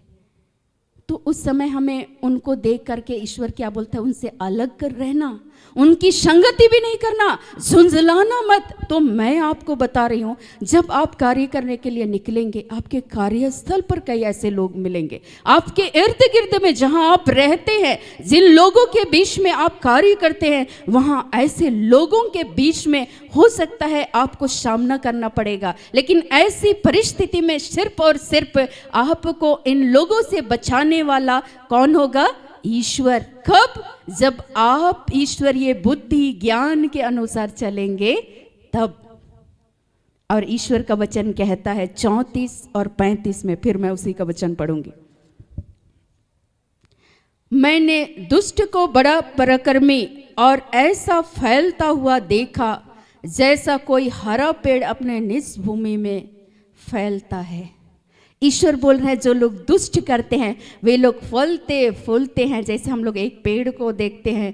तो उस समय हमें उनको देख करके ईश्वर क्या बोलता है? उनसे अलग कर रहना, उनकी संगति भी नहीं करना, झुंझलाना मत। तो मैं आपको बता रही हूँ, जब आप कार्य करने के लिए निकलेंगे, आपके कार्यस्थल पर कई ऐसे लोग मिलेंगे, आपके इर्द गिर्द में जहाँ आप रहते हैं, जिन लोगों के बीच में आप कार्य करते हैं, वहाँ ऐसे लोगों के बीच में हो सकता है आपको सामना करना पड़ेगा। लेकिन ऐसी परिस्थिति में सिर्फ और सिर्फ आपको इन लोगों से बचाने वाला कौन होगा? ईश्वर। कब? जब आप ईश्वरीय बुद्धि ज्ञान के अनुसार चलेंगे तब। और ईश्वर का वचन कहता है 34 और 35 में, फिर मैं उसी का वचन पढ़ूंगी। मैंने दुष्ट को बड़ा पराक्रमी और ऐसा फैलता हुआ देखा जैसा कोई हरा पेड़ अपने निज भूमि में फैलता है। ईश्वर बोल रहे हैं जो लोग दुष्ट करते हैं वे लोग फलते फूलते हैं। जैसे हम लोग एक पेड़ को देखते हैं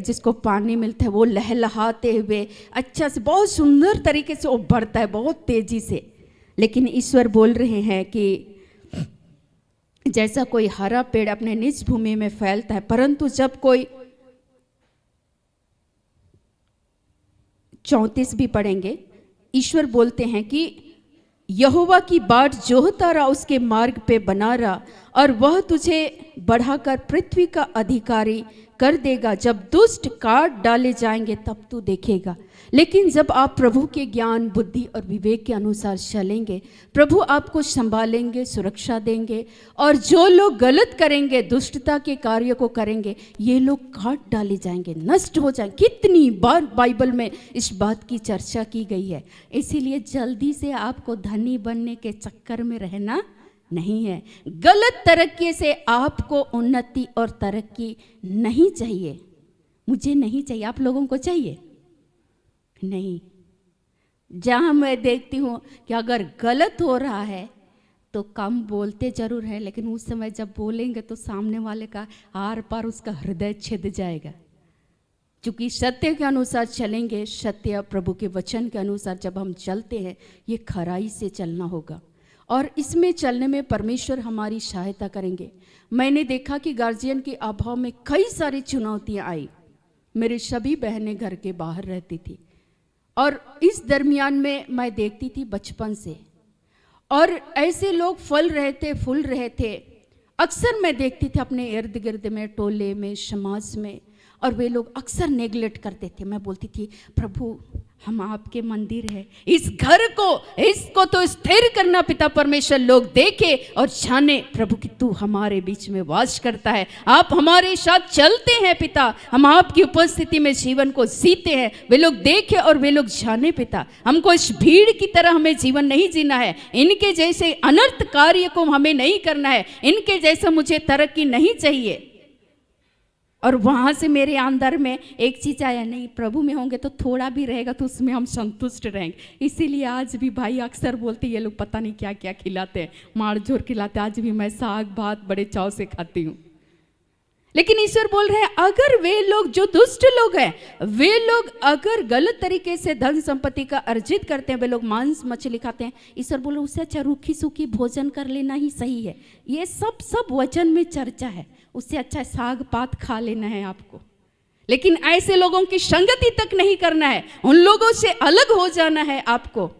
जिसको पानी मिलता है, वो लहलहाते हुए अच्छा से बहुत सुंदर तरीके से वो बढ़ता है बहुत तेजी से। लेकिन ईश्वर बोल रहे हैं कि जैसा कोई हरा पेड़ अपने निज भूमि में फैलता है, परंतु जब कोई 34 भी पढ़ेंगे, ईश्वर बोलते हैं कि यहोवा की बाट जोहता रहा, उसके मार्ग पे बना रहा, और वह तुझे बढ़ाकर पृथ्वी का अधिकारी कर देगा। जब दुष्ट काट डाले जाएंगे तब तू देखेगा। लेकिन जब आप प्रभु के ज्ञान, बुद्धि और विवेक के अनुसार चलेंगे, प्रभु आपको संभालेंगे, सुरक्षा देंगे। और जो लोग गलत करेंगे, दुष्टता के कार्य को करेंगे, ये लोग काट डाले जाएंगे, नष्ट हो जाएंगे। कितनी बार बाइबल में इस बात की चर्चा की गई है। इसीलिए जल्दी से आपको धनी बनने के चक्कर में रहना नहीं है। गलत तरीके से आपको उन्नति और तरक्की नहीं चाहिए। मुझे नहीं चाहिए, आप लोगों को चाहिए नहीं। जहाँ मैं देखती हूँ कि अगर गलत हो रहा है तो कम बोलते जरूर है, लेकिन उस समय जब बोलेंगे तो सामने वाले का आर पार उसका हृदय छिद जाएगा। क्योंकि सत्य के अनुसार चलेंगे, सत्य प्रभु के वचन के अनुसार जब हम चलते हैं, ये खराई से चलना होगा। और इसमें चलने में परमेश्वर हमारी सहायता करेंगे। मैंने देखा कि गार्जियन के अभाव में कई सारी चुनौतियां आई। मेरी सभी बहनें घर के बाहर रहती थी और इस दरमियान में मैं देखती थी बचपन से, और ऐसे लोग फल रहे थे, फूल रहे थे। अक्सर मैं देखती थी अपने इर्द गिर्द में, टोले में, समाज में, और वे लोग अक्सर नेगलेक्ट करते थे। मैं बोलती थी प्रभु हम आपके मंदिर है, इस घर को, इसको तो स्थिर करना पिता परमेश्वर, लोग देखे और जाने प्रभु कि तू हमारे बीच में वास करता है, आप हमारे साथ चलते हैं पिता, हम आपकी उपस्थिति में जीवन को जीते हैं। वे लोग देखे और वे लोग जाने पिता, हमको इस भीड़ की तरह हमें जीवन नहीं जीना है, इनके जैसे अनर्थ कार्य को हमें नहीं करना है, इनके जैसा मुझे तरक्की नहीं चाहिए। और वहाँ से मेरे अंदर में एक चीज़ आया, नहीं प्रभु में होंगे तो थोड़ा भी रहेगा तो उसमें हम संतुष्ट रहेंगे। इसीलिए आज भी भाई अक्सर बोलते ये लोग पता नहीं क्या क्या खिलाते हैं, मार जोर खिलाते, आज भी मैं साग भात बड़े चाव से खाती हूँ। लेकिन ईश्वर बोल रहे हैं अगर वे लोग जो दुष्ट लोग हैं, वे लोग अगर गलत तरीके से धन संपत्ति का अर्जित करते हैं, वे लोग मांस मछली खाते हैं, ईश्वर बोल रहे उससे अच्छा रूखी सूखी भोजन कर लेना ही सही है। ये सब वचन में चर्चा है, उससे अच्छा साग पात खा लेना है आपको। लेकिन ऐसे लोगों की संगति तक नहीं करना है, उन लोगों से अलग हो जाना है आपको।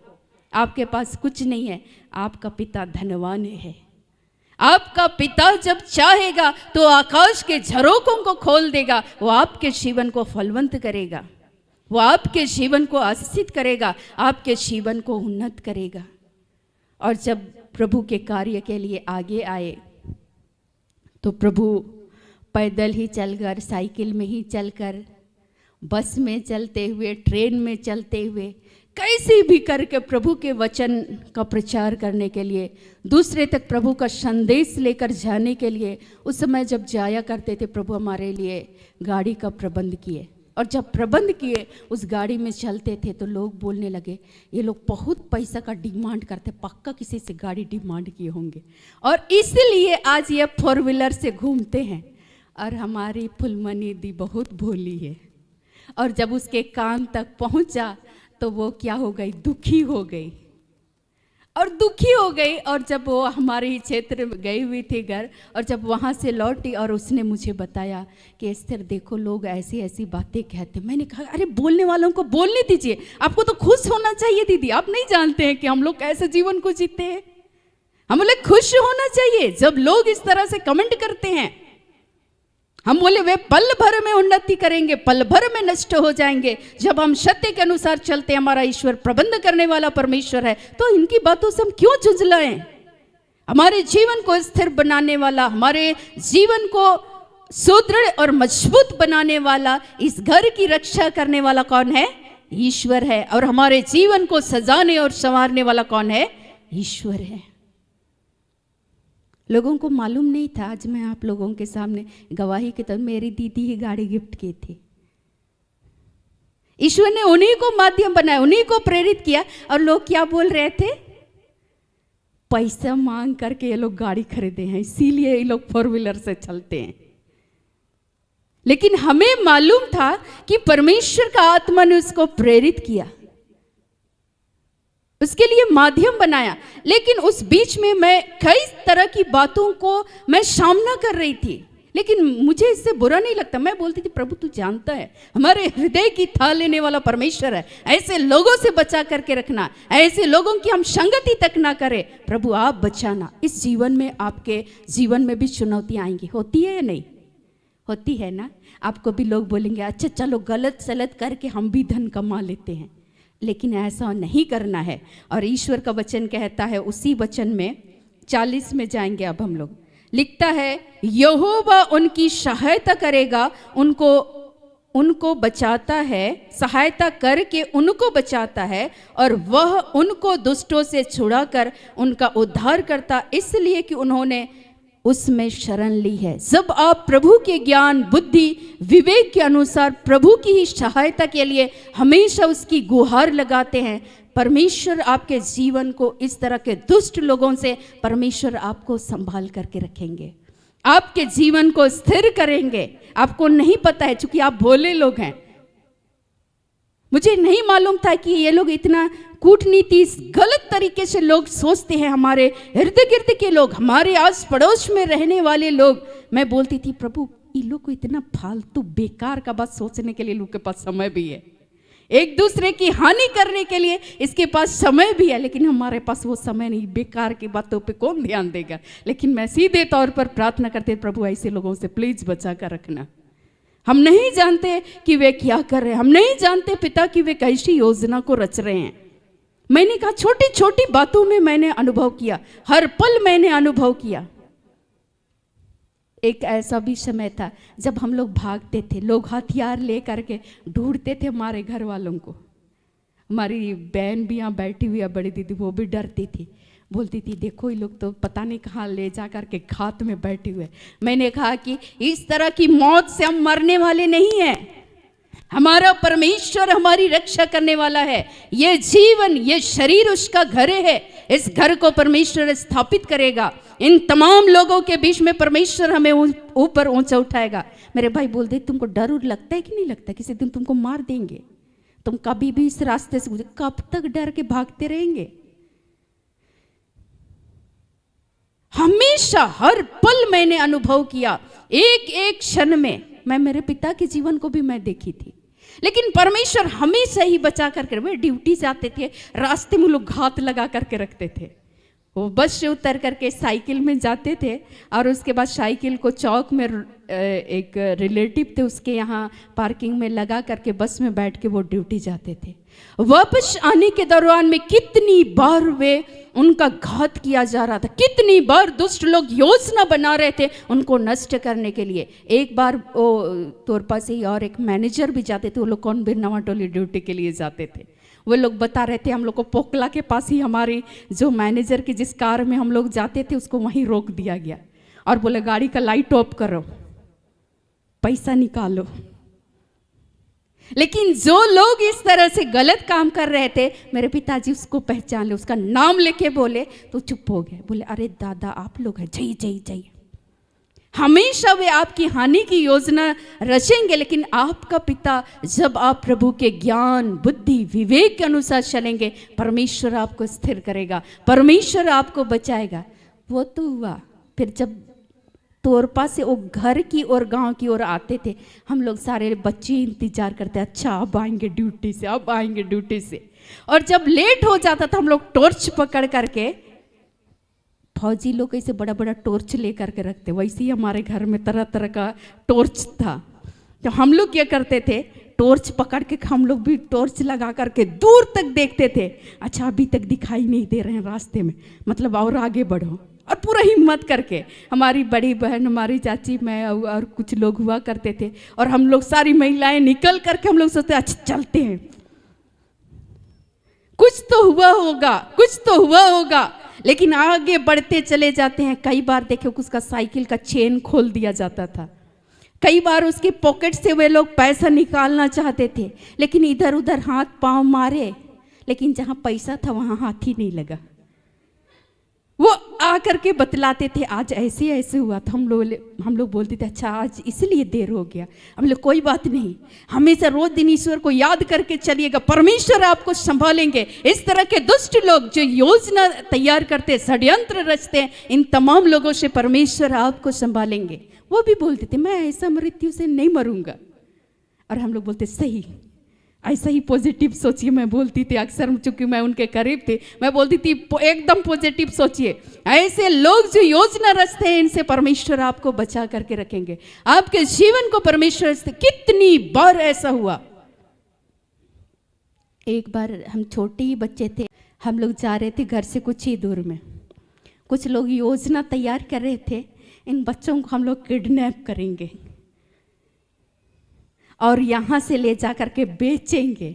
आपके पास कुछ नहीं है, आपका पिता धनवान है। आपका पिता जब चाहेगा तो आकाश के झरोकों को खोल देगा, वो आपके जीवन को फलवंत करेगा, वो आपके जीवन को आशीषित करेगा, आपके जीवन को उन्नत करेगा। और जब प्रभु के कार्य के लिए आगे आए तो प्रभु पैदल ही चलकर, साइकिल में ही चलकर, बस में चलते हुए, ट्रेन में चलते हुए, कैसे भी करके प्रभु के वचन का प्रचार करने के लिए, दूसरे तक प्रभु का संदेश लेकर जाने के लिए उस समय जब जाया करते थे, प्रभु हमारे लिए गाड़ी का प्रबंध किए। और जब प्रबंध किए, उस गाड़ी में चलते थे तो लोग बोलने लगे ये लोग बहुत पैसा का डिमांड करते, पक्का किसी से गाड़ी डिमांड किए होंगे, और इसलिए आज ये 4 व्हीलर से घूमते हैं। और हमारी फुलमनी दी बहुत भोली है, और जब उसके कान तक पहुंचा तो वो क्या हो गई, दुखी हो गई, और दुखी हो गई। और जब वो हमारे ही क्षेत्र में गई हुई थी घर, और जब वहाँ से लौटी और उसने मुझे बताया कि एस्तर देखो लोग ऐसी ऐसी बातें कहते। मैंने कहा अरे बोलने वालों को बोलने दीजिए, आपको तो खुश होना चाहिए दीदी, आप नहीं जानते हैं कि हम लोग कैसे जीवन को जीते हैं। हम बोले खुश होना चाहिए जब लोग इस तरह से कमेंट करते हैं। हम बोले वे पल भर में उन्नति करेंगे, पल भर में नष्ट हो जाएंगे। जब हम सत्य के अनुसार चलते हैं, हमारा ईश्वर प्रबंध करने वाला परमेश्वर है, तो इनकी बातों से हम क्यों झुंझलाएं। हमारे जीवन को स्थिर बनाने वाला, हमारे जीवन को सुदृढ़ और मजबूत बनाने वाला, इस घर की रक्षा करने वाला कौन है? ईश्वर है। और हमारे जीवन को सजाने और संवारने वाला कौन है? ईश्वर है। लोगों को मालूम नहीं था, आज मैं आप लोगों के सामने गवाही के तौर मेरी दीदी ही गाड़ी गिफ्ट की थी। ईश्वर ने उन्हीं को माध्यम बनाया, उन्हीं को प्रेरित किया। और लोग क्या बोल रहे थे? पैसा मांग करके ये लोग गाड़ी खरीदे हैं, इसीलिए ये लोग 4 व्हीलर से चलते हैं। लेकिन हमें मालूम था कि परमेश्वर का आत्मा ने उसको प्रेरित किया, उसके लिए माध्यम बनाया। लेकिन उस बीच में मैं कई तरह की बातों को मैं सामना कर रही थी, लेकिन मुझे इससे बुरा नहीं लगता। मैं बोलती थी प्रभु तू जानता है हमारे हृदय की थाह लेने वाला परमेश्वर है, ऐसे लोगों से बचा करके रखना, ऐसे लोगों की हम संगति तक ना करें। प्रभु आप बचाना। इस जीवन में, आपके जीवन में भी चुनौतियां आएंगी, होती है या नहीं? होती है ना। आपको भी लोग बोलेंगे अच्छा चलो गलत सलत करके हम भी धन कमा लेते हैं, लेकिन ऐसा नहीं करना है। और ईश्वर का वचन कहता है, उसी वचन में 40 में जाएंगे अब हम लोग, लिखता है यहोवा उनकी सहायता करेगा, उनको बचाता है, सहायता करके उनको बचाता है, और वह उनको दुष्टों से छुड़ाकर उनका उद्धार करता, इसलिए कि उन्होंने उसमें शरण ली है। जब आप प्रभु के ज्ञान, बुद्धि, विवेक के अनुसार प्रभु की ही सहायता के लिए हमेशा उसकी गुहार लगाते हैं, परमेश्वर आपके जीवन को इस तरह के दुष्ट लोगों से परमेश्वर आपको संभाल करके रखेंगे, आपके जीवन को स्थिर करेंगे। आपको नहीं पता है, चूंकि आप भोले लोग हैं, मुझे नहीं मालूम था कि ये लोग इतना कूटनीति गलत तरीके से लोग सोचते हैं। हमारे इर्द गिर्द के लोग, हमारे आस पड़ोस में रहने वाले लोग। मैं बोलती थी प्रभु इन लोग को इतना फालतू बेकार का बात सोचने के लिए लोग के पास समय भी है, एक दूसरे की हानि करने के लिए इसके पास समय भी है, लेकिन हमारे पास वो समय नहीं। बेकार की बातों पे कौन ध्यान देगा। लेकिन मैं सीधे तौर पर प्रार्थना करते प्रभु ऐसे लोगों से प्लीज बचा कर रखना। हम नहीं जानते कि वे क्या कर रहे हैं, हम नहीं जानते पिता कि वे कैसी योजना को रच रहे हैं। मैंने कहा छोटी छोटी बातों में मैंने अनुभव किया, हर पल मैंने अनुभव किया। एक ऐसा भी समय था जब हम लोग भागते थे, लोग हथियार ले करके ढूंढते थे हमारे घर वालों को। हमारी बहन भी यहाँ बैठी हुई है, बड़ी दीदी, वो भी डरती थी, बोलती थी देखो ये लोग तो पता नहीं कहाँ ले जा करके घात में बैठे हुए। मैंने कहा कि इस तरह की मौत से हम मरने वाले नहीं हैं, हमारा परमेश्वर हमारी रक्षा करने वाला है। ये जीवन, ये शरीर उसका घर है, इस घर को परमेश्वर स्थापित करेगा। इन तमाम लोगों के बीच में परमेश्वर हमें ऊपर ऊंचा उठाएगा। मेरे भाई बोलते तुमको डर लगता है कि नहीं लगता, किसी दिन तुमको मार देंगे, तुम कभी भी इस रास्ते से गुजर, कब तक डर के भागते रहेंगे। हमेशा हर पल मैंने अनुभव किया, एक एक क्षण में। मैं मेरे पिता के जीवन को भी मैं देखी थी, लेकिन परमेश्वर हमेशा ही बचा करके। वे ड्यूटी से आते थे, रास्ते में लोग घात लगा करके रखते थे। वो बस से उतर करके साइकिल में जाते थे और उसके बाद साइकिल को चौक में एक रिलेटिव थे उसके यहाँ पार्किंग में लगा करके बस में बैठ के वो ड्यूटी जाते थे। वापस आने के दौरान में कितनी बार वे उनका घात किया जा रहा था, कितनी बार दुष्ट लोग योजना बना रहे थे उनको नष्ट करने के लिए। एक बार वो तोरपा से ही और एक मैनेजर भी जाते थे, वो लोग कौन भी नवा टोली ड्यूटी के लिए जाते थे। वो लोग बता रहे थे हम लोग को पोकला के पास ही हमारी जो मैनेजर की जिस कार में हम लोग जाते थे उसको वहीं रोक दिया गया और बोले गाड़ी का लाइट ऑफ करो, पैसा निकालो। लेकिन जो लोग इस तरह से गलत काम कर रहे थे, मेरे पिताजी उसको पहचान ले, उसका नाम लेके बोले तो चुप हो गए। बोले अरे दादा आप लोग हैं, जय जय जय। हमेशा वे आपकी हानि की योजना रचेंगे, लेकिन आपका पिता जब आप प्रभु के ज्ञान, बुद्धि, विवेक के अनुसार चलेंगे, परमेश्वर आपको स्थिर करेगा, परमेश्वर आपको बचाएगा। वो तो हुआ। फिर जब तोरपा से वो घर की और गांव की ओर आते थे, हम लोग सारे बच्चे इंतजार करते, अच्छा अब आएंगे ड्यूटी से, अब आएंगे ड्यूटी से। और जब लेट हो जाता था हम लोग टॉर्च पकड़ करके, फौजी लोग ऐसे बड़ा बड़ा टॉर्च ले करके रखते, वैसे ही हमारे घर में तरह तरह का टॉर्च था। तो हम लोग क्या करते थे, टॉर्च पकड़ के हम लोग भी टॉर्च लगा करके दूर तक देखते थे। अच्छा अभी तक दिखाई नहीं दे रहे हैं रास्ते में, मतलब और आगे बढ़ो। और पूरा हिम्मत करके हमारी बड़ी बहन, हमारी चाची, मैं और कुछ लोग हुआ करते थे, और हम लोग सारी महिलाएं निकल करके हम लोग सोचते अच्छा चलते हैं, कुछ तो हुआ होगा, कुछ तो हुआ होगा। लेकिन आगे बढ़ते चले जाते हैं। कई बार देखे उसका साइकिल का चेन खोल दिया जाता था, कई बार उसके पॉकेट से वे लोग पैसा निकालना चाहते थे, लेकिन इधर उधर हाथ पांव मारे, लेकिन जहां पैसा था वहां हाथ ही नहीं लगा। वो आकर के बतलाते थे आज ऐसे ऐसे हुआ था। हम लोग बोलते थे अच्छा आज इसलिए देर हो गया। हम लोग कोई बात नहीं, हमेशा रोज दिन ईश्वर को याद करके चलिएगा, परमेश्वर आपको संभालेंगे। इस तरह के दुष्ट लोग जो योजना तैयार करते, षड्यंत्र रचते हैं, इन तमाम लोगों से परमेश्वर आपको संभालेंगे। वो भी बोलते थे मैं ऐसा मृत्यु से नहीं मरूंगा, और हम लोग बोलते सही, ऐसा ही पॉजिटिव सोचिए। मैं बोलती थी अक्सर, चूंकि मैं उनके करीब थी, मैं बोलती थी एकदम पॉजिटिव सोचिए। ऐसे लोग जो योजना रचते हैं, इनसे परमेश्वर आपको बचा करके रखेंगे, आपके जीवन को परमेश्वर से। कितनी बार ऐसा हुआ। एक बार हम छोटे ही बच्चे थे, हम लोग जा रहे थे घर से कुछ ही दूर में, कुछ लोग योजना तैयार कर रहे थे, इन बच्चों को हम लोग किडनैप करेंगे और यहाँ से ले जा कर के बेचेंगे।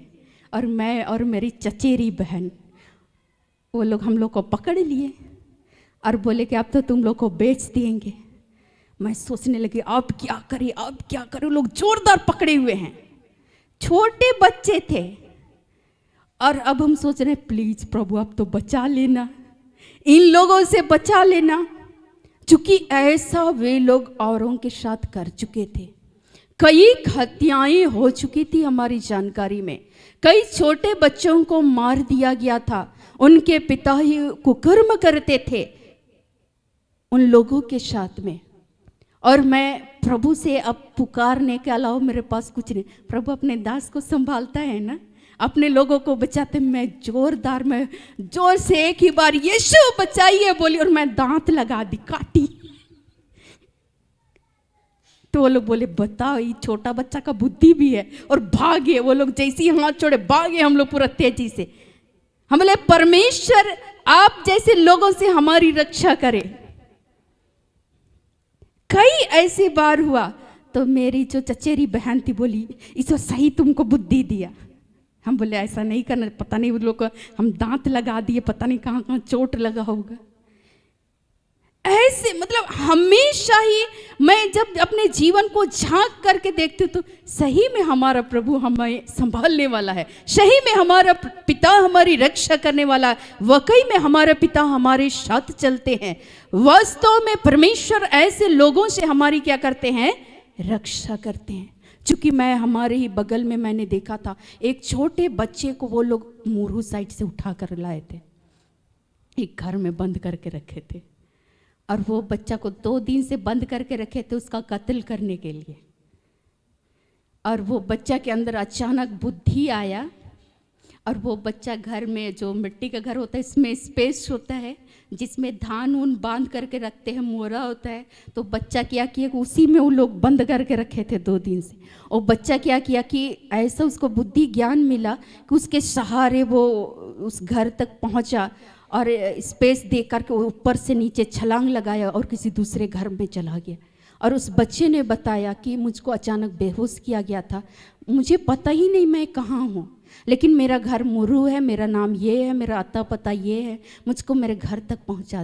और मैं और मेरी चचेरी बहन, वो लोग हम लोग को पकड़ लिए और बोले कि अब तो तुम लोग को बेच देंगे। मैं सोचने लगी अब क्या करें, अब क्या करूँ। लोग जोरदार पकड़े हुए हैं, छोटे बच्चे थे, और अब हम सोच रहे प्लीज प्रभु अब तो बचा लेना, इन लोगों से बचा लेना। चूंकि ऐसा वे लोग औरों के साथ कर चुके थे, कई हत्याएं हो चुकी थी हमारी जानकारी में, कई छोटे बच्चों को मार दिया गया था, उनके पिता ही कुकर्म करते थे उन लोगों के साथ में। और मैं प्रभु से अब पुकारने के अलावा मेरे पास कुछ नहीं। प्रभु अपने दास को संभालता है ना, अपने लोगों को बचाते। मैं जोर से एक ही बार यीशु बचाइए बोली और मैं दांत लगा दी, काटी। तो वो लोग बोले बताओ, ये छोटा बच्चा का बुद्धि भी है, और भागे वो लोग। जैसे ही हाथ छोड़े भागे हम लोग पूरा तेजी से। हम बोले परमेश्वर आप जैसे लोगों से हमारी रक्षा करे। कई ऐसी बार हुआ तो मेरी जो चचेरी बहन थी बोली इसको सही तुमको बुद्धि दिया। हम बोले ऐसा नहीं करना, पता नहीं उन लोग को हम दांत लगा दिए, पता नहीं कहाँ कहाँ चोट लगा होगा। ऐसे मतलब हमेशा ही मैं जब अपने जीवन को झांक करके देखती हूँ तो सही में हमारा प्रभु हमें संभालने वाला है, सही में हमारा पिता हमारी रक्षा करने वाला है, वाकई में हमारा पिता हमारे साथ चलते हैं। वास्तव में परमेश्वर ऐसे लोगों से हमारी क्या करते हैं, रक्षा करते हैं। चूंकि मैं हमारे ही बगल में मैंने देखा था एक छोटे बच्चे को वो लोग मुरहू साइड से उठा कर लाए थे, एक घर में बंद करके रखे थे, और वो बच्चा को 2 दिन से बंद करके रखे थे उसका कत्ल करने के लिए। और वो बच्चा के अंदर अचानक बुद्धि आया, और वो बच्चा घर में जो मिट्टी का घर होता है इसमें स्पेस होता है जिसमें धान ऊन बांध करके रखते हैं, मोरा होता है। तो बच्चा क्या किया कि उसी में वो लोग बंद करके रखे थे 2 दिन से। और बच्चा क्या किया कि ऐसा उसको बुद्धि ज्ञान मिला कि उसके सहारे वो उस घर तक पहुंचा और स्पेस दे करके ऊपर से नीचे छलांग लगाया और किसी दूसरे घर में चला गया। और उस बच्चे ने बताया कि मुझको अचानक बेहोश किया गया था, मुझे पता ही नहीं मैं कहाँ हूँ, लेकिन मेरा घर मुरू है, मेरा नाम ये है, मेरा अता पता ये है, मुझको मेरे घर तक पहुँचा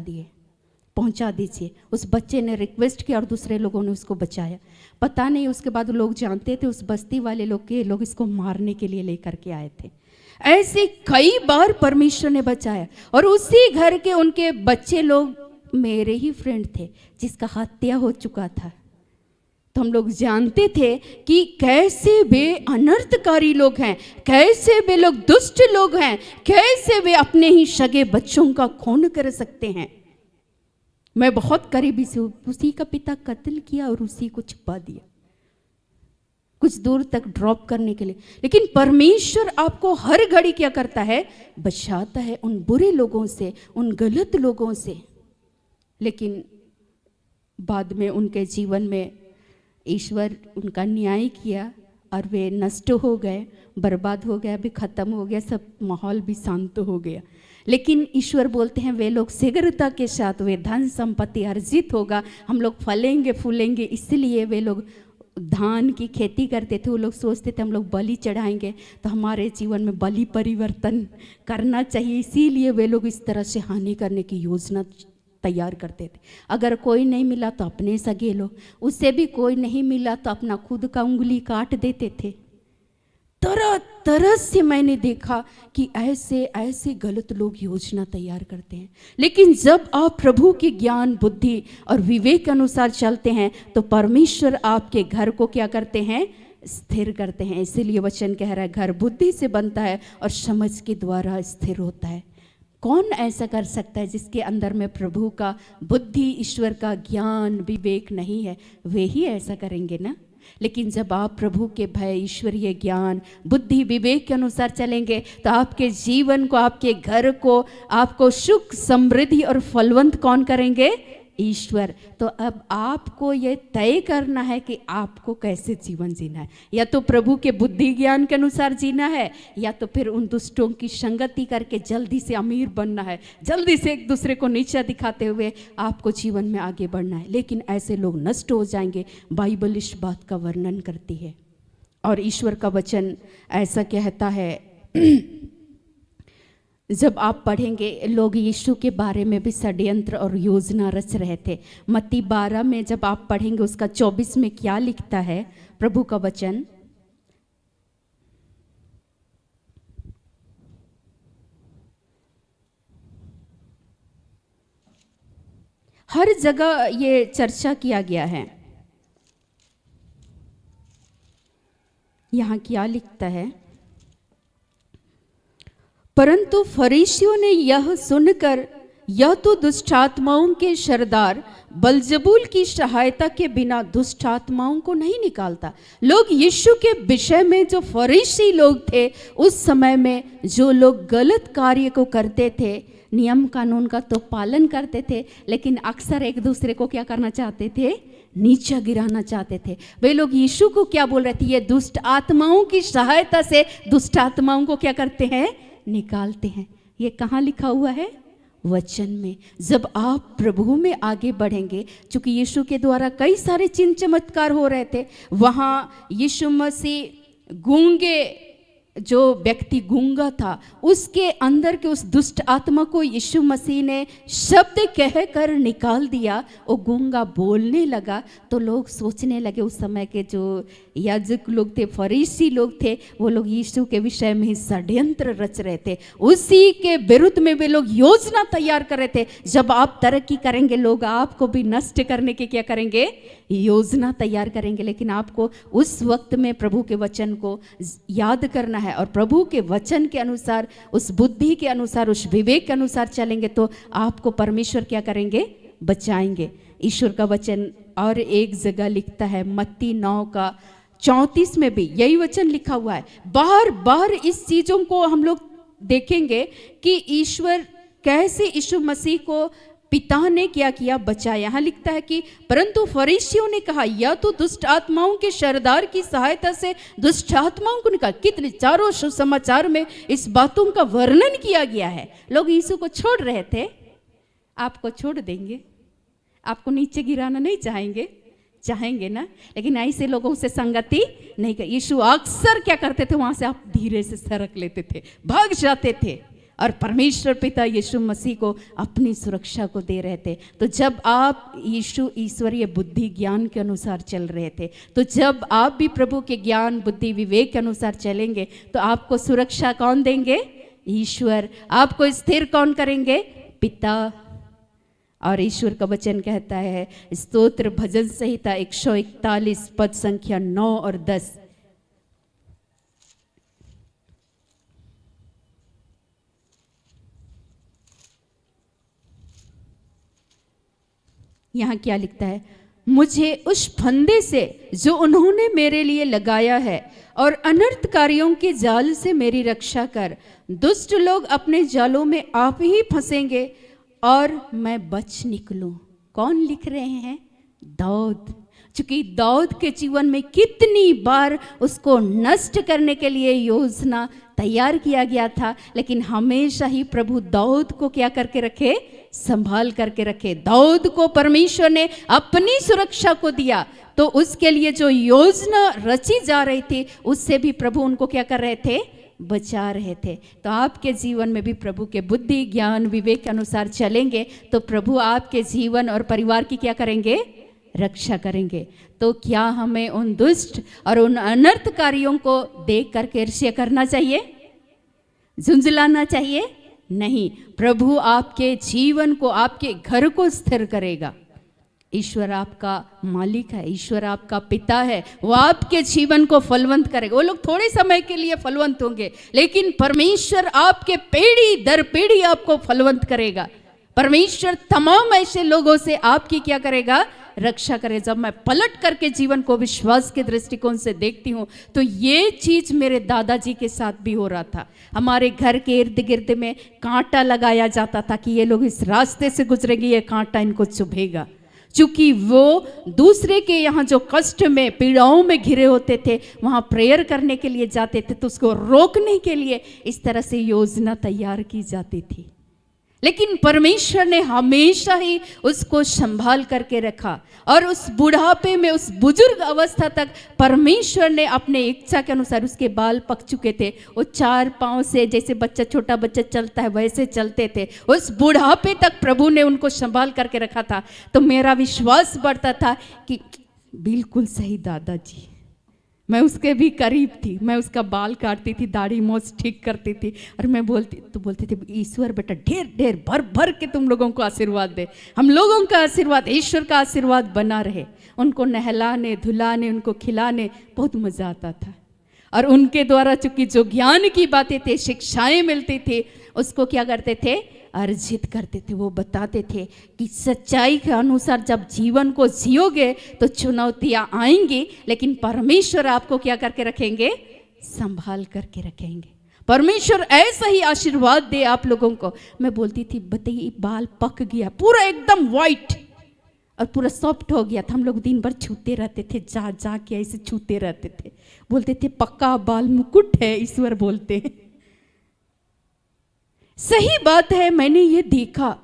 दीजिए। उस बच्चे ने रिक्वेस्ट किया और दूसरे लोगों ने उसको बचाया। पता नहीं उसके बाद लोग जानते थे उस बस्ती वाले लोग इसको मारने के लिए लेकर के आए थे। ऐसे कई बार परमेश्वर ने बचाया। और उसी घर के उनके बच्चे लोग मेरे ही फ्रेंड थे जिसका हत्या हो चुका था। तो हम लोग जानते थे कि कैसे वे अनर्थकारी लोग हैं, कैसे वे लोग दुष्ट लोग हैं, कैसे वे अपने ही सगे बच्चों का खून कर सकते हैं। मैं बहुत करीबी से उसी का पिता कत्ल किया और उसी को छुपा दिया कुछ दूर तक ड्रॉप करने के लिए। लेकिन परमेश्वर आपको हर घड़ी क्या करता है, बचाता है उन बुरे लोगों से, उन गलत लोगों से। लेकिन बाद में उनके जीवन में ईश्वर उनका न्याय किया और वे नष्ट हो गए, बर्बाद हो गया, भी खत्म हो गया, सब माहौल भी शांत हो गया। लेकिन ईश्वर बोलते हैं वे लोग शीघ्रता के साथ वे धन संपत्ति अर्जित होगा, हम लोग फलेंगे फूलेंगे। इसलिए वे लोग धान की खेती करते थे। वो लोग सोचते थे हम लोग बलि चढ़ाएंगे तो हमारे जीवन में बलि परिवर्तन करना चाहिए, इसीलिए वे लोग इस तरह से हानि करने की योजना तैयार करते थे। अगर कोई नहीं मिला तो अपने सगे लोग, उससे भी कोई नहीं मिला तो अपना खुद का उंगली काट देते थे। तरह तरह से मैंने देखा कि ऐसे ऐसे गलत लोग योजना तैयार करते हैं। लेकिन जब आप प्रभु के ज्ञान बुद्धि और विवेक के अनुसार चलते हैं तो परमेश्वर आपके घर को क्या करते हैं, स्थिर करते हैं। इसीलिए वचन कह रहा है घर बुद्धि से बनता है और समझ के द्वारा स्थिर होता है। कौन ऐसा कर सकता है जिसके अंदर में प्रभु का बुद्धि, ईश्वर का ज्ञान विवेक नहीं है, वे ही ऐसा करेंगे ना। लेकिन जब आप प्रभु के भय, ईश्वरीय ज्ञान बुद्धि विवेक के अनुसार चलेंगे तो आपके जीवन को, आपके घर को, आपको सुख समृद्धि और फलवंत कौन करेंगे, ईश्वर। तो अब आपको ये तय करना है कि आपको कैसे जीवन जीना है। या तो प्रभु के बुद्धि ज्ञान के अनुसार जीना है, या तो फिर उन दुष्टों की संगति करके जल्दी से अमीर बनना है, जल्दी से एक दूसरे को नीचा दिखाते हुए आपको जीवन में आगे बढ़ना है। लेकिन ऐसे लोग नष्ट हो जाएंगे, बाइबल इस बात का वर्णन करती है। और ईश्वर का वचन ऐसा कहता है जब आप पढ़ेंगे, लोग यीशु के बारे में भी षड्यंत्र और योजना रच रहे थे। मत्ती 12 में जब आप पढ़ेंगे उसका 24 में क्या लिखता है प्रभु का वचन, हर जगह ये चर्चा किया गया है। यहाँ क्या लिखता है, परंतु फरीसियों ने यह सुनकर, यह तो दुष्टात्माओं के सरदार बलजबूल की सहायता के बिना दुष्टात्माओं को नहीं निकालता। लोग यीशु के विषय में, जो फरीसी लोग थे उस समय में, जो लोग गलत कार्य को करते थे, नियम कानून का तो पालन करते थे, लेकिन अक्सर एक दूसरे को क्या करना चाहते थे, नीचा गिराना चाहते थे। वे लोग यीशु को क्या बोल रहे थे, ये दुष्ट आत्माओं की सहायता से दुष्ट आत्माओं को क्या करते हैं, निकालते हैं। ये कहाँ लिखा हुआ है, वचन में। जब आप प्रभु में आगे बढ़ेंगे, क्योंकि यीशु के द्वारा कई सारे चिन्ह चमत्कार हो रहे थे, वहाँ यीशु मसीह गूंगे, जो व्यक्ति गूंगा था, उसके अंदर के उस दुष्ट आत्मा को यीशु मसीह ने शब्द कहकर निकाल दिया। वो गूंगा बोलने लगा। तो लोग सोचने लगे, उस समय के जो याजक लोग थे, फरीसी लोग थे, वो लोग यीशु के विषय में ही षड्यंत्र रच रहे थे। उसी के विरुद्ध में वे लोग योजना तैयार कर रहे थे। जब आप तरक्की करेंगे, लोग आपको भी नष्ट करने के क्या करेंगे, योजना तैयार करेंगे। लेकिन आपको उस वक्त में प्रभु के वचन को याद करना है, और प्रभु के वचन के अनुसार, उस बुद्धि के अनुसार, उस विवेक के अनुसार चलेंगे तो आपको परमेश्वर क्या करेंगे, बचाएंगे। ईश्वर का वचन और एक जगह लिखता है, मत्ती 9:34 में भी यही वचन लिखा हुआ है। बार बार इस चीज़ों को हम लोग देखेंगे कि ईश्वर कैसे यीशु मसीह को पिता ने क्या किया, बचाया। यहाँ लिखता है कि परंतु फरीसियों ने कहा, यह तो दुष्ट आत्माओं के सरदार की सहायता से दुष्ट आत्माओं को निकाल। कितने चारों सुसमाचार में इस बातों का वर्णन किया गया है। लोग यीशु को छोड़ रहे थे, आपको छोड़ देंगे, आपको नीचे गिराना नहीं चाहेंगे, चाहेंगे ना, लेकिन ऐसे लोगों से संगति नहीं कर। यीशु अक्सर क्या करते थे, वहां से आप धीरे से सरक लेते थे, भाग जाते थे, और परमेश्वर पिता यीशु मसीह को अपनी सुरक्षा को दे रहे थे। तो जब आप यीशु ईश्वरीय बुद्धि ज्ञान के अनुसार चल रहे थे, तो जब आप भी प्रभु के ज्ञान बुद्धि विवेक के अनुसार चलेंगे, तो आपको सुरक्षा कौन देंगे, ईश्वर। आपको स्थिर कौन करेंगे, पिता। और ईश्वर का वचन कहता है, स्तोत्र भजन संहिता 141 पद संख्या 9 और 10, यहाँ क्या लिखता है, मुझे उस फंदे से जो उन्होंने मेरे लिए लगाया है और अनर्थकारियों के जाल से मेरी रक्षा कर। दुष्ट लोग अपने जालों में आप ही फंसेंगे और मैं बच निकलूं। कौन लिख रहे हैं, दाऊद। चूंकि दाऊद के जीवन में कितनी बार उसको नष्ट करने के लिए योजना तैयार किया गया था, लेकिन हमेशा ही प्रभु दाऊद को क्या करके रखे, संभाल करके रखे। दाऊद को परमेश्वर ने अपनी सुरक्षा को दिया, तो उसके लिए जो योजना रची जा रही थी, उससे भी प्रभु उनको क्या कर रहे थे, बचा रहे थे। तो आपके जीवन में भी प्रभु के बुद्धि ज्ञान विवेक के अनुसार चलेंगे, तो प्रभु आपके जीवन और परिवार की क्या करेंगे, रक्षा करेंगे। तो क्या हमें उन दुष्ट और उन अनर्थकारियों को देख करके ईर्ष्या करना चाहिए, झुंझलाना चाहिए? नहीं। प्रभु आपके जीवन को, आपके घर को स्थिर करेगा। ईश्वर आपका मालिक है, ईश्वर आपका पिता है, वो आपके जीवन को फलवंत करेगा। वो लोग थोड़े समय के लिए फलवंत होंगे, लेकिन परमेश्वर आपके पीढ़ी दर पीढ़ी आपको फलवंत करेगा। परमेश्वर तमाम ऐसे लोगों से आपकी क्या करेगा, रक्षा करे। जब मैं पलट करके जीवन को विश्वास के दृष्टिकोण से देखती हूँ, तो ये चीज मेरे दादाजी के साथ भी हो रहा था। हमारे घर के इर्द गिर्द में कांटा लगाया जाता था कि ये लोग इस रास्ते से गुजरेंगे, ये कांटा इनको चुभेगा। चूंकि वो दूसरे के यहाँ जो कष्ट में पीड़ाओं में घिरे होते थे, वहाँ प्रेयर करने के लिए जाते थे, तो उसको रोकने के लिए इस तरह से योजना तैयार की जाती थी। लेकिन परमेश्वर ने हमेशा ही उसको संभाल करके रखा, और उस बुढ़ापे में, उस बुजुर्ग अवस्था तक परमेश्वर ने अपने इच्छा के अनुसार, उसके बाल पक चुके थे, वो 4 पांव से जैसे बच्चा, छोटा बच्चा चलता है वैसे चलते थे, उस बुढ़ापे तक प्रभु ने उनको संभाल करके रखा था। तो मेरा विश्वास बढ़ता था कि बिल्कुल सही दादाजी, मैं उसके भी करीब थी, मैं उसका बाल काटती थी, दाढ़ी मोछ ठीक करती थी, और मैं बोलते थे ईश्वर बेटा ढेर ढेर भर भर के तुम लोगों को आशीर्वाद दे, हम लोगों का आशीर्वाद, ईश्वर का आशीर्वाद बना रहे। उनको नहलाने धुलाने, उनको खिलाने बहुत मज़ा आता था। और उनके द्वारा चूंकि जो ज्ञान की बातें थे, शिक्षाएं मिलती थी, उसको क्या करते थे, अर्जित करते थे। वो बताते थे कि सच्चाई के अनुसार जब जीवन को जियोगे तो चुनौतियां आएंगी, लेकिन परमेश्वर आपको क्या करके रखेंगे, संभाल करके रखेंगे। परमेश्वर ऐसा ही आशीर्वाद दे आप लोगों को। मैं बोलती थी, बताइए बाल पक गया पूरा एकदम वाइट और पूरा सॉफ्ट हो गया था। हम लोग दिन भर छूते रहते थे, जा जा के ऐसे छूते रहते थे, बोलते थे पक्का बाल मुकुट है, ईश्वर बोलते हैं। सही बात है, मैंने ये देखा,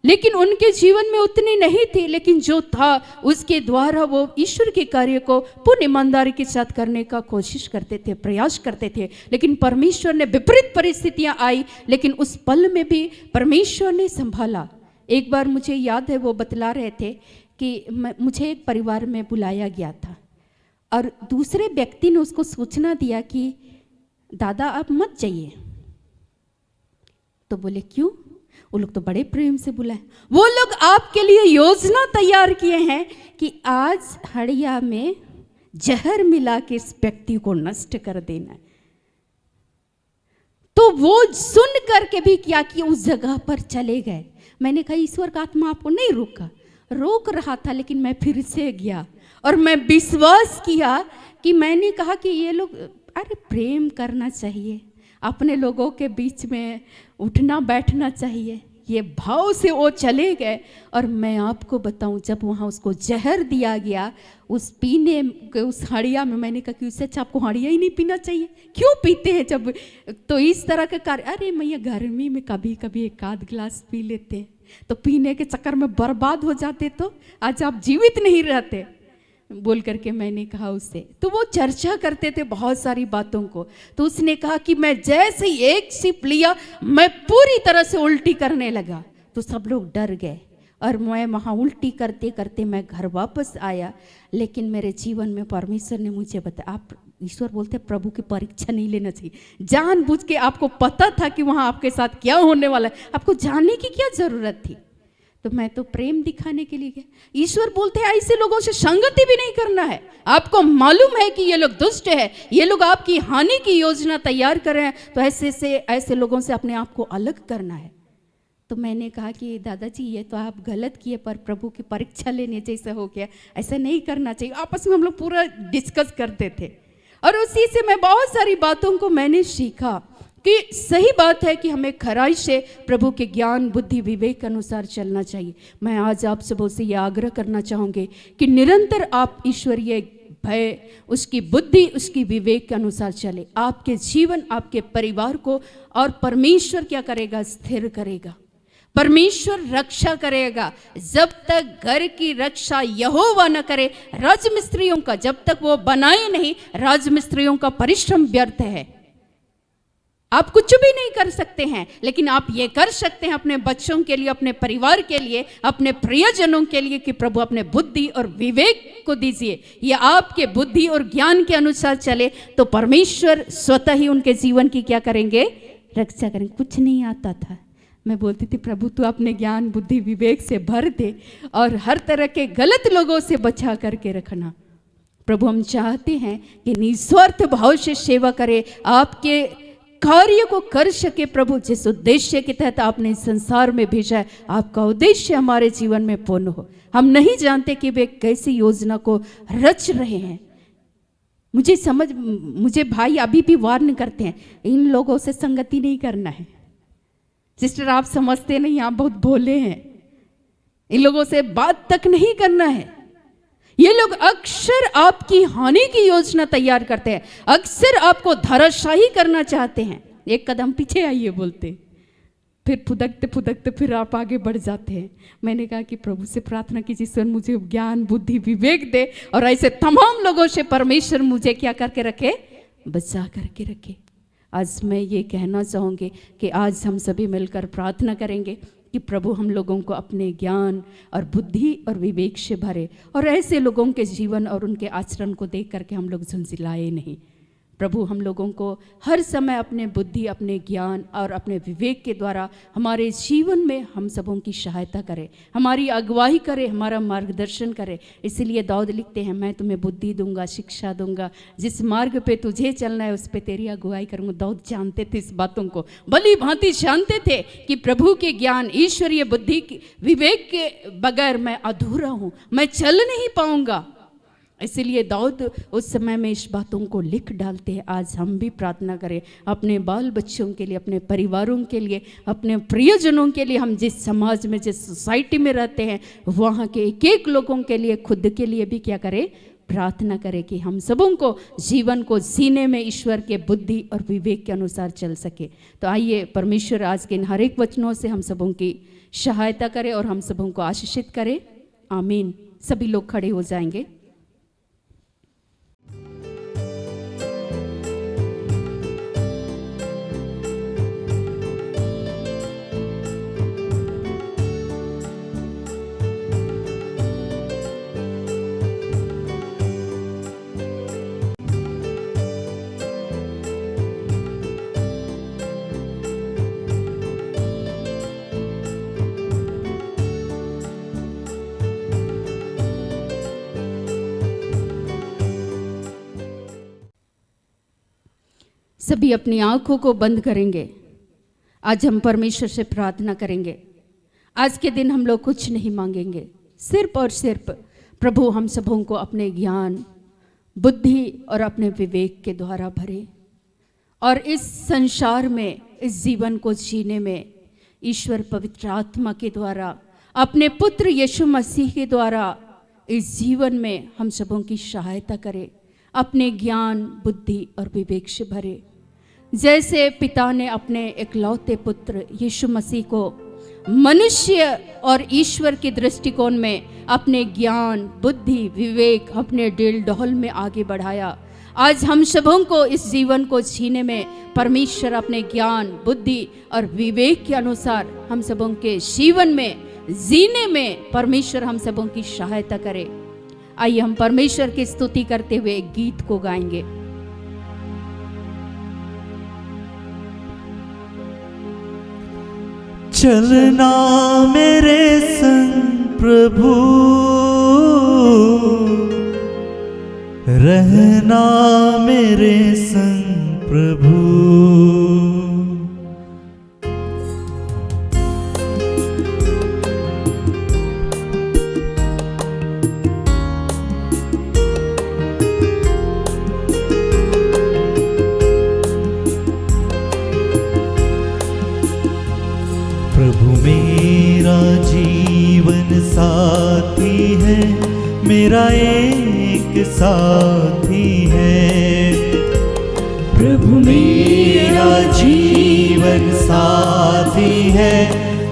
लेकिन उनके जीवन में उतनी नहीं थी, लेकिन जो था उसके द्वारा वो ईश्वर के कार्य को पूर्ण ईमानदारी के साथ करने का कोशिश करते थे, प्रयास करते थे। लेकिन परमेश्वर ने, विपरीत परिस्थितियां आई, लेकिन उस पल में भी परमेश्वर ने संभाला। एक बार मुझे याद है, वो बतला रहे थे कि मुझे एक परिवार में बुलाया गया था और दूसरे व्यक्ति ने उसको सूचना दिया कि दादा आप मत जाइए। तो बोले क्यों? वो लोग तो बड़े प्रेम से बुलाए। वो लोग आपके लिए योजना तैयार किए हैं कि आज हड़िया में जहर मिला के इस व्यक्ति को नष्ट कर देना है। तो वो सुन करके भी क्या किया, उस जगह पर चले गए। मैंने कहा ईश्वर का आत्मा आपको नहीं रोक रहा था, लेकिन मैं फिर से गया और मैं विश्वास किया कि मैंने कहा कि ये लोग, अरे प्रेम करना चाहिए, अपने लोगों के बीच में उठना बैठना चाहिए। ये भाव से वो चले गए। और मैं आपको बताऊं, जब वहाँ उसको जहर दिया गया उस पीने के उस हड़िया में, मैंने कहा कि उससे अच्छा आपको हड़िया ही नहीं पीना चाहिए, क्यों पीते हैं जब तो इस तरह के कार्य। अरे मैया गर्मी में कभी कभी एक आध गिलास पी लेते हैं, तो पीने के चक्कर में बर्बाद हो जाते, तो आज आप जीवित नहीं रहते, बोल करके मैंने कहा उससे। तो वो चर्चा करते थे बहुत सारी बातों को। तो उसने कहा कि मैं जैसे ही एक सिप लिया मैं पूरी तरह से उल्टी करने लगा। तो सब लोग डर गए और मैं वहाँ उल्टी करते करते मैं घर वापस आया। लेकिन मेरे जीवन में परमेश्वर ने मुझे बताया, आप, ईश्वर बोलते हैं प्रभु की परीक्षा नहीं लेना चाहिए। जानबूझ के आपको पता था कि वहाँ आपके साथ क्या होने वाला है, आपको जानने की क्या जरूरत थी। तो मैं तो प्रेम दिखाने के लिए गया। ईश्वर बोलते हैं ऐसे लोगों से संगति भी नहीं करना है। आपको मालूम है कि ये लोग दुष्ट है, ये लोग आपकी हानि की योजना तैयार कर रहे हैं, तो ऐसे लोगों से अपने आप को अलग करना है। तो मैंने कहा कि दादाजी ये तो आप गलत किए, पर प्रभु की परीक्षा लेने जैसा हो गया, ऐसा नहीं करना चाहिए। आपस में हम लोग पूरा डिस्कस करते थे और उसी से मैं बहुत सारी बातों को मैंने सीखा कि सही बात है कि हमें खराई से प्रभु के ज्ञान बुद्धि विवेक के अनुसार चलना चाहिए। मैं आज आप सबों से यह आग्रह करना चाहूँगी कि निरंतर आप ईश्वरीय भय, उसकी बुद्धि, उसकी विवेक के अनुसार चले। आपके जीवन, आपके परिवार को और परमेश्वर क्या करेगा, स्थिर करेगा। परमेश्वर रक्षा करेगा। जब तक घर की रक्षा यहोवा न करे, राजमिस्त्रियों का जब तक वो बनाए नहीं, राजमिस्त्रियों का परिश्रम व्यर्थ है। आप कुछ भी नहीं कर सकते हैं, लेकिन आप ये कर सकते हैं अपने बच्चों के लिए, अपने परिवार के लिए, अपने प्रियजनों के लिए कि प्रभु अपने बुद्धि और विवेक को दीजिए। ये आपके बुद्धि और ज्ञान के अनुसार चले तो परमेश्वर स्वतः ही उनके जीवन की क्या करेंगे, रक्षा करेंगे। कुछ नहीं आता था, मैं बोलती थी प्रभु तू अपने ज्ञान बुद्धि विवेक से भर दे और हर तरह के गलत लोगों से बचा करके रखना। प्रभु हम चाहते हैं कि निस्वार्थ भाव से सेवा करे, आपके कार्य को कर सके। प्रभु जिस उद्देश्य के तहत आपने संसार में भेजा है, आपका उद्देश्य हमारे जीवन में पूर्ण हो। हम नहीं जानते कि वे कैसी योजना को रच रहे हैं। मुझे भाई अभी भी वार्न करते हैं, इन लोगों से संगति नहीं करना है। सिस्टर आप समझते नहीं, आप बहुत भोले हैं, इन लोगों से बात तक नहीं करना है। ये लोग अक्सर आपकी हानि की योजना तैयार करते हैं, अक्सर आपको धराशायी करना चाहते हैं। एक कदम पीछे आइए बोलते, फिर फुदकते फुदकते फिर आप आगे बढ़ जाते हैं। मैंने कहा कि प्रभु से प्रार्थना कीजिए, ईश्वर मुझे ज्ञान बुद्धि विवेक दे और ऐसे तमाम लोगों से परमेश्वर मुझे क्या करके रखे, बचा करके रखे। आज मैं ये कहना चाहूँगी कि आज हम सभी मिलकर प्रार्थना करेंगे कि प्रभु हम लोगों को अपने ज्ञान और बुद्धि और विवेक से भरे और ऐसे लोगों के जीवन और उनके आचरण को देख करके हम लोग झुंझलाए नहीं। प्रभु हम लोगों को हर समय अपने बुद्धि, अपने ज्ञान और अपने विवेक के द्वारा हमारे जीवन में हम सबों की सहायता करे, हमारी अगुवाई करे, हमारा मार्गदर्शन करे। इसीलिए दाऊद लिखते हैं, मैं तुम्हें बुद्धि दूंगा, शिक्षा दूंगा, जिस मार्ग पे तुझे चलना है उस पे तेरी अगुवाई करूंगा। दाऊद जानते थे इस बातों को, भली भांति जानते थे कि प्रभु के ज्ञान, ईश्वरीय बुद्धि, विवेक के बगैर मैं अधूरा हूँ, मैं चल नहीं पाऊंगा। इसलिए दाऊद उस समय में इस बातों को लिख डालते हैं। आज हम भी प्रार्थना करें अपने बाल बच्चों के लिए, अपने परिवारों के लिए, अपने प्रियजनों के लिए। हम जिस समाज में, जिस सोसाइटी में रहते हैं, वहाँ के एक एक लोगों के लिए, खुद के लिए भी क्या करें, प्रार्थना करें कि हम सबों को जीवन को जीने में ईश्वर के बुद्धि और विवेक के अनुसार चल सके। तो आइए परमेश्वर आज के इन हर एक वचनों से हम सबों की सहायता करे और हम सबों को आशीषित करे। आमीन। सभी लोग खड़े हो जाएंगे। सभी अपनी आंखों को बंद करेंगे। आज हम परमेश्वर से प्रार्थना करेंगे। आज के दिन हम लोग कुछ नहीं मांगेंगे, सिर्फ और सिर्फ प्रभु हम सबों को अपने ज्ञान, बुद्धि और अपने विवेक के द्वारा भरे और इस संसार में, इस जीवन को जीने में ईश्वर पवित्र आत्मा के द्वारा, अपने पुत्र यीशु मसीह के द्वारा इस जीवन में हम सबों की सहायता करे, अपने ज्ञान, बुद्धि और विवेक से भरे। जैसे पिता ने अपने इकलौते पुत्र यीशु मसीह को मनुष्य और ईश्वर के दृष्टिकोण में अपने ज्ञान, बुद्धि, विवेक, अपने दिल डोल में आगे बढ़ाया, आज हम सबों को इस जीवन को जीने में परमेश्वर अपने ज्ञान, बुद्धि और विवेक के अनुसार हम सबों के जीवन में जीने में परमेश्वर हम सबों की सहायता करे। आइए हम परमेश्वर की स्तुति करते हुए एक गीत को गाएंगे। चलना मेरे संग प्रभु, रहना मेरे संग प्रभु। साथी है, मेरा एक साथी है। प्रभु मेरा जीवन साथी है,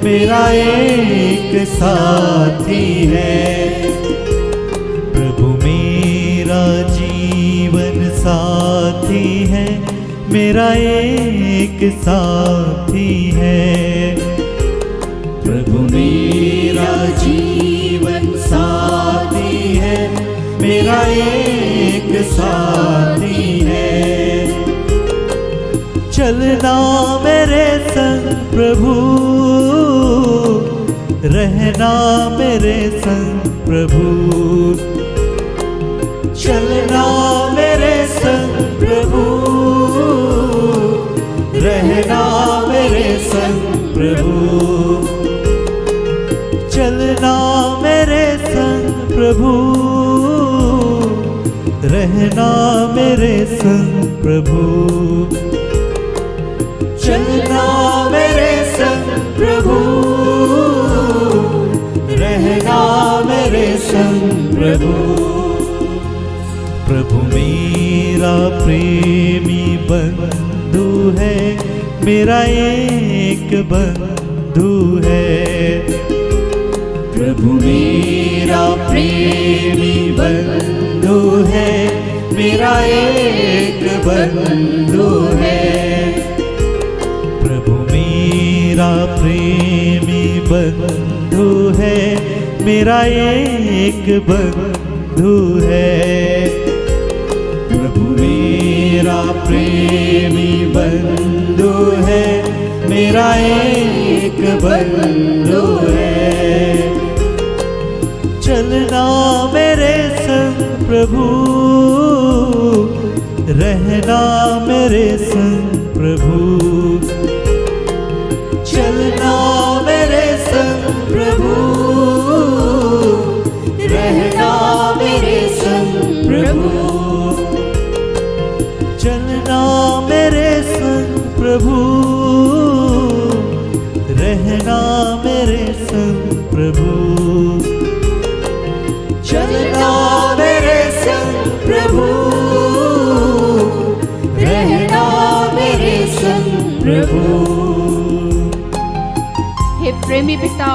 मेरा एक साथी है। प्रभु मेरा जीवन साथी है, मेरा एक साथी है। प्रभु मेरा जीवन साथी है, मेरा एक साथी है। चलना मेरे संग प्रभु, रहना मेरे संग प्रभु। चलना मेरे संग प्रभु, रहना मेरे संग प्रभु। चलना मेरे संग प्रभु, रहना मेरे संग प्रभु। चलना मेरे संग प्रभु, रहना मेरे संग प्रभु। प्रभु मेरा प्रेमी बंधु है, मेरा एक बंधु है। प्रभु मेरा प्रेमी बंधु है, मेरा एक बंधु है। प्रभु मेरा प्रेमी बंधु है, मेरा एक बंधु है। प्रभु मेरा प्रेमी बंधु है, मेरा एक बंधु है। चलना मेरे संग प्रभु, रहना मेरे संग प्रभु, चलना मेरे संग प्रभु, रहना मेरे संग प्रभु, चलना मेरे संग प्रभु, रहना मेरे संग प्रभु, चलना मेरे संग प्रभु, रहना मेरे संग प्रभु। हे प्रेमी पिता,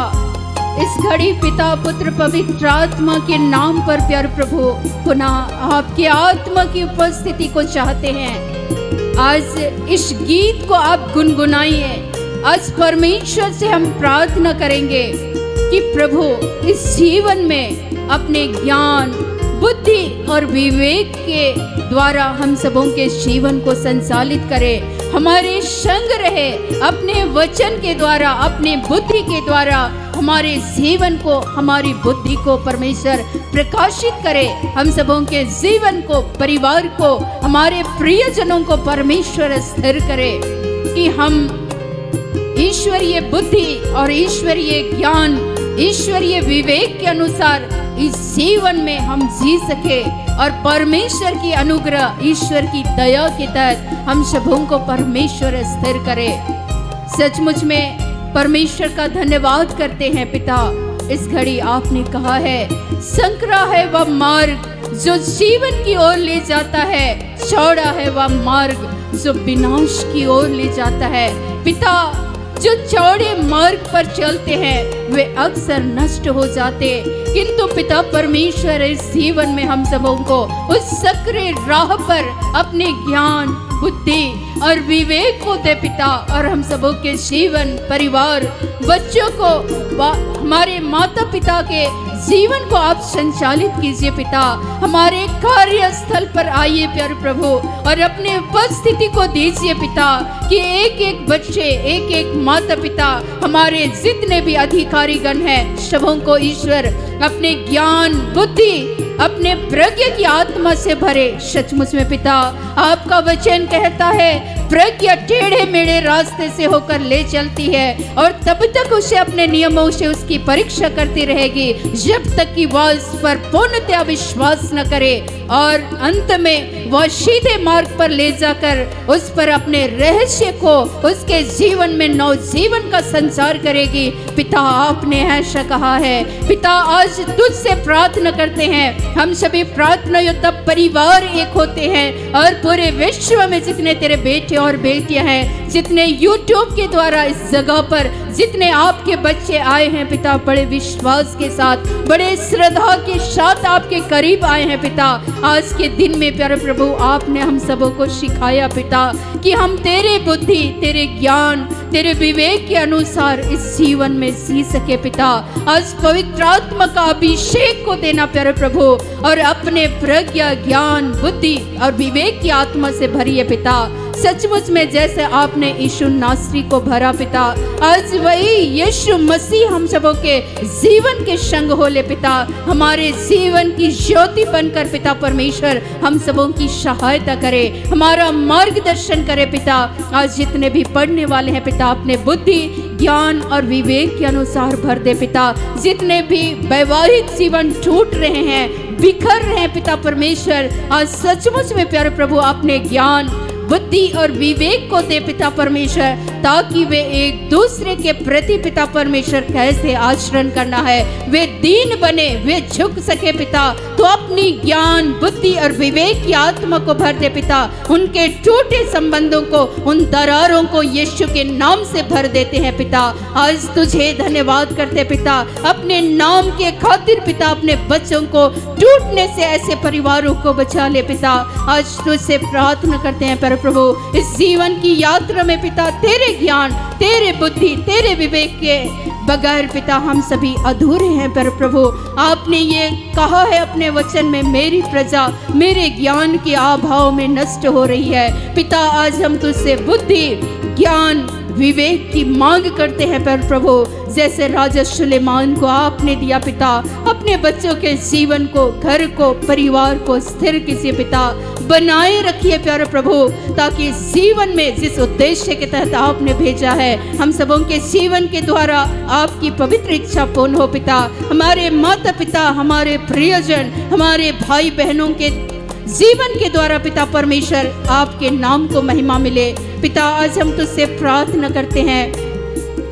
इस घड़ी पिता पुत्र पवित्र आत्मा के नाम पर प्यारे प्रभु पुनः आपकी आत्मा की उपस्थिति को चाहते हैं। आज इस गीत को आप गुनगुनाइए। आज परमेश्वर से हम प्रार्थना करेंगे कि प्रभु इस जीवन में अपने ज्ञान, बुद्धि और विवेक के द्वारा हम सबों के जीवन को संचालित करे, हमारे संग रहे, अपने वचन के द्वारा, अपने बुद्धि के द्वारा हमारे जीवन को, हमारी बुद्धि को परमेश्वर प्रकाशित करे। हम सबों के जीवन को, परिवार को, हमारे प्रियजनों को परमेश्वर स्थिर करे कि हम ईश्वरीय बुद्धि और ईश्वरीय ज्ञान, ईश्वरीय विवेक के अनुसार इस जीवन में हम जी सके और परमेश्वर की अनुग्रह, ईश्वर की दया के तहत हम सबों को परमेश्वर स्थिर करे। सचमुच में परमेश्वर का धन्यवाद करते हैं पिता। इस घड़ी आपने कहा है संकरा है वह मार्ग जो जीवन की ओर ले जाता है, चौड़ा है वह मार्ग जो विनाश की ओर ले जाता है। पिता, जो चौड़े मार्ग पर चलते हैं वे अक्सर नष्ट हो जाते, किंतु पिता परमेश्वर इस जीवन में हम सबों को उस सकरे राह पर अपने ज्ञान, बुद्धि और विवेक को दे पिता, और हम सबों के जीवन, परिवार, बच्चों को, हमारे माता पिता के जीवन को आप संचालित कीजिए पिता। हमारे कार्यस्थल पर आइए प्यारे प्रभु और अपने उपस्थिति को दीजिए पिता कि एक एक बच्चे, एक एक माता पिता, हमारे जितने भी अधिकारीगण हैं सबों को ईश्वर अपने ज्ञान, बुद्धि, अपने प्रज्ञा की आत्मा से भरे। सचमुच में पिता आपका वचन कहता है प्रज्ञा टेढ़े मेढ़े रास्ते से होकर ले चलती है और तब तक उसे अपने नियमों से उसकी परीक्षा करती रहेगी जब तक कि वह उस पर पूर्णतया विश्वास न करे और अंत में वह सीधे मार्ग पर ले जाकर उस पर अपने रहस्य को, उसके जीवन में नव जीवन का संचार करेगी। पिता आपने ऐसा कहा है। पिता आज तुझसे प्रार्थना करते हैं, हम सभी प्रार्थना योद्धा परिवार एक होते हैं और पूरे विश्व में जितने तेरे बेटे और बेटियां हैं, जितने YouTube के द्वारा इस जगह पर जितने आपके बच्चे आए हैं पिता, बड़े विश्वास के साथ, बड़े श्रद्धा के साथ आपके करीब आए हैं पिता। आज के दिन में प्यारे प्रभु आपने हम सबों को सिखाया पिता कि हम तेरे बुद्धि, तेरे ज्ञान, तेरे विवेक के अनुसार इस जीवन में जी सके पिता। आज पवित्र आत्मा का अभिषेक को देना प्यारे प्रभु और अपने प्रज्ञा, ज्ञान, बुद्धि और विवेक की आत्मा से भरिए पिता। सचमुच में जैसे आपने यीशु नासरी को भरा पिता, आज वही यीशु मसीह हम सबों के जीवन के संग हो ले पिता, हमारे जीवन की ज्योति बनकर पिता परमेश्वर हम सबों की सहायता करे, हमारा मार्गदर्शन करे पिता। आज जितने भी पढ़ने वाले हैं पिता, अपने बुद्धि, ज्ञान और विवेक के अनुसार भर दे पिता। जितने भी वैवाहिक जीवन टूट रहे हैं, बिखर रहे हैं पिता परमेश्वर, आज सचमुच में प्यारे प्रभु अपने ज्ञान, बुद्धि और विवेक को दे पिता परमेश्वर, ताकि वे एक दूसरे के प्रति पिता परमेश्वर कैसे आचरण करना है वे दीन बने, वे झुक सके पिता। तो अपनी ज्ञान, बुद्धि और विवेक की आत्मा को भर दे पिता। उनके टूटे संबंधों को, उन दरारों को यीशु के नाम से भर देते हैं पिता। आज तुझे धन्यवाद करते पिता, अपने नाम के खातिर पिता अपने बच्चों को टूटने से ऐसे परिवारों को बचा ले पिता। आज तुझसे प्रार्थना करते हैं पर प्रभु, इस जीवन की यात्रा में पिता तेरे ज्ञान, तेरे बुद्धि, तेरे विवेक के बगैर पिता हम सभी अधूरे हैं। पर प्रभु आपने ये कहा है अपने वचन में, मेरी प्रजा मेरे ज्ञान के अभाव में नष्ट हो रही है। पिता आज हम तुझसे बुद्धि, ज्ञान, विवेक की मांग करते हैं। पर प्रभु जैसे राजा सुलेमान को आपने दिया पिता, अपने बच्चों के जीवन को, घर को, परिवार को स्थिर किसी पिता बनाए रखिए प्यारे प्रभु, ताकि जीवन में जिस उद्देश्य के तहत आपने भेजा है हम सबों के जीवन के द्वारा आपकी पवित्र इच्छा पूर्ण हो पिता। हमारे माता पिता, हमारे प्रियजन, हमारे भाई बहनों के जीवन के द्वारा पिता परमेश्वर आपके नाम को महिमा मिले। पिता आज हम तुझसे प्रार्थना करते हैं,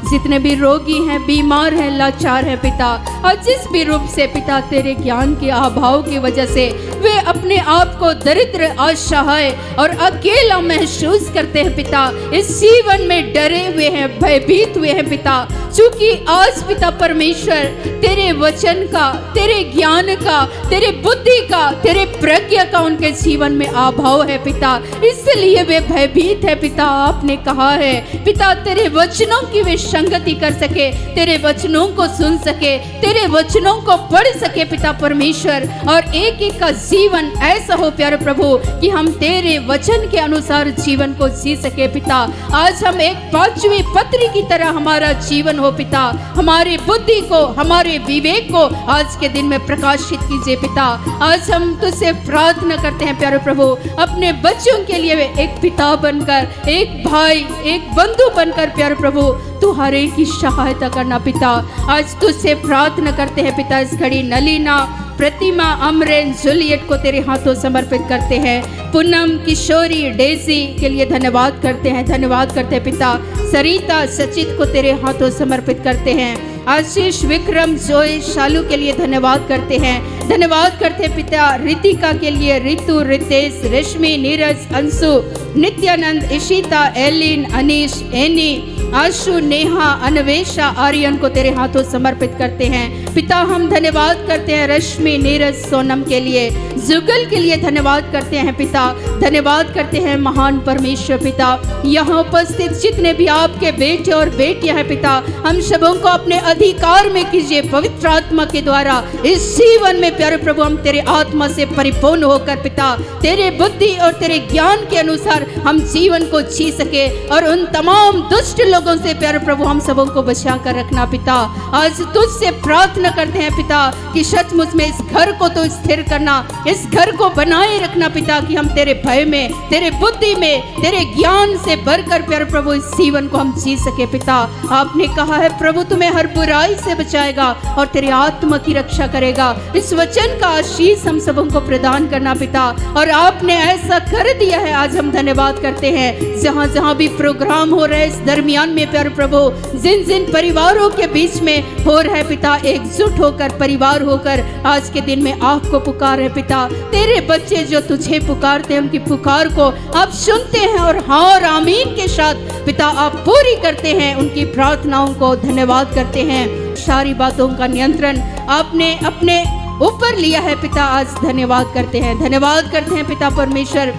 जितने भी रोगी हैं, बीमार हैं, लाचार हैं पिता, और जिस भी रूप से पिता तेरे ज्ञान के अभाव की वजह से वे अपने आप को दरिद्र, असहाय और अकेला महसूस करते हैं पिता, इस जीवन में डरे हुए हैं, भयभीत हुए हैं पिता, क्योंकि आज पिता परमेश्वर तेरे वचन का, तेरे ज्ञान का, तेरे बुद्धि का, तेरे प्रज्ञा का उनके जीवन में अभाव है पिता, इसलिए वे भयभीत है पिता। आपने कहा है पिता तेरे वचनों की वे संगति कर सके, तेरे वचनों को सुन सके, तेरे वचनों को पढ़ सके पिता परमेश्वर, और एक एक का जीवन ऐसा हो प्यारे प्रभु कि हम तेरे वचन के अनुसार जीवन को जी सके पिता। आज हम एक पांचवी पत्री की तरह हमारा जीवन हो पिता, हमारी बुद्धि को, हमारे विवेक को आज के दिन में प्रकाशित कीजिए पिता। आज हम तुझसे प्रार्थना करते हैं प्यारे प्रभु, अपने बच्चों के लिए एक पिता बनकर, एक भाई, एक बंधु बनकर प्यारे प्रभु तू हर एक की सहायता करना पिता। आज तुझसे प्रार्थना करते हैं पिता, इस घड़ी नलीना, प्रतिमा, अमरेन, जूलियट को तेरे हाथों समर्पित करते हैं। पूनम, किशोरी, डेजी के लिए धन्यवाद करते हैं, धन्यवाद करते हैं पिता। सरिता, सचित को तेरे हाथों समर्पित करते हैं। आशीष, विक्रम, जोय, शालू के लिए धन्यवाद करते हैं, धन्यवाद करते हैं पिता। रितिका के लिए, रितु, रितेश, रश्मि, नीरज, अंशु, नित्यानंद, इशिता, एलिन, अनीश, एनी, आशु, नेहा, अन्वेषा, आर्यन को तेरे हाथों समर्पित करते हैं पिता। हम धन्यवाद करते हैं रश्मि, नीरज, सोनम के लिए, जुगल के लिए धन्यवाद करते हैं पिता। धन्यवाद करते हैं महान परमेश्वर पिता। यहाँ उपस्थित जितने भी आपके बेटे और बेटियां हैं पिता, हम सबों को अपने अधिकार में कीजिए पवित्र आत्मा के द्वारा। इस जीवन में प्यारे प्रभु हम तेरे आत्मा से परिपूर्ण होकर पिता, तेरे बुद्धि और तेरे ज्ञान के अनुसार हम जीवन को जी सके, और उन तमाम दुष्ट लोगों से प्यारे प्रभु हम सबों को बचा कर रखना पिता। आज तुझसे प्रार्थना करते हैं पिता कि सचमुच में इस घर को तो स्थिर करना, इस घर को बनाए रखना पिता, कि हम तेरे भय में, तेरे बुद्धि में, तेरे ज्ञान से भरकर प्यारे प्रभु इस जीवन को हम जी सके पिता। आपने कहा है प्रभु तुम्हें हर बुराई से बचाएगा और तेरे आत्मा की रक्षा करेगा। इस वचन का आशीष हम सबों को प्रदान करना पिता, और आपने ऐसा कर दिया है। आज हम धन्यवाद करते हैं, जहाँ जहाँ भी प्रोग्राम हो रहे इस दरमियान में प्यारे प्रभु, जिन जिन परिवारों के बीच में हो रहा है पिता, एकजुट होकर, परिवार होकर आज के दिन में आपको पुकार है पिता। तेरे बच्चे जो तुझे पुकारते हैं उनकी पुकार को आप सुनते हैं, और हाँ और आमीन के साथ पिता आप पूरी करते हैं उनकी प्रार्थनाओं को। धन्यवाद करते हैं, सारी बातों का नियंत्रण आपने अपने ऊपर लिया है पिता। आज धन्यवाद करते हैं, धन्यवाद करते हैं पिता परमेश्वर,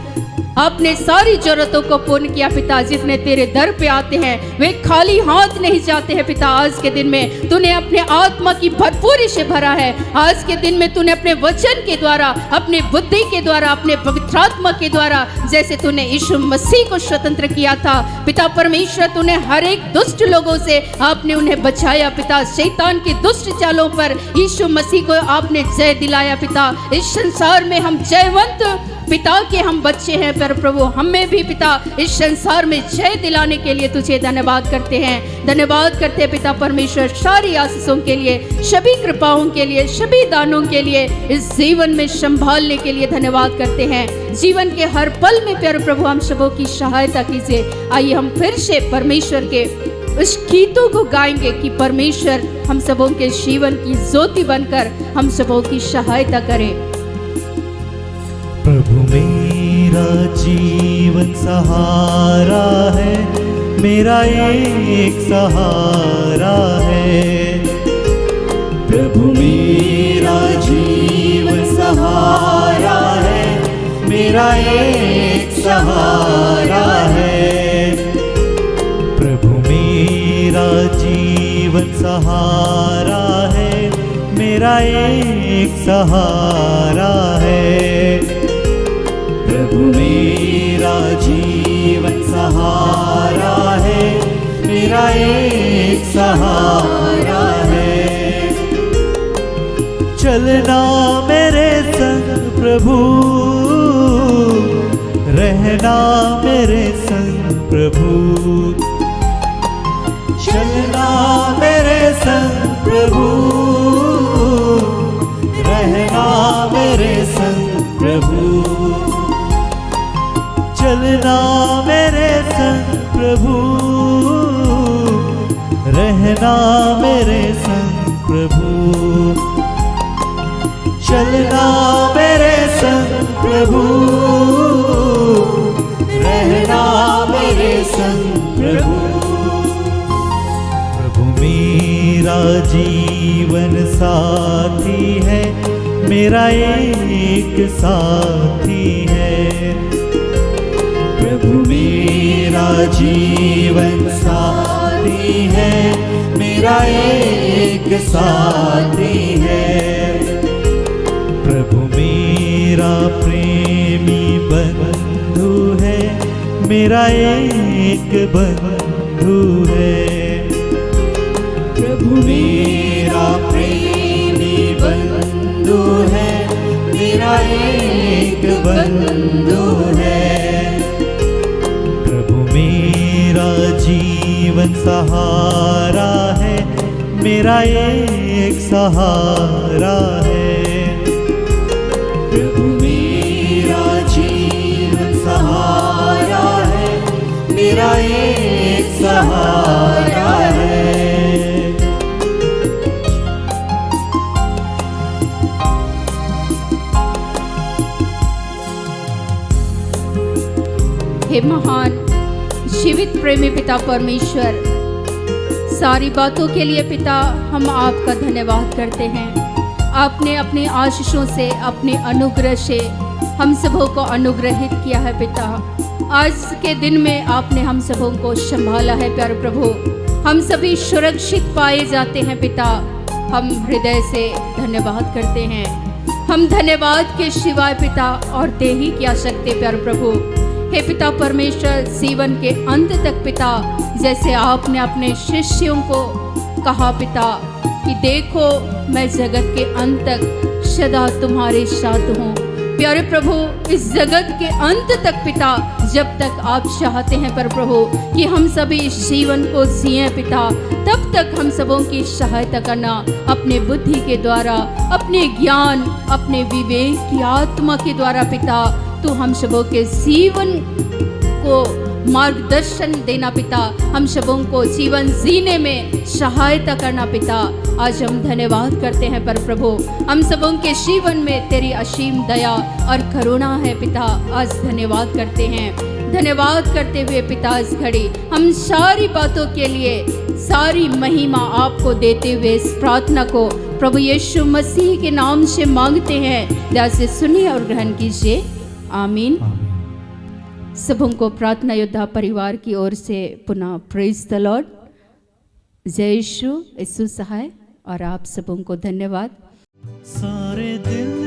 आपने सारी जरूरतों को पूर्ण किया पिता। जितने तेरे दर पे आते हैं वे खाली हाथ नहीं जाते हैं पिता। आज के दिन में तूने अपने आत्मा की भरपूरी से भरा है। आज के दिन में तूने अपने वचन के द्वारा, अपने बुद्धि के द्वारा, अपने पवित्र आत्मा के द्वारा, जैसे तूने यीशु मसीह को स्वतंत्र किया था पिता परमेश्वर, तूने हर एक दुष्ट लोगों से आपने उन्हें बचाया पिता। शैतान की दुष्ट चालों पर यीशु मसीह को आपने जय दिलाया पिता। इस संसार में हम जयवंत पिता के हम बच्चे हैं, पर प्रभु हमें भी पिता इस संसार में जय दिलाने के लिए तुझे धन्यवाद करते हैं। धन्यवाद करते हैं पिता परमेश्वर सारी आशीषों के लिए, सभी कृपाओं के लिए, सभी दानों के लिए, इस जीवन में संभालने के लिए धन्यवाद करते हैं। जीवन के हर पल में प्यारे प्रभु हम सबों की सहायता कीजिए। आइए हम फिर से परमेश्वर के उस गीतों को गाएंगे कि परमेश्वर हम सबों के जीवन की ज्योति बनकर हम सबों की सहायता करें। प्रभु मेरा जीवन सहारा है, मेरा एक सहारा है। प्रभु मेरा जीवन सहारा है, मेरा एक सहारा है। प्रभु मेरा जीवन सहारा एक सहारा है। प्रभु मेरा जीवन सहारा है, मेरा एक सहारा है। चलना मेरे संग प्रभु, रहना मेरे संग प्रभु। चलना मेरे संग प्रभु, रहना मेरे संग प्रभु। चलना मेरे संग प्रभु, रहना मेरे संग प्रभु। चलना मेरे संग प्रभु, रहना मेरे संग प्रभु। प्रभु मेरा जीवन साथी है, मेरा एक साथी है। प्रभु मेरा जीवन साथी है, मेरा एक साथी है। प्रभु मेरा प्रेमी बंधु है, मेरा एक बंधु है। प्रभु मेरा प्रेमी बंधु है, मेरा एक बंधु है। प्रभु मेरा जीवन सहारा है, मेरा एक सहारा है। प्रभु मेरा जीवन सहारा है, मेरा एक सहारा है। हे महान जीवित प्रेमी पिता परमेश्वर, सारी बातों के लिए पिता हम आपका धन्यवाद करते हैं। आपने अपनी आशीषों से, अपने अनुग्रह से हम सबों को अनुग्रहित किया है पिता। आज के दिन में आपने हम सबों को संभाला है प्यारे प्रभु। हम सभी सुरक्षित पाए जाते हैं पिता। हम हृदय से धन्यवाद करते हैं। हम धन्यवाद के सिवाय पिता और दे ही क्या सकते प्यारे प्रभु। हे पिता परमेश्वर, जीवन के अंत तक पिता, जैसे आपने अपने शिष्यों को कहा पिता कि देखो मैं जगत के अंत तक सदा तुम्हारे साथ हूँ। प्यारे प्रभु, इस जगत के अंत तक पिता, जब तक आप चाहते हैं पर प्रभु कि हम सभी इस जीवन को जिए पिता, तब तक हम सबों की सहायता करना अपने बुद्धि के द्वारा, अपने ज्ञान, अपने विवेक की आत्मा के द्वारा पिता। तू हम सबों के जीवन को मार्गदर्शन देना पिता, हम सबों को जीवन जीने में सहायता करना पिता। आज हम धन्यवाद करते हैं पर प्रभु, हम सबों के जीवन में तेरी असीम दया और करुणा है पिता। आज धन्यवाद करते हैं। धन्यवाद करते हुए पिता इस घड़ी हम सारी बातों के लिए सारी महिमा आपको देते हुए इस प्रार्थना को प्रभु यीशु मसीह के नाम से मांगते हैं। दया से सुनिए और ग्रहण कीजिए। आमीन। सबों को प्रार्थना योद्धा परिवार की ओर से पुनः प्रेज द लॉर्ड। जय यीशु, यीशु सहाय और आप सबों को धन्यवाद। सारे दिन